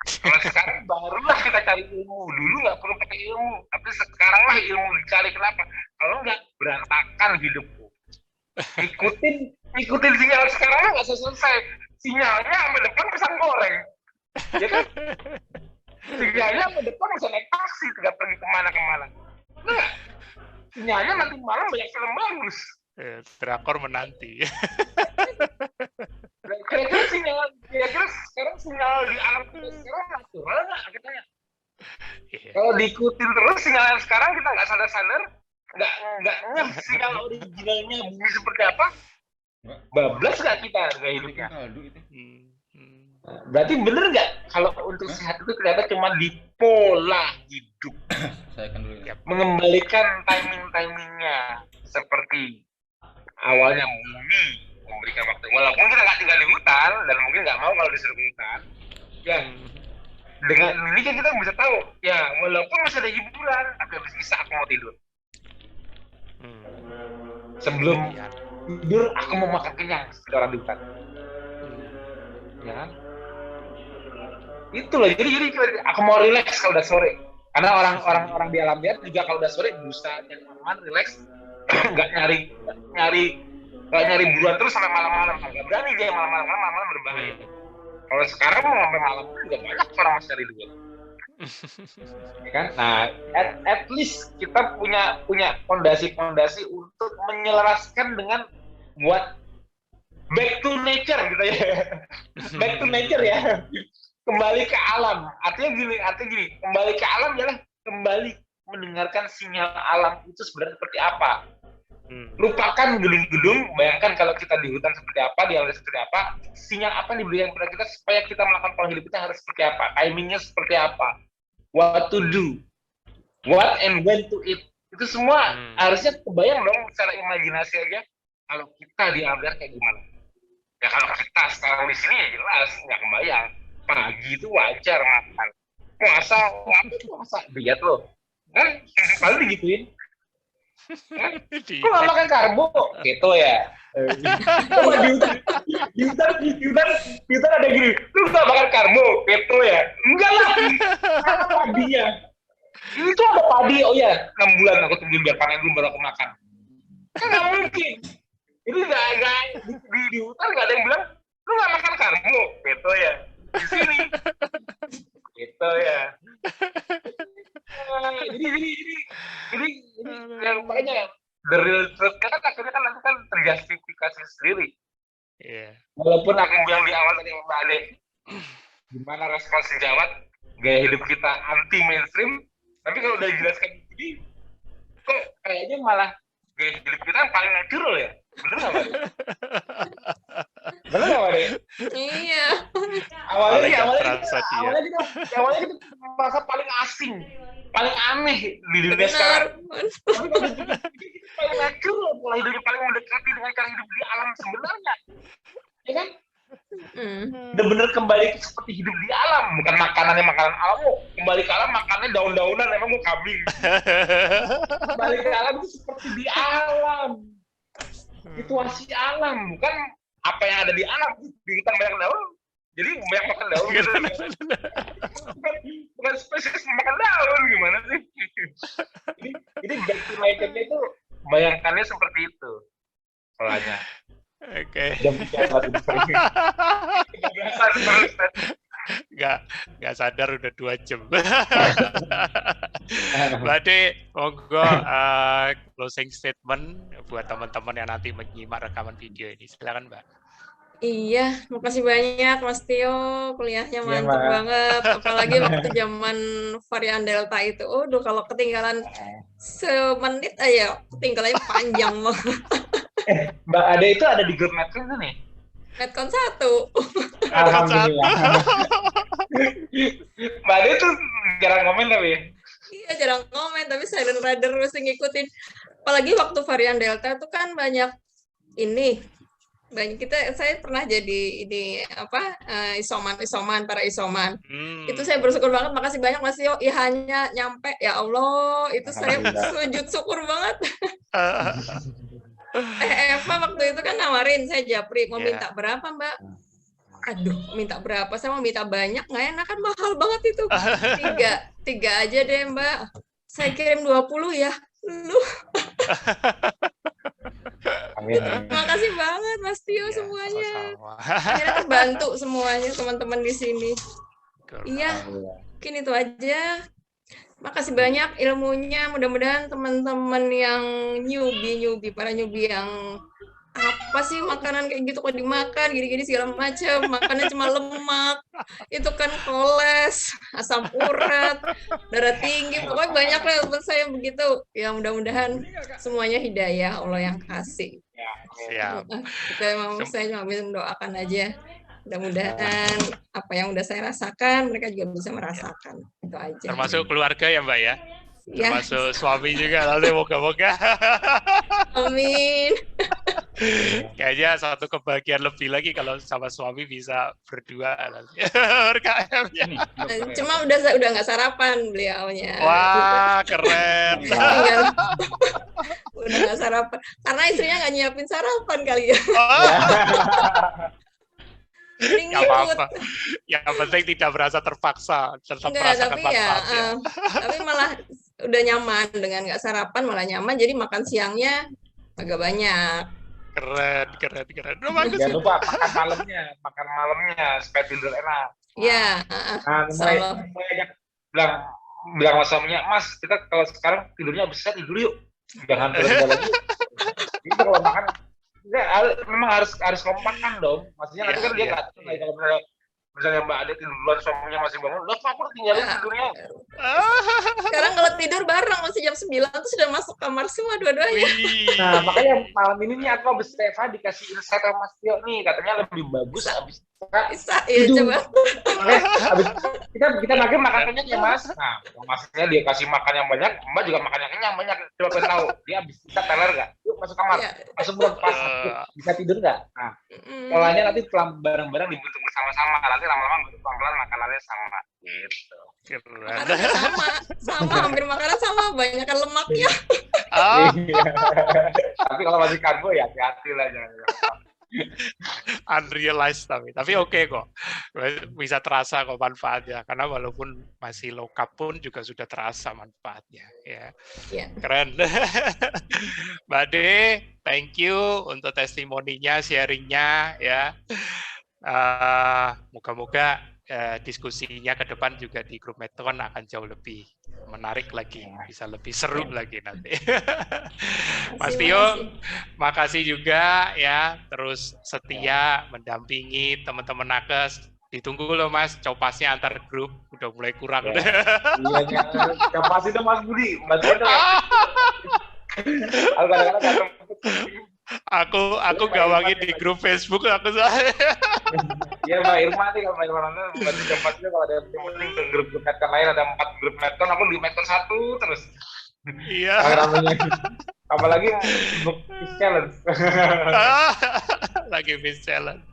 Kalau sekarang barulah kita cari ilmu. Dulu nggak perlu pakai ilmu, tapi sekarang lah ilmu dicari. Kenapa? Kalau nggak, berantakan hidupku. Ikutin sinyal sekarang nggak selesai. Sinyalnya sampai depan pisang goreng, ya kan? Sinyalnya sampai depan bisa naik taksi, tidak pergi kemana-kemana. Nah, sinyalnya nanti malam banyak film bagus. Drakor menanti. Kira-kira sekarang sinyal di alam kita sekarang natural nggak? Kita tanya. Kalau diikutin terus sinyal yang sekarang kita nggak sadar-sadar, nggak ngeh sinyal originalnya bumi seperti apa, bablas nggak kita gaya hidupnya? Berarti bener nggak kalau untuk sehat itu ternyata cuma di pola hidup, mengembalikan timingnya seperti awalnya bumi memberikan waktu, walaupun kita nggak tinggal di hutan dan mungkin nggak mau kalau disuruh ke hutan, ya dengan ini kan kita bisa tahu, ya walaupun masih ada hiburan, tapi habis bisa aku mau tidur. Sebelum tidur aku mau makan kenyang seperti orang di hutan. Ya kan? Itulah, jadi aku mau relax kalau udah sore. Karena orang di alam liar juga kalau udah sore berusaha nyari aman, relax, nggak nyari buruan terus sampai malam-malam. Nggak berani dia malam-malam berbahaya. Kalau sekarang mau sampai malam juga banyak orang masih cari duit. Ya kan? Nah, at least kita punya fondasi untuk menyelaraskan dengan buat back to nature gitu ya. Back to nature ya. Kembali ke alam. Artinya gini, kembali ke alam adalah kembali mendengarkan sinyal alam itu sebenarnya seperti apa. Lupakan gedung-gedung, bayangkan kalau kita di hutan seperti apa, di alam seperti apa, sinyal apa yang diberikan kepada kita supaya kita melakukan pola hidup kita harus seperti apa, timingnya seperti apa, what to do, what and when to eat. Itu semua harusnya kebayang dong secara imajinasi aja kalau kita di alam liar kayak gimana. Ya kalau kita sekarang di sini ya jelas nggak kebayang. Pagi itu wajar makan. Puasa diet loh. Kan paling digituin. Kok nggak makan karbo? Gitu ya. Di hutan ada gini. Lu nggak makan karbo? Gitu ya. Enggak lah. Karena padinya. Itu ada padi. Oh ya, 6 bulan aku tungguin biar panen dulu baru aku makan. Kan nggak mungkin. Ini nggak di hutan nggak ada yang bilang lu nggak makan karbo. Gitu ya. Di sini gitu ya. Jadi yang makanya the real truth kan akhirnya kan nanti kan terjustifikasi sendiri. Walaupun aku bilang di awal tadi Mbak Ade, gimana respon sejawat gaya hidup kita anti mainstream, tapi kalau udah dijelaskan begini, kok kayaknya malah gaya hidup kita paling natural ya. Bener nggak Mbak Ade? Bener nggak Mbak Ade? Iya. Awalnya kita merasa paling asing, paling aneh di dunia sekarang. Tapi paling natural, pola hidupnya paling mendekati dengan cara hidup di alam sebenarnya, ya kan? Bener-bener kembali seperti hidup di alam, bukan makanan alam. Kembali ke alam makannya daun-daunan, emang mau kambing. Kembali ke alam itu seperti di alam, situasi alam, bukan apa yang ada di alam. Di hutan banyak daun, jadi banyak makan daun gitu. Bukan spesies makan daun, gimana sih? Jadi back to nature-nya itu bayangkannya seperti itu polanya. Oke. Nggak sadar udah 2 jam. Berarti monggo closing statement buat teman-teman yang nanti menyimak rekaman video ini. Silakan Mbak. Iya, makasih banyak Mas Tio, kuliahnya Iya, mantep Mbak. banget. Apalagi waktu zaman varian Delta itu, aduh kalau ketinggalan semenit aja, ketinggalannya panjang banget. Mbak Ade itu ada di grup Medcon tuh nih? Medcon 1. Alhamdulillah. Mbak Ade tuh jarang komen tapi. Iya, jarang komen, tapi silent rider mesti ngikutin. Apalagi waktu varian Delta tuh kan banyak ini, saya pernah jadi ini apa isoman para isoman. Itu saya bersyukur banget, makasih banyak Mas Tio. Ya hanya nyampe, ya Allah, itu saya sujud syukur banget. Eva waktu itu kan nawarin saya japri, mau minta berapa Mbak? Aduh, minta berapa? Saya mau minta banyak, nggak enak kan, mahal banget itu. Tiga aja deh Mbak. Saya kirim 20 ya. Lu. Terima kasih banget Mas Tio semuanya. Akhirnya terbantu semuanya teman-teman di sini. Iya, mungkin itu aja. Makasih banyak ilmunya. Mudah-mudahan teman-teman yang newbie, para newbie yang apa sih makanan kayak gitu kok dimakan gini-gini segala macam, makannya cuma lemak, itu kan koles, asam urat, darah tinggi, pokoknya banyak lah teman saya begitu. Ya mudah-mudahan semuanya hidayah Allah yang kasih. Saya cuma bisa mendoakan aja, mudah-mudahan apa yang udah saya rasakan mereka juga bisa merasakan, itu aja. Termasuk keluarga ya Mbak ya? Termasuk suami juga, nanti moga-moga. Amin. Kayaknya satu kebahagiaan lebih lagi kalau sama suami bisa berdua RKM-nya. Cuma udah nggak sarapan beliaunya. Wah, keren. Udah nggak sarapan karena istrinya nggak nyiapin sarapan kali ya. Nggak apa-apa. Yang penting tidak merasa terpaksa, tetap merasakan manfaatnya. Tapi malah udah nyaman dengan nggak sarapan, malah nyaman. Jadi makan siangnya agak banyak. Keren. Jangan lupa makan malamnya supaya tidur enak. Iya. Nah, bilang sama suaminya, Mas, kita kalau sekarang tidurnya besar tidur yuk. Jangan terlalu lagi. Kita kalau makan memang harus kompak kan dong. Maksudnya nanti kan dia nggak tahu kalau misalnya Mbak Ade tiduran suaminya masih bangun, loh aku tinggalin tidurnya. Sekarang kalau tidur bareng masih jam 9 tuh sudah masuk kamar semua dua-duanya. Nah, makanya malam ini nih aku habis Steva dikasih insight sama Mas Tio nih, katanya lebih bagus habis bisa ya coba. Habis kita makan kenyang ya Mas. Nah, maksudnya dia kasih makan yang banyak, Mbak juga makan yang kenyang banyak. Coba pengen tahu dia habis kita teler nggak? Yuk masuk kamar, masuk pas bisa tidur nggak? Nah, polanya nanti bareng-bareng dibentuk bersama-sama. Nanti lama-lama pelan-pelan makanannya sama gitu. Sama hampir makanan sama, banyakan lemaknya. Tapi kalau masih karbo ya hati-hati lah jangan. Unrealized tapi oke kok, bisa terasa kok manfaatnya, karena walaupun masih low carb pun juga sudah terasa manfaatnya ya. Keren. Mbak Ade, thank you untuk testimoninya, sharingnya ya. Moga-moga diskusinya ke depan juga di grup Medcon akan jauh lebih menarik lagi, bisa lebih seru lagi nanti. Mas Tio, makasih juga ya, terus setia mendampingi teman-teman nakes. Ditunggu loh Mas, copasnya antar grup udah mulai kurang. Iya, copas itu Mas Budi, aku gawangin di grup Facebook aku. Iya Mbak Irma nih, kalau Mbak Irma nanti bantu copas-nya kalau ada yang penting ke grup Medcon lain, ada 4 grup Medcon, aku di Medcon 1 terus. Iya. Apalagi untuk Fish Challenge. Lagi Fish Challenge.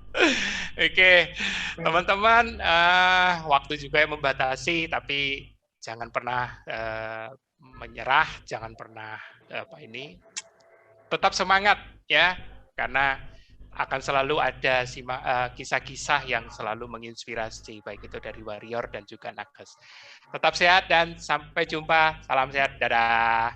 Oke, teman-teman, waktu juga yang membatasi, tapi jangan pernah menyerah, jangan pernah tetap semangat ya, karena akan selalu ada kisah-kisah yang selalu menginspirasi, baik itu dari warrior dan juga nakes. Tetap sehat dan sampai jumpa. Salam sehat, dadah.